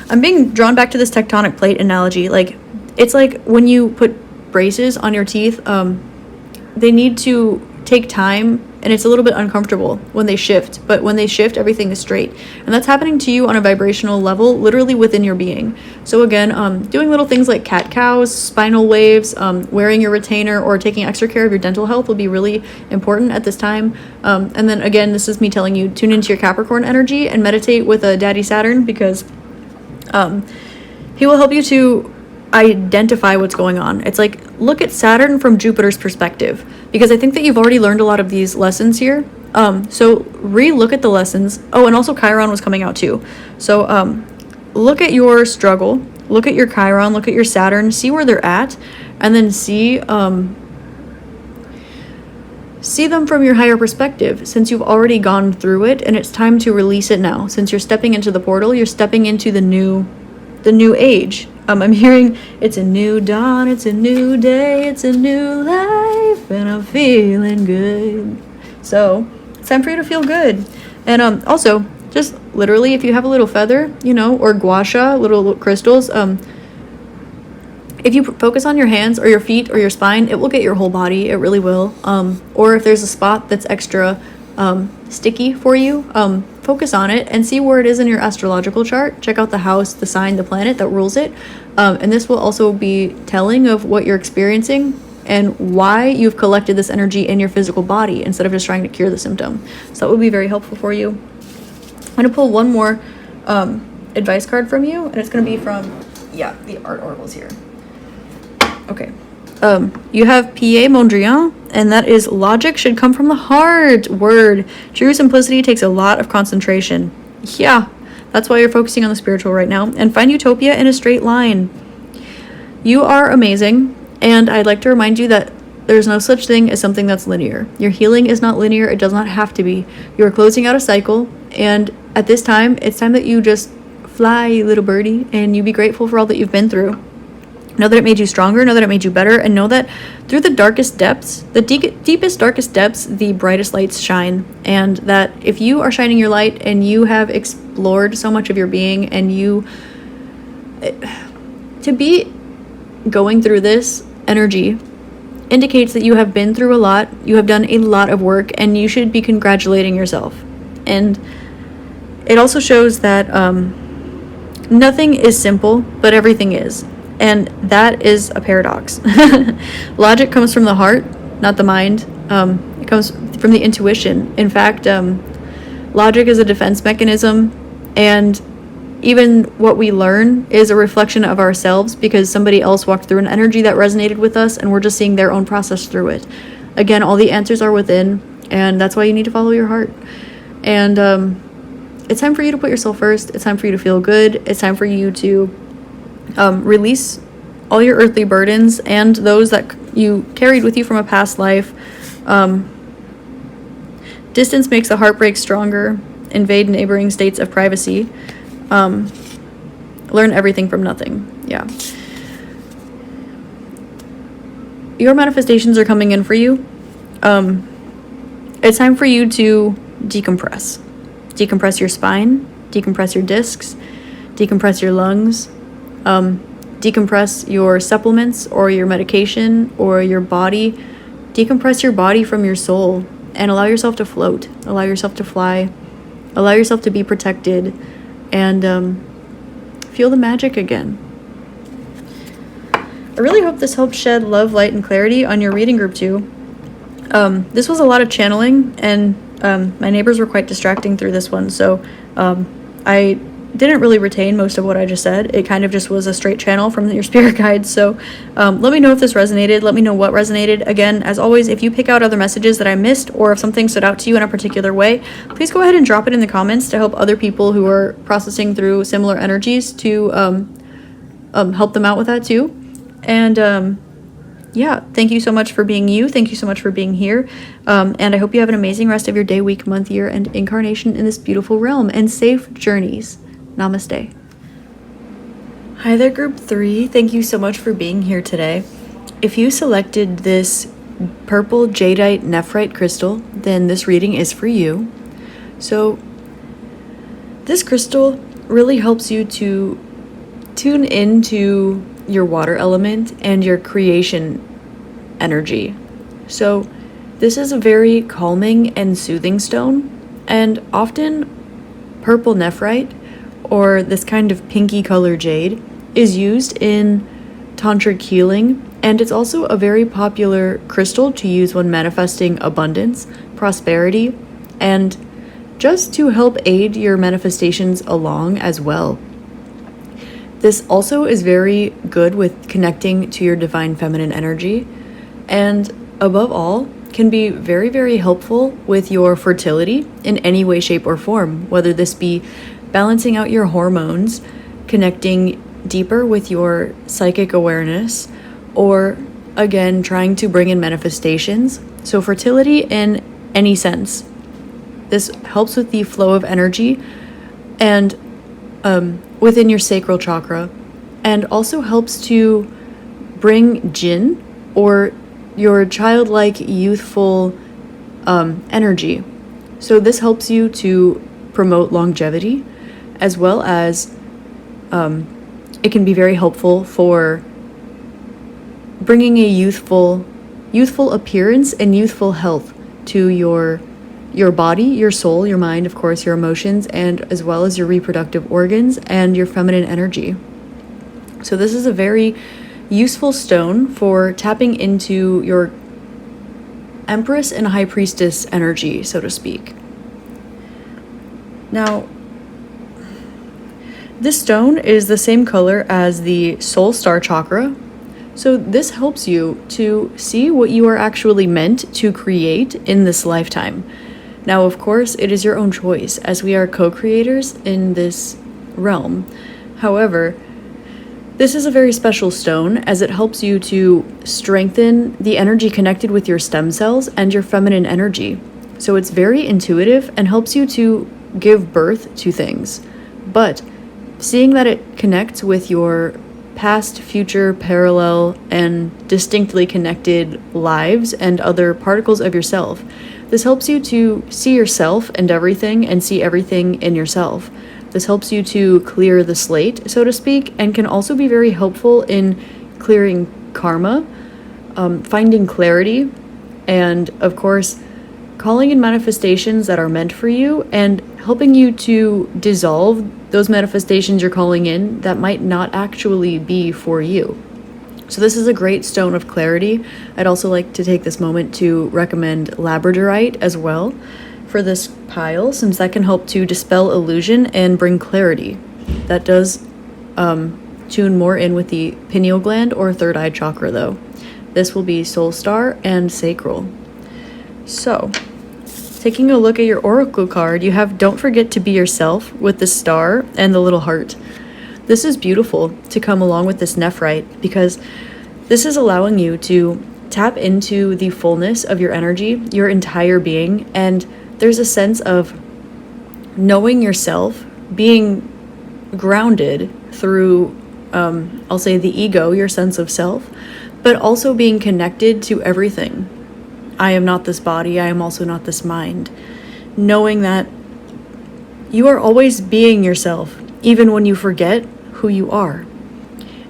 I'm being drawn back to this tectonic plate analogy. Like, it's like when you put braces on your teeth, they need to take time, and it's a little bit uncomfortable when they shift, but when they shift, everything is straight. And that's happening to you on a vibrational level, literally within your being. So again, doing little things like cat-cows, spinal waves, wearing your retainer, or taking extra care of your dental health will be really important at this time. And then again, this is me telling you, tune into your Capricorn energy and meditate with a Daddy Saturn, because he will help you to identify what's going on. It's like, look at Saturn from Jupiter's perspective, because I think that you've already learned a lot of these lessons here. So re-look at the lessons. Oh, and also Chiron was coming out too. So look at your struggle, look at your Chiron, look at your Saturn, see where they're at, and then see them from your higher perspective, since you've already gone through it, and it's time to release it now. Since you're stepping into the portal, you're stepping into the new age. I'm hearing it's a new dawn, it's a new day, it's a new life, and I'm feeling good. So it's time for you to feel good. And also, just literally, if you have a little feather, you know, or gua sha, little crystals, if you focus on your hands or your feet or your spine, it will get your whole body. It really will. Or if there's a spot that's extra sticky for you, focus on it and see where it is in your astrological chart. Check out the house, the sign, the planet that rules it. And this will also be telling of what you're experiencing and why you've collected this energy in your physical body instead of just trying to cure the symptom. So that would be very helpful for you. I'm going to pull one more advice card from you, and it's going to be from, the Art Oracles here. Okay. You have Pierre Mondrian, and that is logic should come from the heart. Word. True simplicity takes a lot of concentration. Yeah, that's why you're focusing on the spiritual right now. And find utopia in a straight line. You are amazing, and I'd like to remind you that there's no such thing as something that's linear. Your healing is not linear. It does not have to be. You're closing out a cycle, and at this time, it's time that you just fly, little birdie, and you be grateful for all that you've been through. Know that it made you stronger, know that it made you better, and know that through the darkest depths, the deepest, darkest depths, the brightest lights shine. And that if you are shining your light and you have explored so much of your being and you to be going through this energy indicates that you have been through a lot, you have done a lot of work, and you should be congratulating yourself. And it also shows that nothing is simple, but everything is. And that is a paradox. Logic comes from the heart, not the mind. It comes from the intuition. In fact, logic is a defense mechanism, and even what we learn is a reflection of ourselves because somebody else walked through an energy that resonated with us, and we're just seeing their own process through it. Again, all the answers are within, and that's why you need to follow your heart. And it's time for you to put yourself first. It's time for you to feel good. It's time for you to release all your earthly burdens and those that you carried with you from a past life. Distance makes the heartbreak stronger. Invade neighboring states of privacy. Learn everything from nothing. Yeah. Your manifestations are coming in for you. It's time for you to decompress. Decompress your spine, decompress your discs, decompress your lungs, decompress your supplements or your medication or your body. Decompress your body from your soul and allow yourself to float, allow yourself to fly, allow yourself to be protected, and feel the magic again. I really hope this helped shed love, light, and clarity on your reading group too. This was a lot of channeling, and my neighbors were quite distracting through this one, so I didn't really retain most of what I just said. It kind of just was a straight channel from your spirit guides. So let me know if this resonated. Let me know what resonated. Again, as always, if you pick out other messages that I missed or if something stood out to you in a particular way, please go ahead and drop it in the comments to help other people who are processing through similar energies to help them out with that too. And yeah, thank you so much for being you. Thank you so much for being here. And I hope you have an amazing rest of your day, week, month, year, and incarnation in this beautiful realm, and safe journeys. Namaste. Hi there, group 3. Thank you so much for being here today. If you selected this purple jadeite nephrite crystal, then this reading is for you. So this crystal really helps you to tune into your water element and your creation energy. So this is a very calming and soothing stone, and often purple nephrite, or this kind of pinky color jade, is used in tantric healing, and it's also a very popular crystal to use when manifesting abundance, prosperity, and just to help aid your manifestations along as well. This also is very good with connecting to your divine feminine energy, and above all, can be very, very helpful with your fertility in any way, shape, or form, whether this be balancing out your hormones, connecting deeper with your psychic awareness, or again, trying to bring in manifestations. So fertility in any sense. This helps with the flow of energy and within your sacral chakra, and also helps to bring jinn, or your childlike, youthful energy. So this helps you to promote longevity, as well as it can be very helpful for bringing a youthful appearance and youthful health to your body, your soul, your mind, of course, your emotions, and as well as your reproductive organs and your feminine energy. So this is a very useful stone for tapping into your Empress and High Priestess energy, so to speak. Now, this stone is the same color as the Soul Star chakra, so this helps you to see what you are actually meant to create in this lifetime. Now, of course, it is your own choice, as we are co-creators in this realm. However, this is a very special stone, as it helps you to strengthen the energy connected with your stem cells and your feminine energy. So it's very intuitive and helps you to give birth to things. But seeing that it connects with your past, future, parallel, and distinctly connected lives and other particles of yourself, this helps you to see yourself and see everything in yourself. This helps you to clear the slate, so to speak, and can also be very helpful in clearing karma, finding clarity, and of course, calling in manifestations that are meant for you and helping you to dissolve those manifestations you're calling in that might not actually be for you. So this is a great stone of clarity. I'd also like to take this moment to recommend labradorite as well for this pile, since that can help to dispel illusion and bring clarity. That does tune more in with the pineal gland or third eye chakra though. This will be soul star and sacral. So, taking a look at your oracle card, you have Don't Forget to Be Yourself with the star and the little heart. This is beautiful to come along with this nephrite because this is allowing you to tap into the fullness of your energy, your entire being, and there's a sense of knowing yourself, being grounded through, I'll say the ego, your sense of self, but also being connected to everything. I am not this body, I am also not this mind. Knowing that you are always being yourself, even when you forget who you are.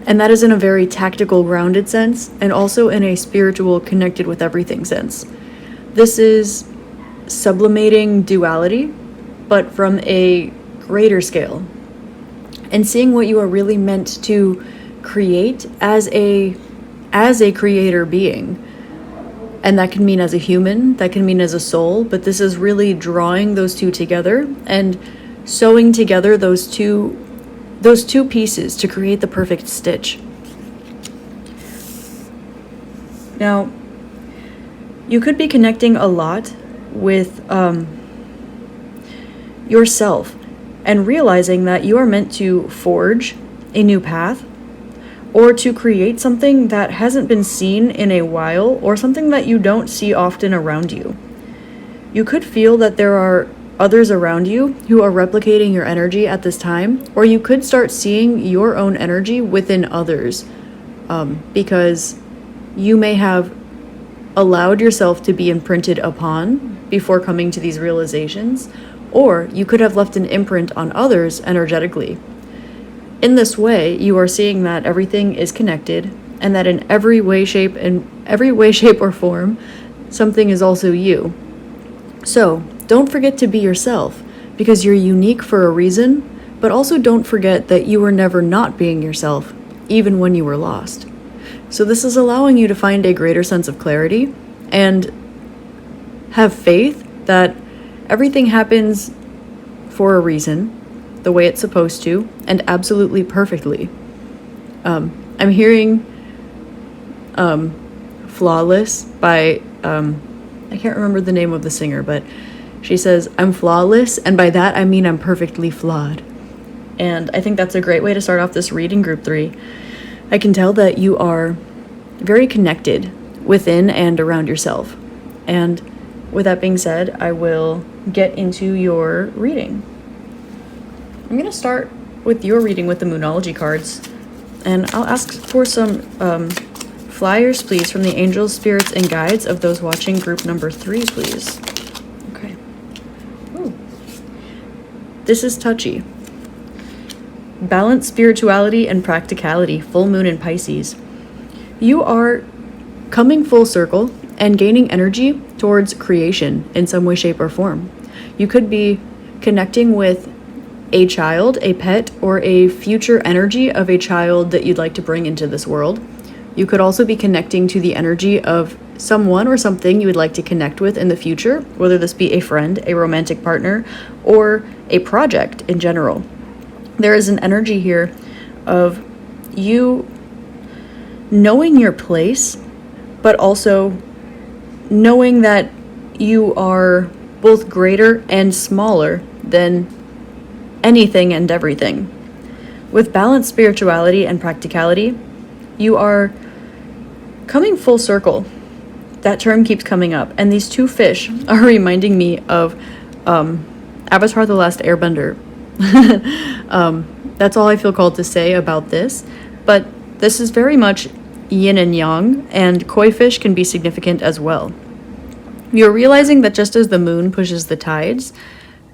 And that is in a very tactical, grounded sense, and also in a spiritual, connected with everything sense. This is sublimating duality, but from a greater scale. And seeing what you are really meant to create as a creator being. And that can mean as a human, that can mean as a soul, but this is really drawing those two together and sewing together those two pieces to create the perfect stitch. Now, you could be connecting a lot with yourself and realizing that you are meant to forge a new path or to create something that hasn't been seen in a while or something that you don't see often around you. You could feel that there are others around you who are replicating your energy at this time, or you could start seeing your own energy within others because you may have allowed yourself to be imprinted upon before coming to these realizations, or you could have left an imprint on others energetically. In this way, you are seeing that everything is connected and that in every way, shape or form, something is also you. So, don't forget to be yourself because you're unique for a reason, but also don't forget that you were never not being yourself, even when you were lost. So this is allowing you to find a greater sense of clarity and have faith that everything happens for a reason, the way it's supposed to, and absolutely perfectly. I'm hearing Flawless by, I can't remember the name of the singer, but she says, I'm flawless, and by that I mean I'm perfectly flawed. And I think that's a great way to start off this reading, Group 3. I can tell that you are very connected within and around yourself. And with that being said, I will get into your reading. I'm going to start with your reading with the Moonology cards, and I'll ask for some flyers, please, from the angels, spirits, and guides of those watching group number 3, please. Okay. Ooh. This is touchy. Balance, spirituality, and practicality, full moon in Pisces. You are coming full circle and gaining energy towards creation in some way, shape, or form. You could be connecting with a child, a pet, or a future energy of a child that you'd like to bring into this world. You could also be connecting to the energy of someone or something you would like to connect with in the future, whether this be a friend, a romantic partner, or a project in general. There is an energy here of you knowing your place, but also knowing that you are both greater and smaller than anything and everything. With balanced spirituality and practicality, you are coming full circle. That term keeps coming up, and these two fish are reminding me of Avatar: The Last Airbender. That's all I feel called to say about this, but this is very much yin and yang, and koi fish can be significant as well. You're realizing that just as the moon pushes the tides,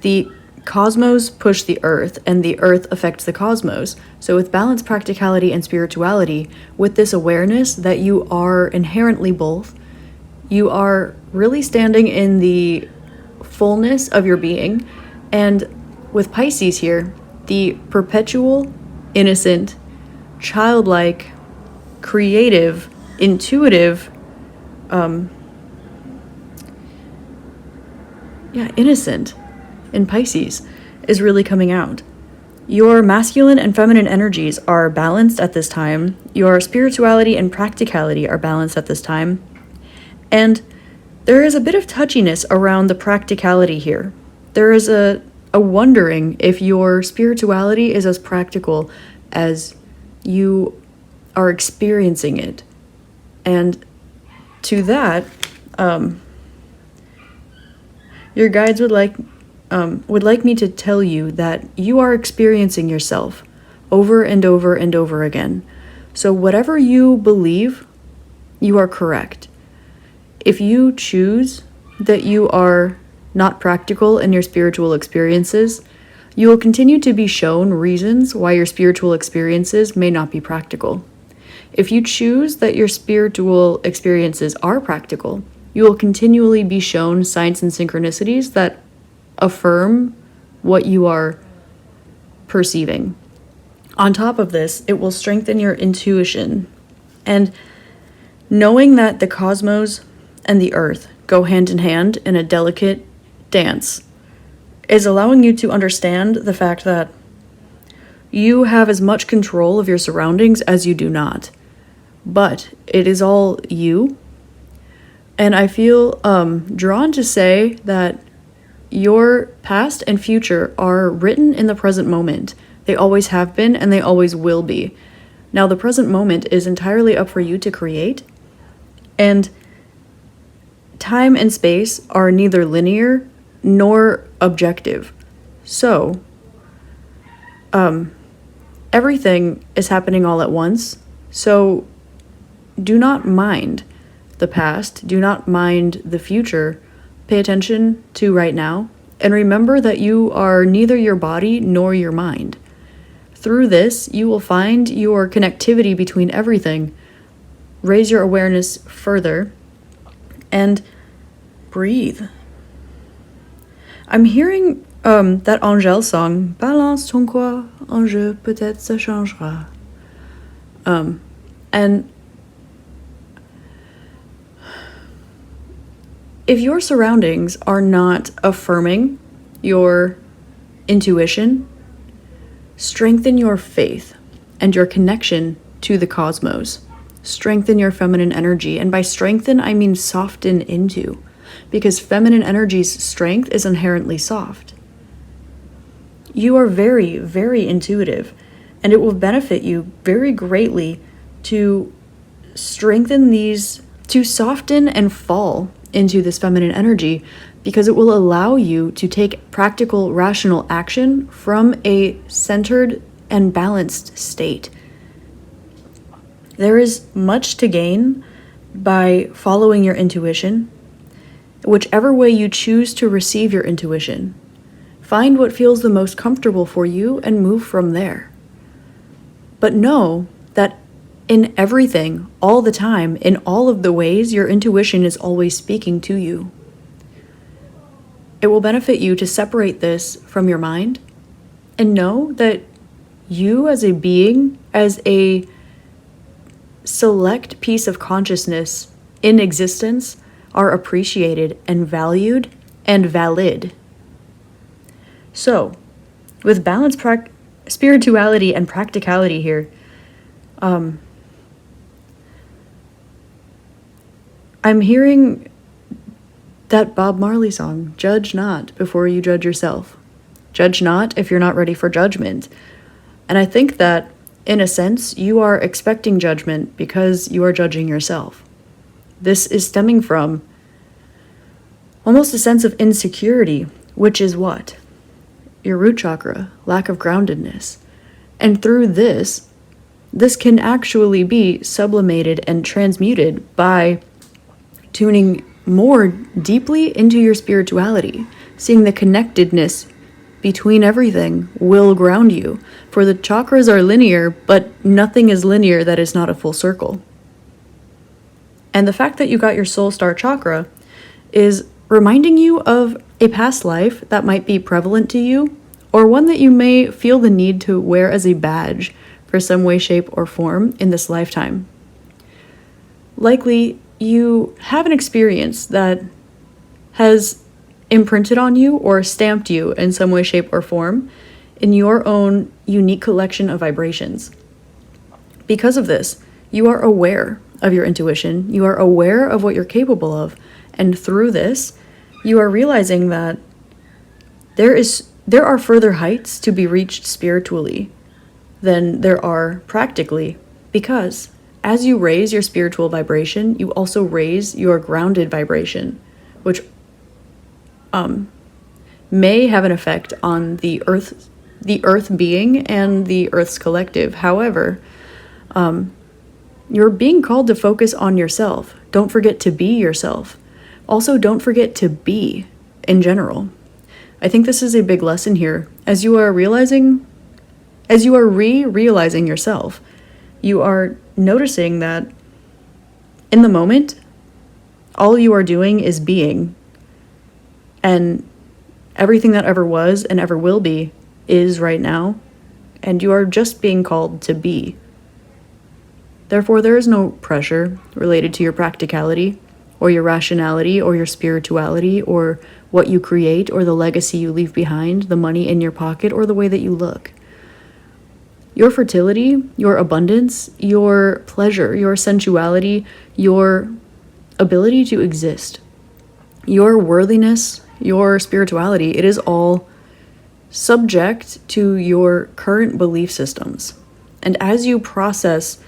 the cosmos push the earth, and the earth affects the cosmos. So with balance, practicality, and spirituality, with this awareness that you are inherently both, you are really standing in the fullness of your being. And with Pisces here, the perpetual, innocent, childlike, creative, intuitive, innocent in Pisces is really coming out. Your masculine and feminine energies are balanced at this time. Your spirituality and practicality are balanced at this time. And there is a bit of touchiness around the practicality here. There is a wondering if your spirituality is as practical as you are experiencing it. And to that, your guides would like me to tell you that you are experiencing yourself over and over and over again. So whatever you believe, you are correct. If you choose that you are not practical in your spiritual experiences, you will continue to be shown reasons why your spiritual experiences may not be practical. If you choose that your spiritual experiences are practical, you will continually be shown signs and synchronicities that affirm what you are perceiving. On top of this, it will strengthen your intuition. And knowing that the cosmos and the earth go hand in hand in a delicate dance is allowing you to understand the fact that you have as much control of your surroundings as you do not. But it is all you. And I feel drawn to say that your past and future are written in the present moment. They always have been, and they always will be. Now, the present moment is entirely up for you to create. And time and space are neither linear nor objective. So, everything is happening all at once. So, do not mind the past. Do not mind the future. Pay attention to right now. And remember that you are neither your body nor your mind. Through this, you will find your connectivity between everything. Raise your awareness further. And breathe. I'm hearing that Angèle song, Balance ton quoi, un jeu, peut-être ça changera. And if your surroundings are not affirming your intuition, strengthen your faith and your connection to the cosmos. Strengthen your feminine energy. And by strengthen, I mean soften into. Because feminine energy's strength is inherently soft. You are very, very intuitive. And it will benefit you very greatly to strengthen these, to soften and fall into this feminine energy, because it will allow you to take practical, rational action from a centered and balanced state. There is much to gain by following your intuition, whichever way you choose to receive your intuition. Find what feels the most comfortable for you and move from there. But know that in everything, all the time, in all of the ways, your intuition is always speaking to you. It will benefit you to separate this from your mind and know that you as a being, as a select piece of consciousness in existence, are appreciated and valued and valid. So, with balance, spirituality, and practicality here, I'm hearing that Bob Marley song, Judge not before you judge yourself. Judge not if you're not ready for judgment. And I think that, in a sense, you are expecting judgment because you are judging yourself. This is stemming from almost a sense of insecurity, which is what? Your root chakra, lack of groundedness. And through this can actually be sublimated and transmuted by tuning more deeply into your spirituality, seeing the connectedness between everything will ground you. For the chakras are linear, but nothing is linear that is not a full circle. And the fact that you got your soul star chakra is reminding you of a past life that might be prevalent to you, or one that you may feel the need to wear as a badge for some way, shape, or form in this lifetime. Likely, you have an experience that has imprinted on you or stamped you in some way, shape, or form in your own unique collection of vibrations. Because of this, you are aware of your intuition, you are aware of what you're capable of, and through this, you are realizing that there are further heights to be reached spiritually than there are practically, because as you raise your spiritual vibration, you also raise your grounded vibration, which may have an effect on the earth being and the earth's collective. However, you're being called to focus on yourself. Don't forget to be yourself. Also, don't forget to be in general. I think this is a big lesson here. As you are re-realizing yourself, you are noticing that in the moment, all you are doing is being. And everything that ever was and ever will be is right now. And you are just being called to be. Therefore, there is no pressure related to your practicality, or your rationality, or your spirituality, or what you create, or the legacy you leave behind, the money in your pocket, or the way that you look. Your fertility, your abundance, your pleasure, your sensuality, your ability to exist, your worthiness, your spirituality, it is all subject to your current belief systems. And as you process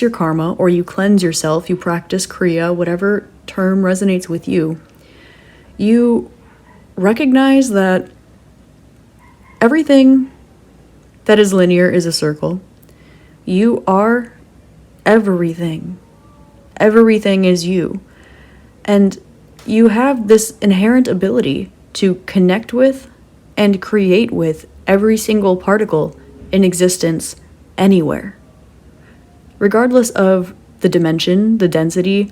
your karma, or you cleanse yourself, you practice Kriya, whatever term resonates with you, you recognize that everything that is linear is a circle. You are everything. Everything is you. And you have this inherent ability to connect with and create with every single particle in existence anywhere, regardless of the dimension, the density,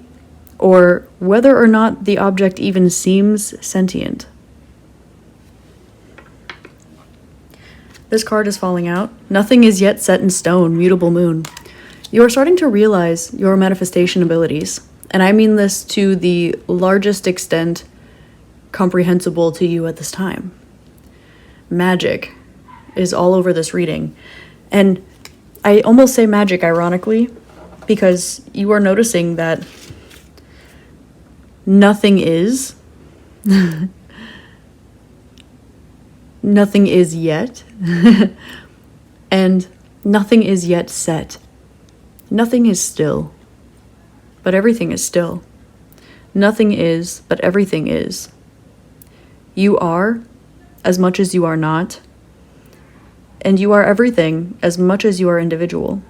or whether or not the object even seems sentient. This card is falling out. Nothing is yet set in stone, mutable moon. You are starting to realize your manifestation abilities, and I mean this to the largest extent comprehensible to you at this time. Magic is all over this reading, and I almost say magic ironically, because you are noticing that nothing is. Nothing is yet. And nothing is yet set. Nothing is still, but everything is still. Nothing is, but everything is. You are as much as you are not. And you are everything as much as you are individual.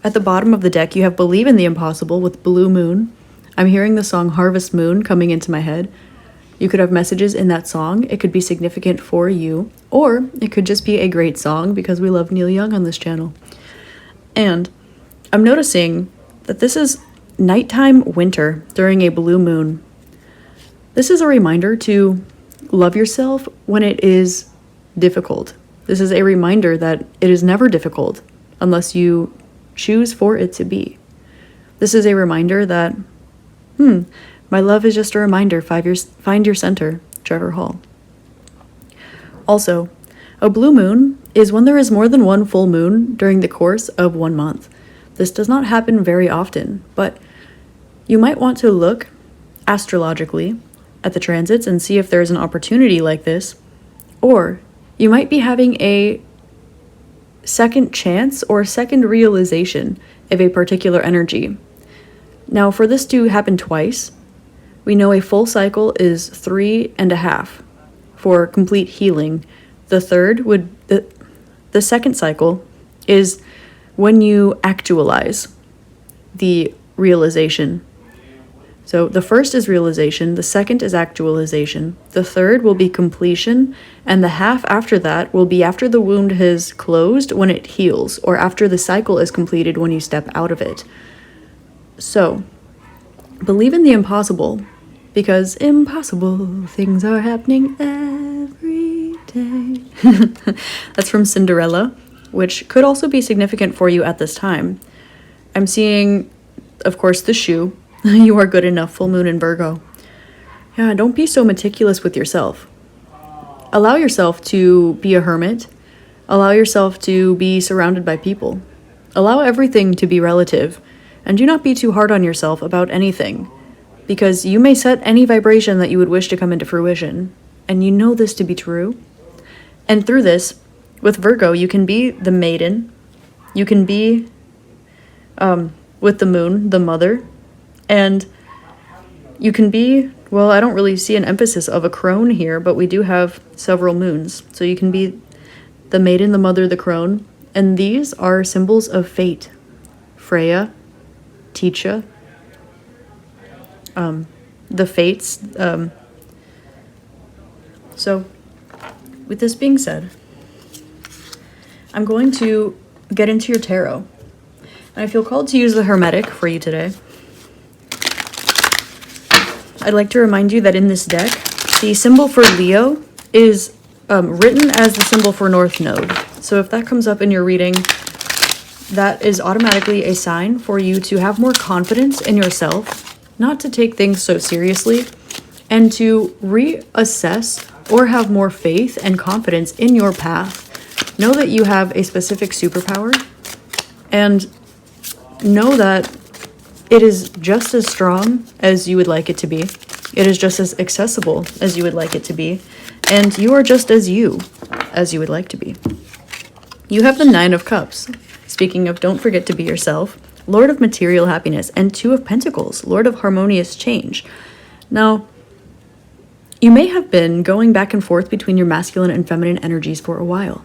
At the bottom of the deck, you have Believe in the Impossible with Blue Moon. I'm hearing the song Harvest Moon coming into my head. You could have messages in that song. It could be significant for you, or it could just be a great song because we love Neil Young on this channel. And I'm noticing that this is nighttime winter during a blue moon. This is a reminder to love yourself when it is difficult. This is a reminder that it is never difficult unless you choose for it to be. This is a reminder that, my love is just a reminder. Find your center, Trevor Hall. Also, a blue moon is when there is more than one full moon during the course of 1 month. This does not happen very often, but you might want to look astrologically at the transits and see if there's an opportunity like this, or you might be having a second chance or second realization of a particular energy. Now, for this to happen twice, we know a full cycle is 3.5 for complete healing. The second cycle is when you actualize. the realization. So the first is realization, the second is actualization, the third will be completion, and the half after that will be after the wound has closed when it heals, or after the cycle is completed when you step out of it. So, believe in the impossible, because impossible things are happening every day. That's from Cinderella, which could also be significant for you at this time. I'm seeing, of course, the shoe. You are good enough, full moon in Virgo. Yeah, don't be so meticulous with yourself. Allow yourself to be a hermit. Allow yourself to be surrounded by people. Allow everything to be relative. And do not be too hard on yourself about anything, because you may set any vibration that you would wish to come into fruition. And you know this to be true. And through this, with Virgo, you can be the maiden. You can be, with the moon, the mother. And you can be, well, I don't really see an emphasis of a crone here, but we do have several moons. So you can be the maiden, the mother, the crone. And these are symbols of fate. Freya, Teacha, the fates. So with this being said, I'm going to get into your tarot. And I feel called to use the Hermetic for you today. I'd like to remind you that in this deck, the symbol for Leo is written as the symbol for North Node. So if that comes up in your reading, that is automatically a sign for you to have more confidence in yourself, not to take things so seriously, and to reassess or have more faith and confidence in your path. Know that you have a specific superpower, and know that it is just as strong as you would like it to be. It is just as accessible as you would like it to be. And you are just as you would like to be. You have the Nine of Cups. Speaking of don't forget to be yourself, Lord of material happiness, and Two of Pentacles, Lord of harmonious change. Now, you may have been going back and forth between your masculine and feminine energies for a while.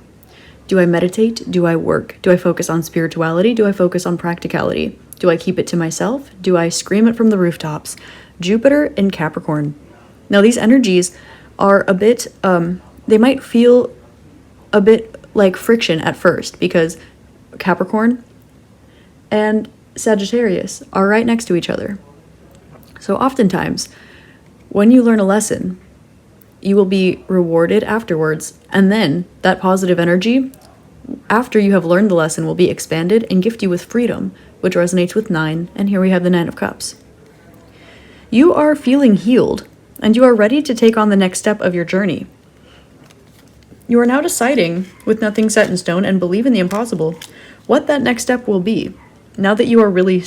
Do I meditate? Do I work? Do I focus on spirituality? Do I focus on practicality? Do I keep it to myself? Do I scream it from the rooftops? Jupiter in Capricorn. Now, these energies are a bit, they might feel a bit like friction at first, because Capricorn and Sagittarius are right next to each other. So oftentimes, when you learn a lesson, you will be rewarded afterwards, and then that positive energy, after you have learned the lesson, will be expanded and gift you with freedom, which resonates with 9, and here we have the 9 of Cups. You are feeling healed, and you are ready to take on the next step of your journey. You are now deciding, with nothing set in stone and believe in the impossible, what that next step will be, now that you are really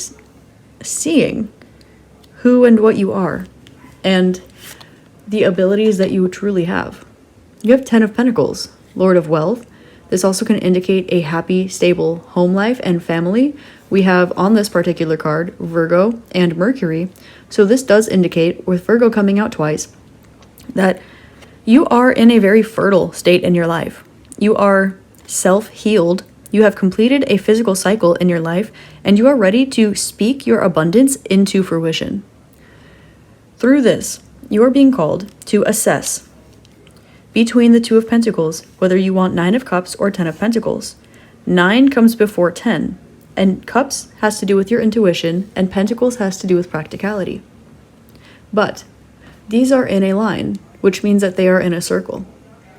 seeing who and what you are, and the abilities that you truly have. You have 10 of Pentacles, Lord of Wealth. This also can indicate a happy, stable home life and family. We have on this particular card, Virgo and Mercury. So this does indicate, with Virgo coming out twice, that you are in a very fertile state in your life. You are self-healed. You have completed a physical cycle in your life, and you are ready to speak your abundance into fruition. Through this, you are being called to assess between the Two of Pentacles, whether you want 9 of Cups or 10 of Pentacles. 9 comes before 10, and Cups has to do with your intuition, and Pentacles has to do with practicality. But these are in a line, which means that they are in a circle.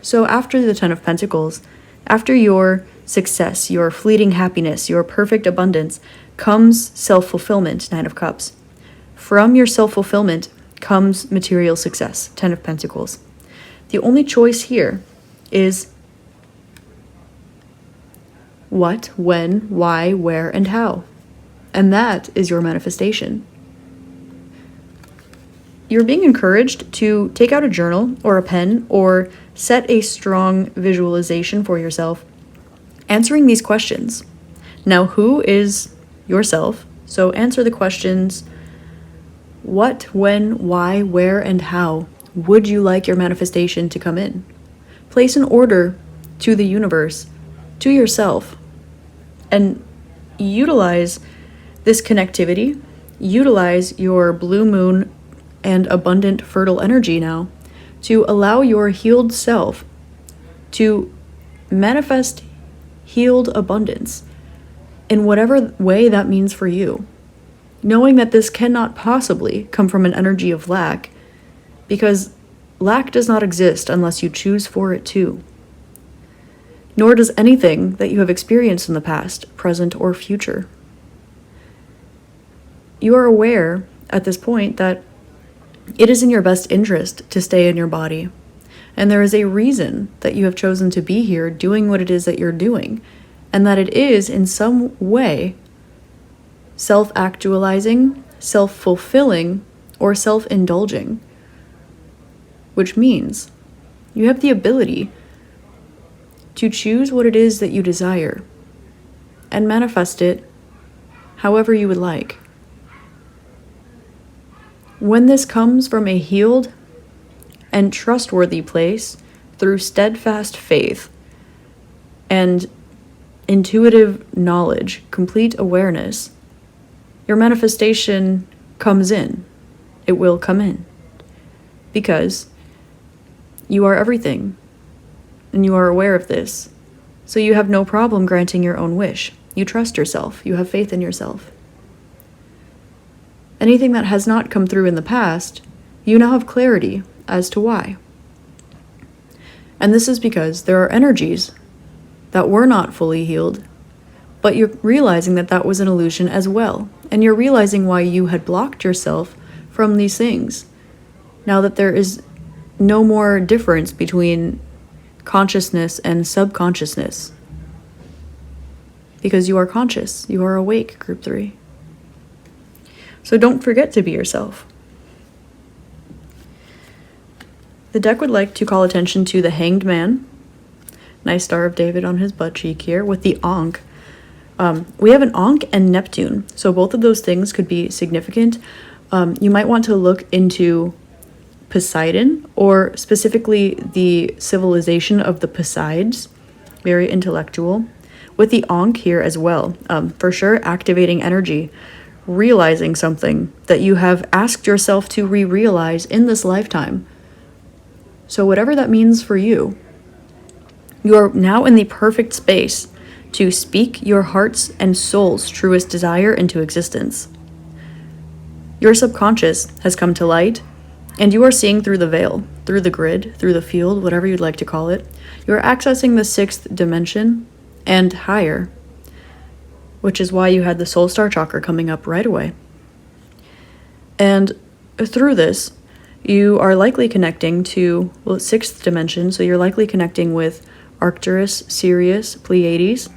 So after the 10 of Pentacles, after your success, your fleeting happiness, your perfect abundance, comes self-fulfillment, 9 of Cups. From your self-fulfillment comes material success, 10 of Pentacles. The only choice here is what, when, why, where, and how. And that is your manifestation. You're being encouraged to take out a journal or a pen or set a strong visualization for yourself, answering these questions. Now, who is yourself? So answer the questions: what, when, why, where, and how would you like your manifestation to come in? Place an order to the universe, to yourself, and utilize This connectivity, utilize your blue moon and abundant fertile energy now to allow your healed self to manifest healed abundance in whatever way that means for you. Knowing that this cannot possibly come from an energy of lack, because lack does not exist unless you choose for it to. Nor does anything that you have experienced in the past, present, or future. You are aware at this point that it is in your best interest to stay in your body. And there is a reason that you have chosen to be here doing what it is that you're doing. And that it is, in some way, self-actualizing, self-fulfilling, or self-indulging. Which means you have the ability to choose what it is that you desire and manifest it however you would like. When this comes from a healed and trustworthy place through steadfast faith and intuitive knowledge, complete awareness, your manifestation comes in. It will come in. Because you are everything, and you are aware of this. So you have no problem granting your own wish. You trust yourself. You have faith in yourself. Anything that has not come through in the past, you now have clarity as to why. And this is because there are energies that were not fully healed, but you're realizing that that was an illusion as well. And you're realizing why you had blocked yourself from these things. Now that there is no more difference between consciousness and subconsciousness. Because you are conscious, you are awake, group 3. So don't forget to be yourself. The deck would like to call attention to the Hanged Man. Nice Star of David on his butt cheek here with the Ankh. We have an Ankh and Neptune, so both of those things could be significant. You might want to look into Poseidon, or specifically the civilization of the Poseids, very intellectual. With the Ankh here as well, for sure activating energy, realizing something that you have asked yourself to re-realize in this lifetime. So whatever that means for you, you are now in the perfect space to speak your heart's and soul's truest desire into existence. Your subconscious has come to light, and you are seeing through the veil, through the grid, through the field, whatever you'd like to call it. You are accessing the 6th dimension and higher, which is why you had the soul star chakra coming up right away. And through this, you are likely connecting to, 6th dimension, so you're likely connecting with Arcturus, Sirius, Pleiades.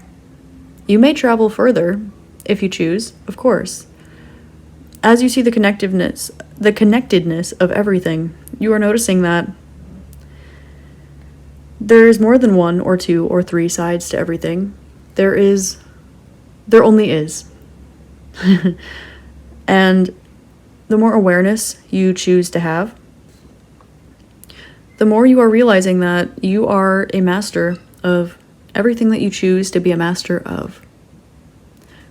You may travel further, if you choose, of course. As you see the connectedness of everything, you are noticing that there is more than 1 or 2 or 3 sides to everything. There only is. And the more awareness you choose to have, the more you are realizing that you are a master of everything that you choose to be a master of.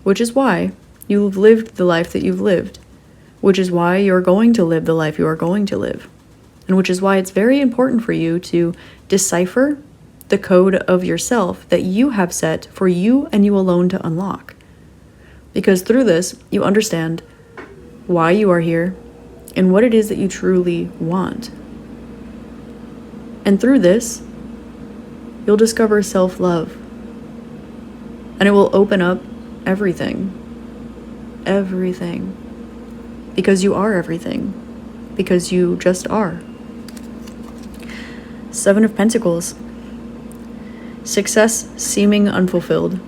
Which is why you've lived the life that you've lived. Which is why you're going to live the life you are going to live. And which is why it's very important for you to decipher the code of yourself that you have set for you and you alone to unlock. Because through this, you understand why you are here and what it is that you truly want. And through this, you'll discover self-love. And it will open up everything. Everything. Because you are everything. Because you just are. 7 of Pentacles. Success seeming unfulfilled.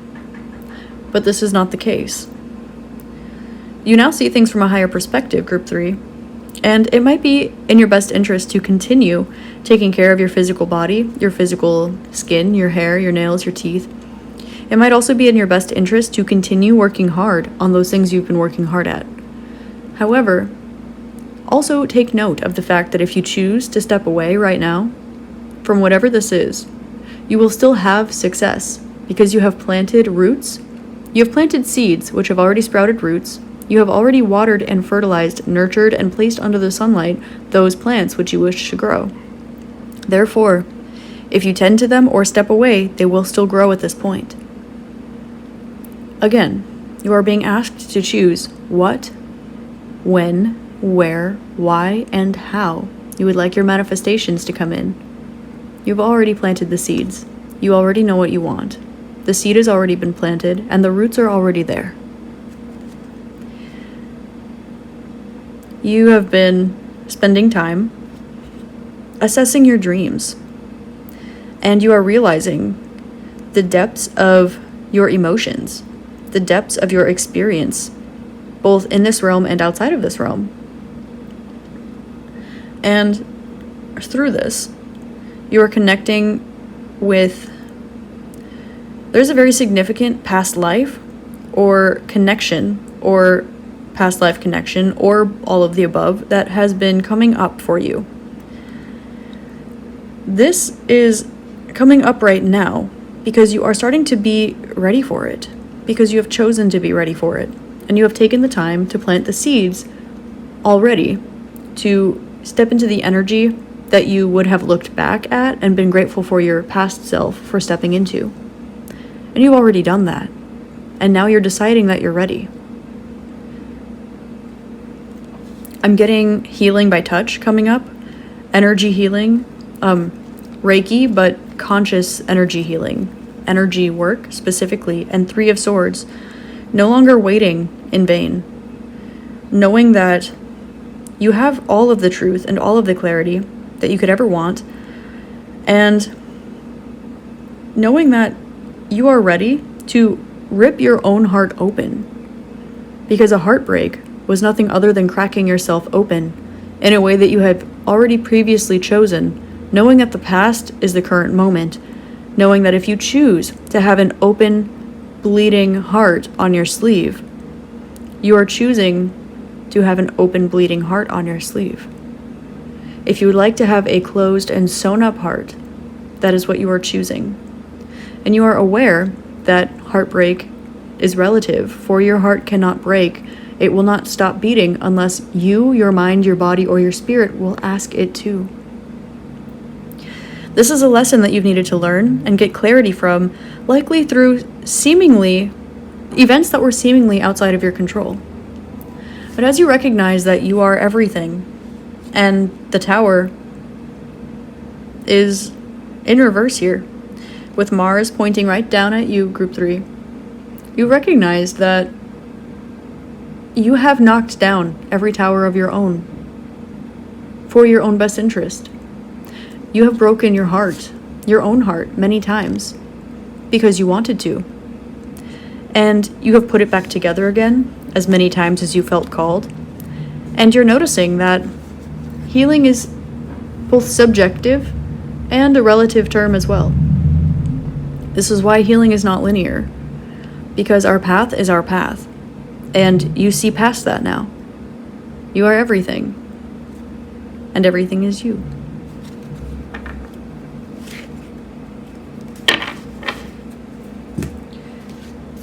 But this is not the case. You now see things from a higher perspective, group 3. And it might be in your best interest to continue taking care of your physical body, your physical skin, your hair, your nails, your teeth. It might also be in your best interest to continue working hard on those things you've been working hard at. However, also take note of the fact that if you choose to step away right now from whatever this is, you will still have success because you have planted roots You have planted seeds which have already sprouted roots. You have already watered and fertilized, nurtured, and placed under the sunlight those plants which you wish to grow. Therefore, if you tend to them or step away, they will still grow at this point. Again, you are being asked to choose what, when, where, why, and how you would like your manifestations to come in. You've already planted the seeds. You already know what you want. The seed has already been planted, and the roots are already there. You have been spending time assessing your dreams, and you are realizing the depths of your emotions, the depths of your experience, both in this realm and outside of this realm. And through this, you are connecting with, there's a very significant past life or connection, or past life connection, or all of the above that has been coming up for you. This is coming up right now because you are starting to be ready for it, because you have chosen to be ready for it, and you have taken the time to plant the seeds already to step into the energy that you would have looked back at and been grateful for your past self for stepping into. And you've already done that. And now you're deciding that you're ready. I'm getting healing by touch coming up, energy healing, Reiki, but conscious energy healing, energy work specifically, and 3 of Swords. No longer waiting in vain. Knowing that you have all of the truth and all of the clarity that you could ever want, and knowing that you are ready to rip your own heart open, because a heartbreak was nothing other than cracking yourself open in a way that you had already previously chosen, knowing that the past is the current moment, knowing that if you choose to have an open, bleeding heart on your sleeve, you are choosing to have an open, bleeding heart on your sleeve. If you would like to have a closed and sewn up heart, that is what you are choosing. And you are aware that heartbreak is relative, for your heart cannot break. It will not stop beating unless you, your mind, your body, or your spirit will ask it to. This is a lesson that you've needed to learn and get clarity from, likely through seemingly events that were seemingly outside of your control. But as you recognize that you are everything, and the Tower is in reverse here, with Mars pointing right down at you, Group 3, you recognize that you have knocked down every tower of your own for your own best interest. You have broken your heart, your own heart, many times because you wanted to. And you have put it back together again as many times as you felt called. And you're noticing that healing is both subjective and a relative term as well. This is why healing is not linear, because our path is our path, and you see past that now. You are everything, and everything is you.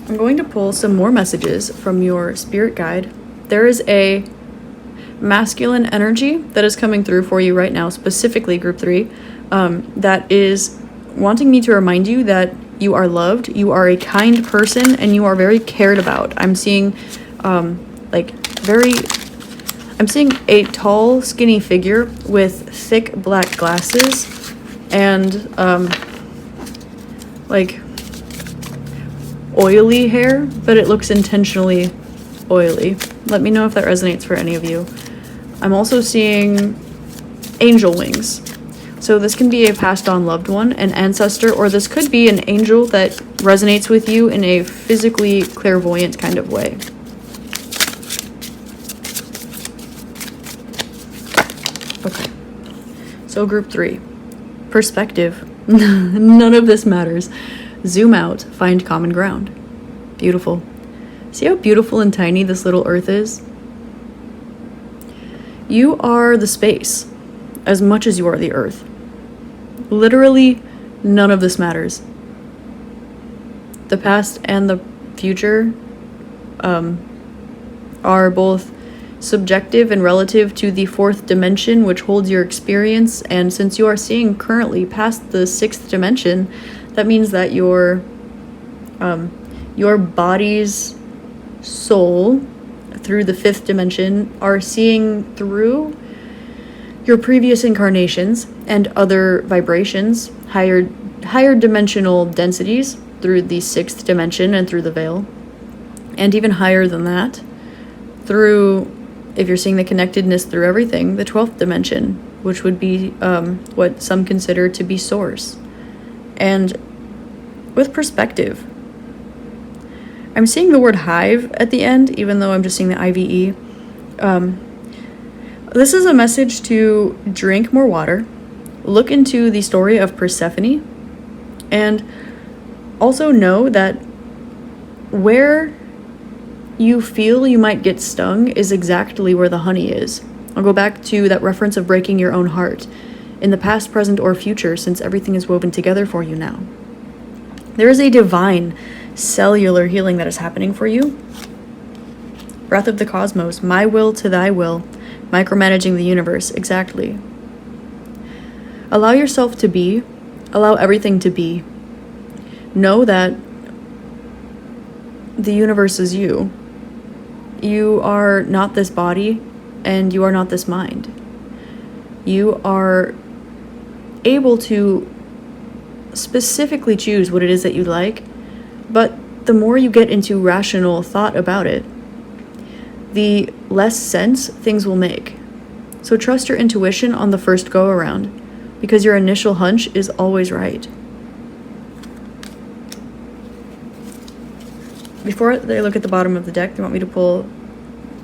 I'm going to pull some more messages from your spirit guide. There is a masculine energy that is coming through for you right now, specifically Group 3, that is wanting me to remind you that you are loved, you are a kind person, and you are very cared about. I'm seeing I'm seeing a tall, skinny figure with thick black glasses and oily hair, but it looks intentionally oily. Let me know if that resonates for any of you. I'm also seeing angel wings. So this can be a passed on loved one, an ancestor, or this could be an angel that resonates with you in a physically clairvoyant kind of way. Okay. So Group 3. Perspective. None of this matters. Zoom out, find common ground. Beautiful. See how beautiful and tiny this little earth is? You are the space as much as you are the earth. Literally, none of this matters. The past and the future are both subjective and relative to the fourth dimension, which holds your experience. And since you are seeing currently past the sixth dimension, that means that your body's soul through the fifth dimension are seeing through your previous incarnations and other vibrations, higher dimensional densities through the sixth dimension and through the veil, and even higher than that through, if you're seeing the connectedness through everything, the 12th dimension, which would be what some consider to be source. And with perspective, I'm seeing the word hive at the end, even though I'm just seeing the IVE. This is a message to drink more water, look into the story of Persephone, and also know that where you feel you might get stung is exactly where the honey is. I'll go back to that reference of breaking your own heart in the past, present, or future, since everything is woven together for you now. There is a divine cellular healing that is happening for you. Breath of the cosmos, my will to thy will, micromanaging the universe, exactly. Allow yourself to be, allow everything to be. Know that the universe is you. You are not this body, and you are not this mind. You are able to specifically choose what it is that you like, but the more you get into rational thought about it, the less sense things will make. So trust your intuition on the first go around, because your initial hunch is always right. Before they look at the bottom of the deck, they want me to pull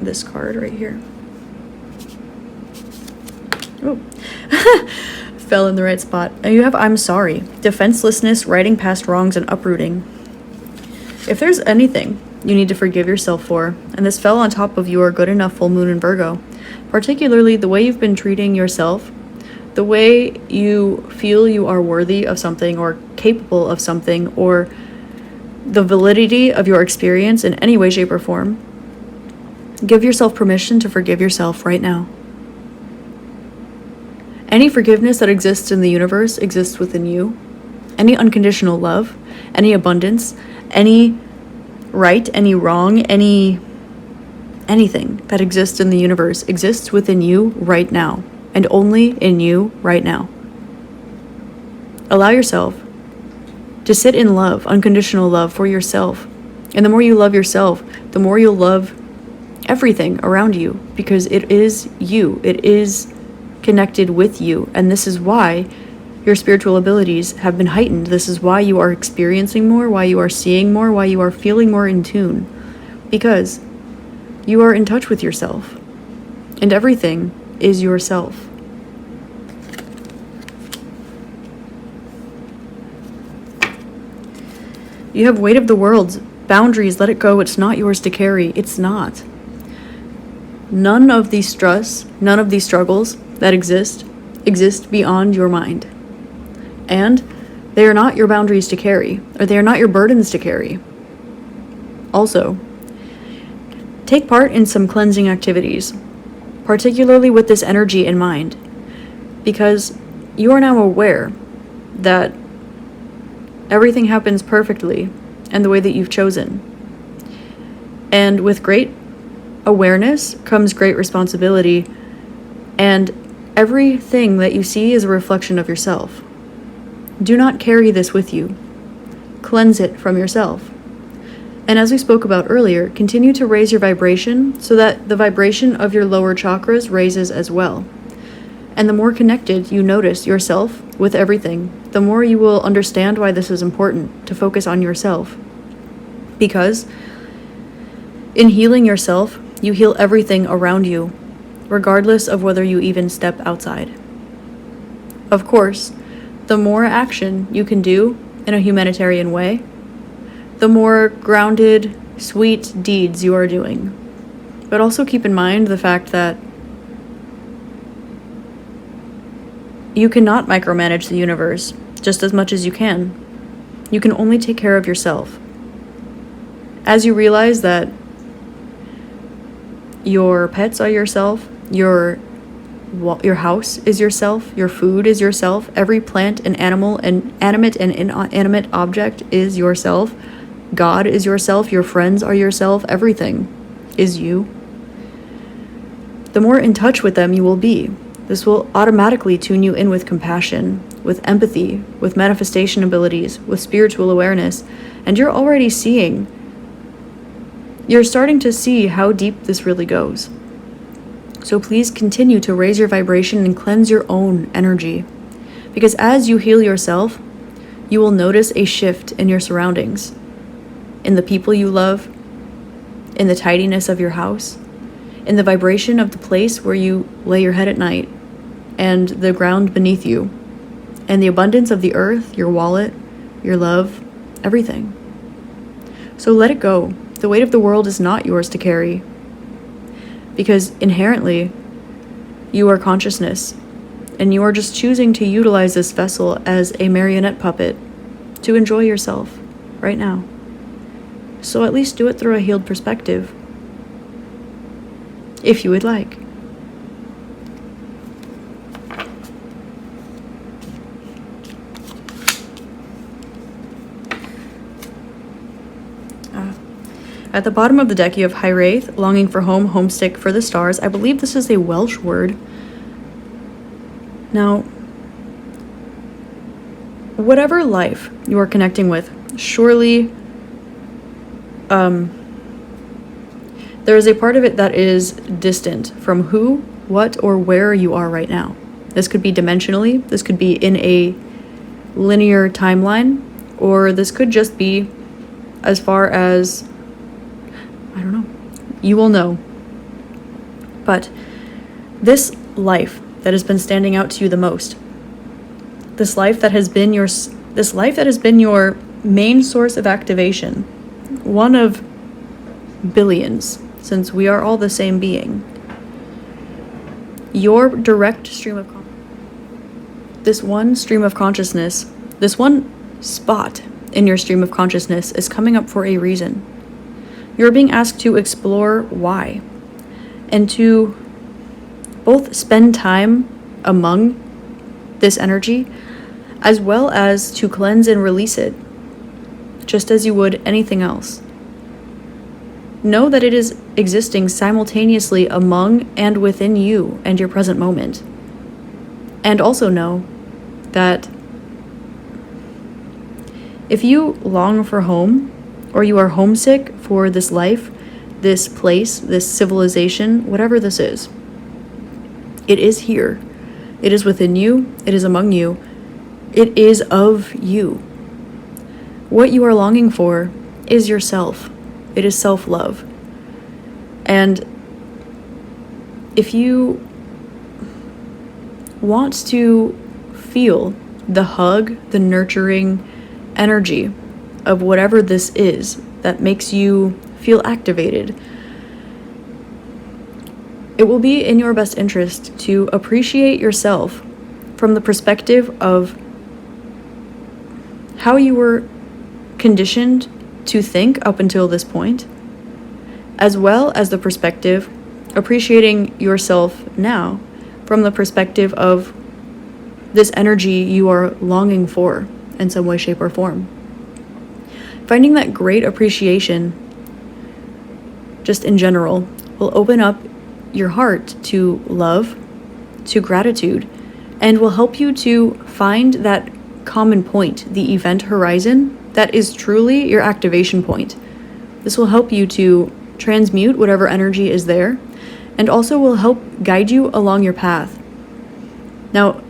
this card right here. Oh, fell in the right spot. And you have I'm sorry, defenselessness, righting past wrongs, and uprooting. If there's anything you need to forgive yourself for, and this fell on top of your good enough full moon in Virgo, particularly the way you've been treating yourself, the way you feel you are worthy of something or capable of something, or the validity of your experience in any way, shape, or form, give yourself permission to forgive yourself right now. Any forgiveness that exists in the universe exists within you. Any unconditional love, any abundance, any right, any wrong, anything that exists in the universe exists within you right now, and only in you right now. Allow yourself to sit in love, unconditional love for yourself. And the more you love yourself, the more you'll love everything around you, because it is you. It is connected with you. And this is why your spiritual abilities have been heightened. This is why you are experiencing more, why you are seeing more, why you are feeling more in tune. Because you are in touch with yourself. And everything is yourself. You have weight of the world, boundaries, let it go. It's not yours to carry. It's not. None of these stress, none of these struggles that exist beyond your mind. And they are not your boundaries to carry, or they are not your burdens to carry. Also, take part in some cleansing activities, particularly with this energy in mind, because you are now aware that everything happens perfectly and the way that you've chosen. And with great awareness comes great responsibility, and everything that you see is a reflection of yourself. Do not carry this with you. Cleanse it from yourself. And as we spoke about earlier, continue to raise your vibration so that the vibration of your lower chakras raises as well. And the more connected you notice yourself with everything, the more you will understand why this is important to focus on yourself. Because in healing yourself, you heal everything around you, regardless of whether you even step outside. Of course, the more action you can do in a humanitarian way, the more grounded, sweet deeds you are doing. But also keep in mind the fact that you cannot micromanage the universe just as much as you can. You can only take care of yourself. As you realize that your pets are yourself, your house is yourself, your food is yourself, every plant and animal and animate and inanimate object is yourself, God is yourself, your friends are yourself, everything is you. The more in touch with them you will be, this will automatically tune you in with compassion, with empathy, with manifestation abilities, with spiritual awareness, and you're starting to see how deep this really goes. So please continue to raise your vibration and cleanse your own energy. Because as you heal yourself, you will notice a shift in your surroundings, in the people you love, in the tidiness of your house, in the vibration of the place where you lay your head at night, and the ground beneath you, and the abundance of the earth, your wallet, your love, everything. So let it go. The weight of the world is not yours to carry, because inherently you are consciousness, and you are just choosing to utilize this vessel as a marionette puppet to enjoy yourself right now. So at least do it through a healed perspective, if you would like. At the bottom of the deck, you have Hiraeth, longing for home, homesick for the stars. I believe this is a Welsh word. Now, whatever life you are connecting with, surely there is a part of it that is distant from who, what, or where you are right now. This could be dimensionally, this could be in a linear timeline, or this could just be as far as, I don't know. You will know. But this life that has been standing out to you the most, this life that has been your main source of activation, one of billions, since we are all the same being. Your direct stream of this one stream of consciousness, this one spot in your stream of consciousness is coming up for a reason. You're being asked to explore why, and to both spend time among this energy, as well as to cleanse and release it, just as you would anything else. Know that it is existing simultaneously among and within you and your present moment. And also know that if you long for home, or you are homesick for this life, this place, this civilization, whatever this is, it is here. It is within you. It is among you. It is of you. What you are longing for is yourself. It is self-love. And if you want to feel the hug, the nurturing energy of whatever this is that makes you feel activated, it will be in your best interest to appreciate yourself from the perspective of how you were conditioned to think up until this point, as well as the perspective, appreciating yourself now from the perspective of this energy you are longing for in some way, shape, or form. Finding that great appreciation, just in general, will open up your heart to love, to gratitude, and will help you to find that common point, the event horizon, that is truly your activation point. This will help you to transmute whatever energy is there, and also will help guide you along your path. Now,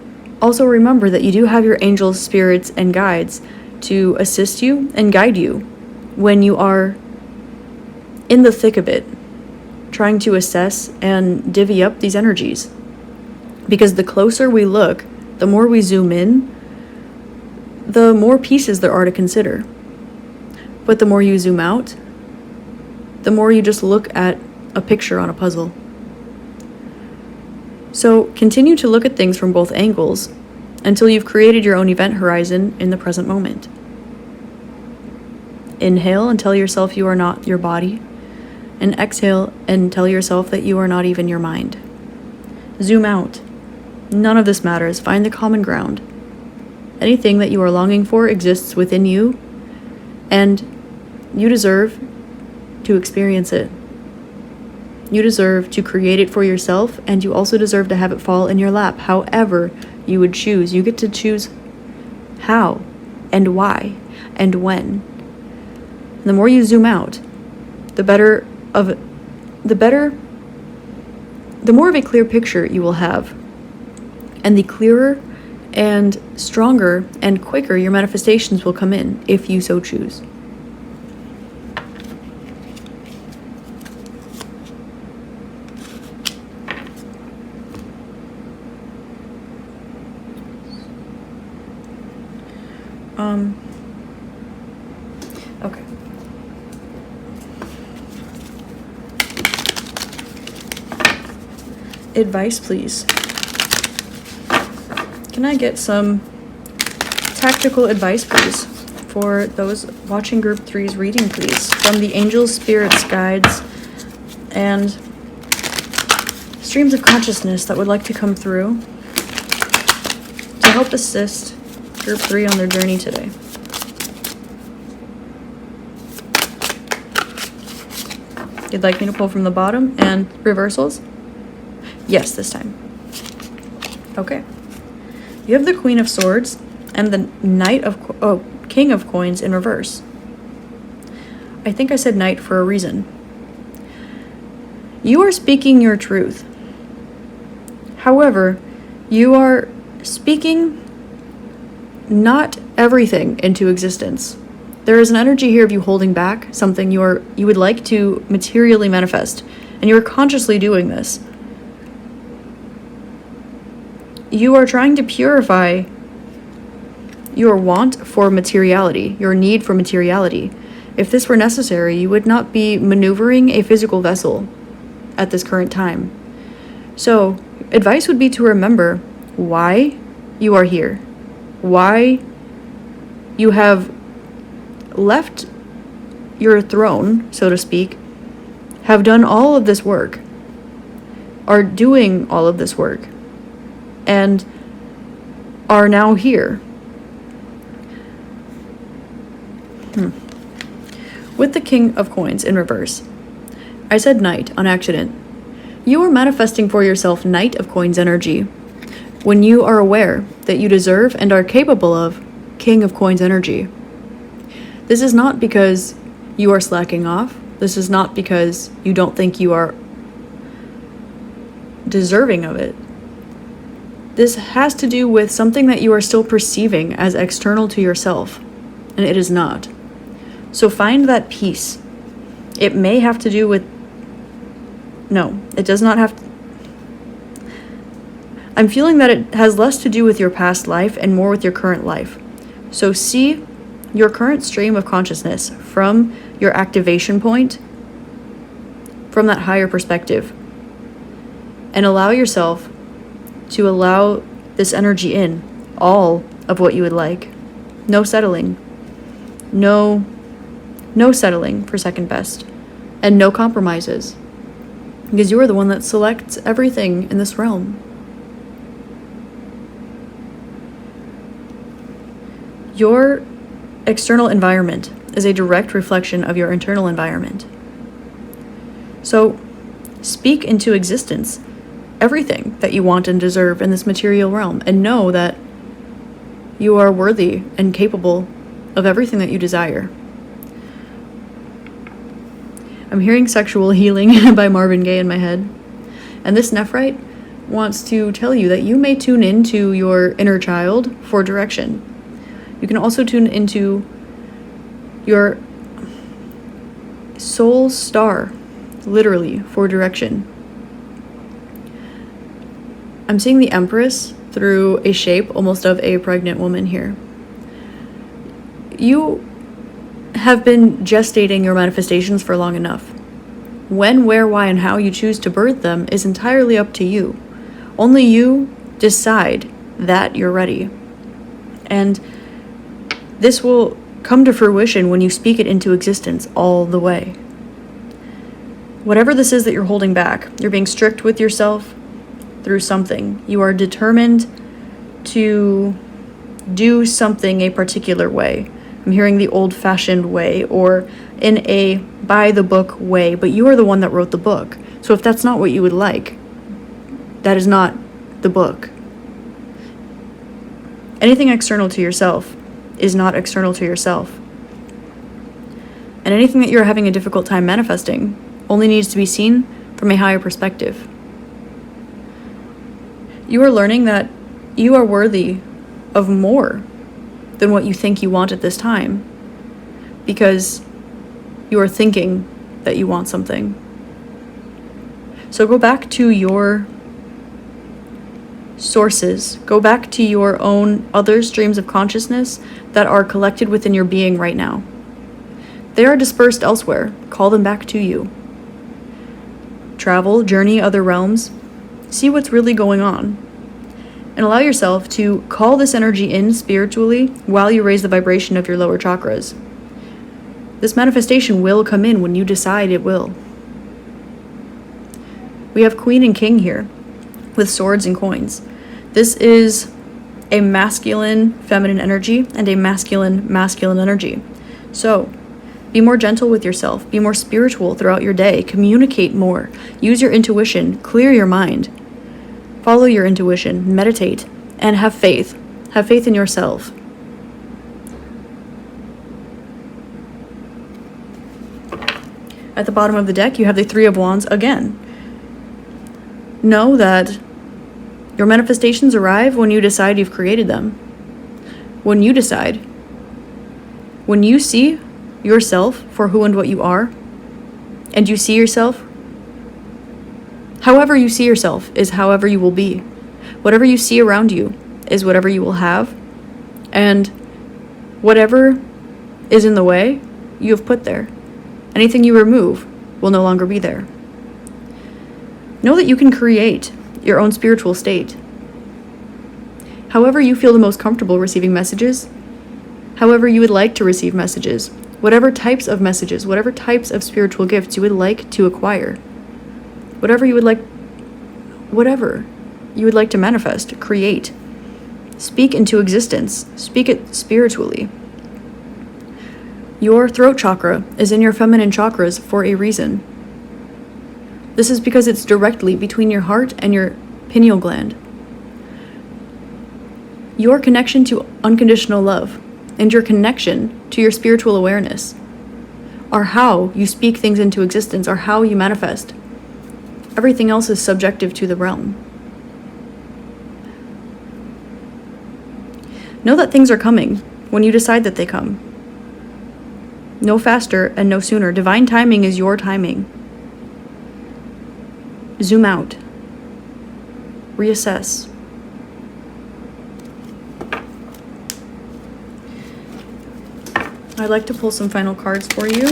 also remember that you do have your angels, spirits, and guides to assist you and guide you when you are in the thick of it, trying to assess and divvy up these energies. Because the closer we look, the more we zoom in, the more pieces there are to consider. But the more you zoom out, the more you just look at a picture on a puzzle. So continue to look at things from both angles until you've created your own event horizon in the present moment. Inhale and tell yourself you are not your body. And exhale and tell yourself that you are not even your mind. Zoom out. None of this matters. Find the common ground. Anything that you are longing for exists within you, and you deserve to experience it. You deserve to create it for yourself, and you also deserve to have it fall in your lap, however you would choose. You get to choose how and why and when. And the more you zoom out, the more of a clear picture you will have. And the clearer and stronger and quicker your manifestations will come in, if you so choose. Okay. Advice, please. Can I get some tactical advice, please, for those watching Group 3's reading, please, from the angels, spirits, guides, and streams of consciousness that would like to come through to help assist Group 3 on their journey today. You'd like me to pull from the bottom and reversals? Yes, this time. Okay. You have the Queen of Swords and the King of Coins in reverse. I think I said Knight for a reason. You are speaking your truth. However, you are speaking not everything into existence. There is an energy here of you holding back something you would like to materially manifest, and you are consciously doing this. You are trying to purify your want for materiality, your need for materiality. If this were necessary, you would not be maneuvering a physical vessel at this current time. So, advice would be to remember why you are here, why you have left your throne, so to speak, have done all of this work, are doing all of this work, and are now here. With the King of Coins in reverse, I said Knight on accident. You are manifesting for yourself Knight of Coins energy when you are aware that you deserve and are capable of King of Coins energy. This is not because you are slacking off. This is not because you don't think you are deserving of it. This has to do with something that you are still perceiving as external to yourself, and it is not. So find that peace. It may have to do with... No, it does not have to... I'm feeling that it has less to do with your past life and more with your current life. So see your current stream of consciousness from your activation point, from that higher perspective, and allow yourself to allow this energy in, all of what you would like. No settling. No settling for second best. And no compromises. Because you are the one that selects everything in this realm. Your external environment is a direct reflection of your internal environment. So, speak into existence everything that you want and deserve in this material realm, and know that you are worthy and capable of everything that you desire. I'm hearing Sexual Healing by Marvin Gaye in my head, and this Nephrite wants to tell you that you may tune into your inner child for direction. You can also tune into your soul star, literally, for direction. I'm seeing the Empress through a shape almost of a pregnant woman here. You have been gestating your manifestations for long enough. When, where, why, and how you choose to birth them is entirely up to you. Only you decide that you're ready. And this will come to fruition when you speak it into existence all the way. Whatever this is that you're holding back, you're being strict with yourself through something. You are determined to do something a particular way. I'm hearing the old-fashioned way, or in a by-the-book way, but you are the one that wrote the book. So if that's not what you would like, that is not the book. Anything external to yourself is not external to yourself. And anything that you're having a difficult time manifesting only needs to be seen from a higher perspective. You are learning that you are worthy of more than what you think you want at this time, because you are thinking that you want something. So go back to your sources, go back to your own other streams of consciousness that are collected within your being right now. They are dispersed elsewhere. Call them back to you. Travel, journey other realms, see what's really going on, and allow yourself to call this energy in spiritually while you raise the vibration of your lower chakras. This manifestation will come in when you decide it will. We have Queen and King here with swords and coins. This is a masculine, feminine energy and a masculine, masculine energy. So, be more gentle with yourself. Be more spiritual throughout your day. Communicate more. Use your intuition. Clear your mind. Follow your intuition. Meditate. And have faith. Have faith in yourself. At the bottom of the deck, you have the Three of Wands again. Know that your manifestations arrive when you decide you've created them. When you decide. When you see yourself for who and what you are, and you see yourself, however you see yourself is however you will be. Whatever you see around you is whatever you will have, and whatever is in the way, you have put there. Anything you remove will no longer be there. Know that you can create your own spiritual state. However you feel the most comfortable receiving messages, however you would like to receive messages, whatever types of messages, whatever types of spiritual gifts you would like to acquire, whatever you would like to manifest, create, speak into existence, speak it spiritually. Your throat chakra is in your feminine chakras for a reason. This is because it's directly between your heart and your pineal gland. Your connection to unconditional love and your connection to your spiritual awareness are how you speak things into existence, are how you manifest. Everything else is subjective to the realm. Know that things are coming when you decide that they come. No faster and no sooner. Divine timing is your timing. Zoom out. Reassess. I'd like to pull some final cards for you.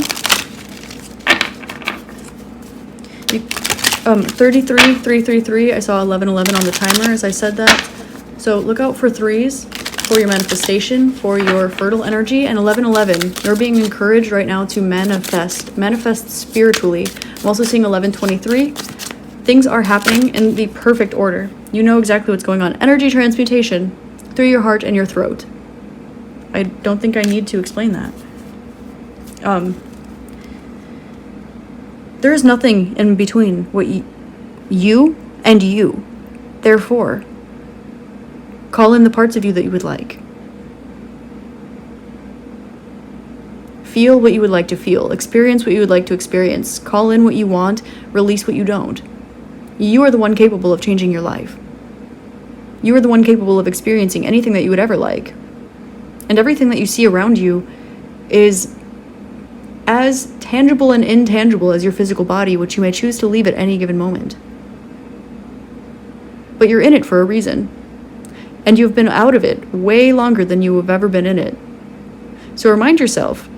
33333. I saw 1111 on the timer as I said that. So look out for threes for your manifestation, for your fertile energy, and 1111. You're being encouraged right now to manifest spiritually. I'm also seeing 1123. Things are happening in the perfect order. You know exactly what's going on. Energy transmutation through your heart and your throat. I don't think I need to explain that. There is nothing in between what you and you. Therefore, call in the parts of you that you would like. Feel what you would like to feel. Experience what you would like to experience. Call in what you want. Release what you don't. You are the one capable of changing your life. You are the one capable of experiencing anything that you would ever like. And everything that you see around you is as tangible and intangible as your physical body, which you may choose to leave at any given moment. But you're in it for a reason. And you've been out of it way longer than you have ever been in it. So remind yourself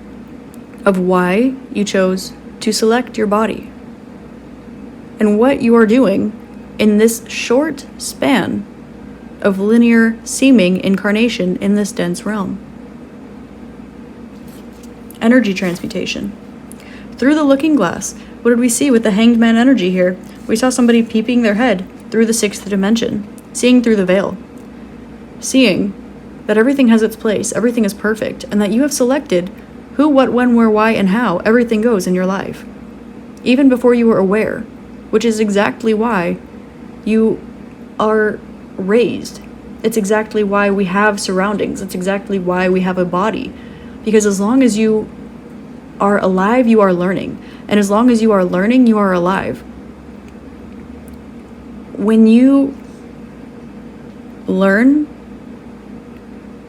of why you chose to select your body and what you are doing in this short span of linear seeming incarnation in this dense realm. energy transmutation. Through the looking glass, what did we see with the hanged man energy here? We saw somebody peeping their head through the sixth dimension, seeing through the veil, seeing that everything has its place, everything is perfect, and that you have selected who, what, when, where, why, and how everything goes in your life, even before you were aware, which is exactly why you are raised. It's exactly why we have surroundings. It's exactly why we have a body. Because as long as you are alive, you are learning. And as long as you are learning, you are alive. When you learn,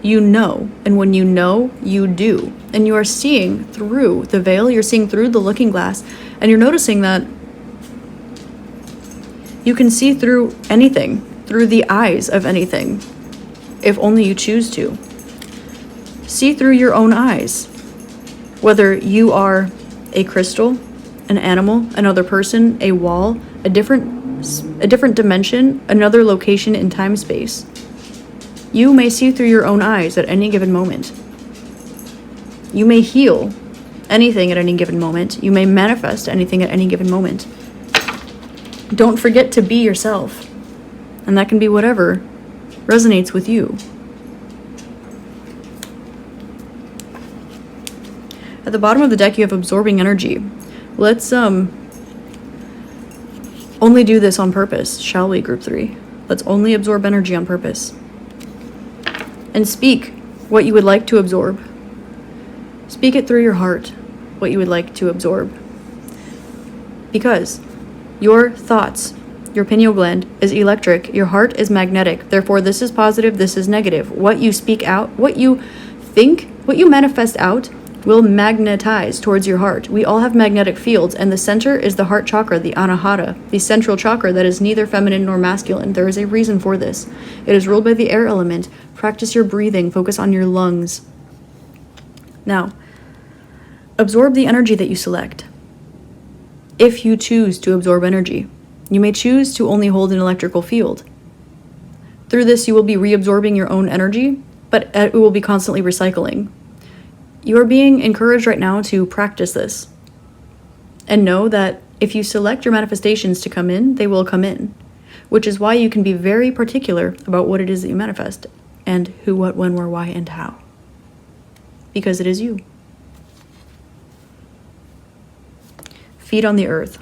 you know. And when you know, you do. And you are seeing through the veil, you're seeing through the looking glass, and you're noticing that you can see through anything, through the eyes of anything, if only you choose to. See through your own eyes, whether you are a crystal, an animal, another person, a wall, a different dimension, another location in time-space. You may see through your own eyes at any given moment. You may heal anything at any given moment. You may manifest anything at any given moment. Don't forget to be yourself. And that can be whatever resonates with you. At the bottom of the deck, you have absorbing energy. Let's only do this on purpose, shall we, group 3? Let's only absorb energy on purpose. And speak what you would like to absorb. Speak it through your heart, what you would like to absorb. Because your thoughts, your pineal gland is electric, your heart is magnetic. Therefore, this is positive, this is negative. What you speak out, what you think, what you manifest out will magnetize towards your heart. We all have magnetic fields, and the center is the heart chakra, the anahata, the central chakra that is neither feminine nor masculine. There is a reason for this. It is ruled by the air element. Practice your breathing, focus on your lungs. Now, absorb the energy that you select. If you choose to absorb energy, you may choose to only hold an electrical field. Through this, you will be reabsorbing your own energy, but it will be constantly recycling. You are being encouraged right now to practice this. And know that if you select your manifestations to come in, they will come in. Which is why you can be very particular about what it is that you manifest, and who, what, when, where, why, and how. Because it is you. Feet on the earth.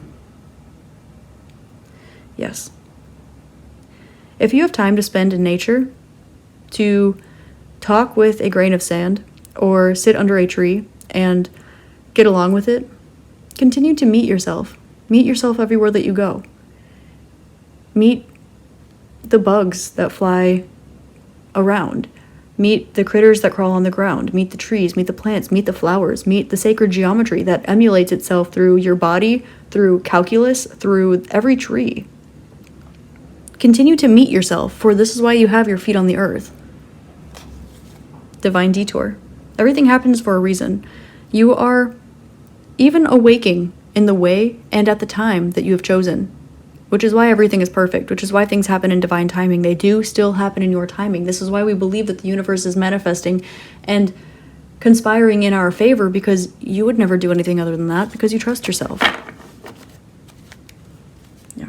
Yes. If you have time to spend in nature, to talk with a grain of sand, or sit under a tree and get along with it, continue to meet yourself. Meet yourself everywhere that you go. Meet the bugs that fly around. Meet the critters that crawl on the ground. Meet the trees, meet the plants, meet the flowers, meet the sacred geometry that emulates itself through your body, through calculus, through every tree. Continue to meet yourself, for this is why you have your feet on the earth. Divine detour. Everything happens for a reason. You are even awaking in the way and at the time that you have chosen, which is why everything is perfect, which is why things happen in divine timing. They do still happen in your timing. This is why we believe that the universe is manifesting and conspiring in our favor, because you would never do anything other than that, because you trust yourself. Yeah.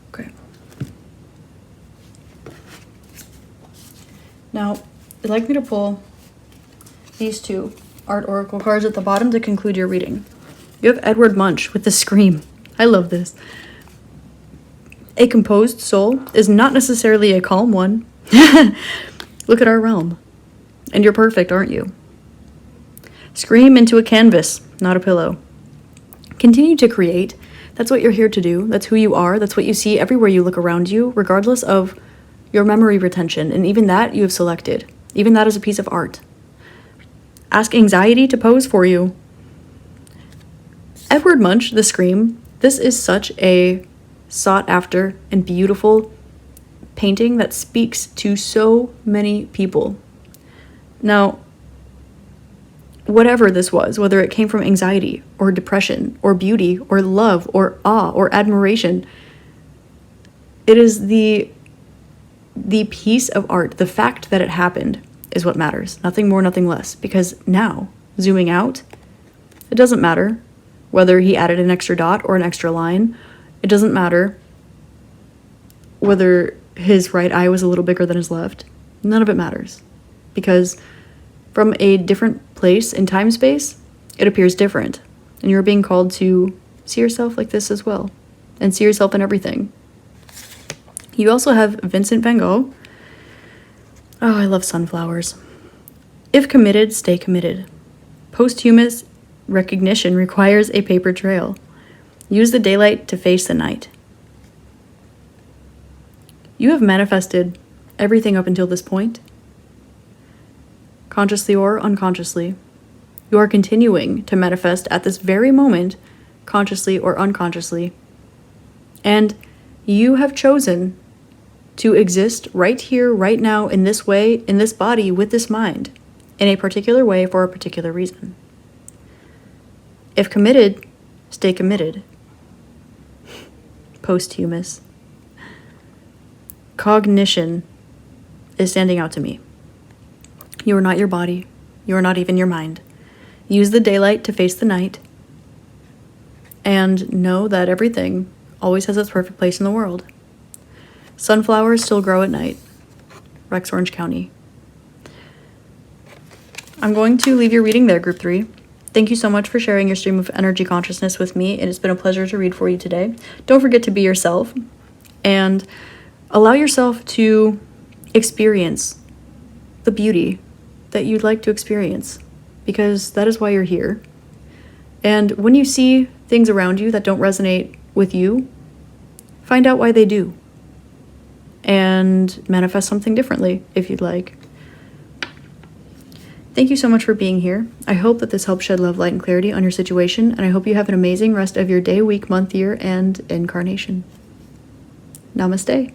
Okay. Now, I'd like me to pull these two art oracle cards at the bottom to conclude your reading. You have Edward Munch with the Scream. I love this. A composed soul is not necessarily a calm one. Look at our realm. And you're perfect, aren't you? Scream into a canvas, not a pillow. Continue to create. That's what you're here to do. That's who you are. That's what you see everywhere you look around you, regardless of your memory retention. And even that you have selected. Even that is a piece of art. Ask anxiety to pose for you. Edward Munch, The Scream. This is such a sought after and beautiful painting that speaks to so many people. Now, whatever this was, whether it came from anxiety or depression or beauty or love or awe or admiration, it is the piece of art, the fact that it happened is what matters. Nothing more, nothing less. Because now, zooming out, it doesn't matter whether he added an extra dot or an extra line. It doesn't matter whether his right eye was a little bigger than his left. None of it matters. Because from a different place in time-space, it appears different. And you're being called to see yourself like this as well. And see yourself in everything. You also have Vincent van Gogh. Oh, I love sunflowers. If committed, stay committed. Posthumous recognition requires a paper trail. Use the daylight to face the night. You have manifested everything up until this point, consciously or unconsciously. You are continuing to manifest at this very moment, consciously or unconsciously. And you have chosen to exist right here, right now, in this way, in this body, with this mind, in a particular way for a particular reason. If committed, stay committed. Posthumous. Cognition is standing out to me. You are not your body. You are not even your mind. Use the daylight to face the night. And know that everything always has its perfect place in the world. Sunflowers still grow at night. Rex Orange County. I'm going to leave your reading there, Group 3. Thank you so much for sharing your stream of energy consciousness with me. It has been a pleasure to read for you today. Don't forget to be yourself and allow yourself to experience the beauty that you'd like to experience, because that is why you're here. And when you see things around you that don't resonate with you, find out why they do and manifest something differently if you'd like. Thank you so much for being here. I hope that this helps shed love, light, and clarity on your situation, and I hope you have an amazing rest of your day, week, month, year, and incarnation. Namaste.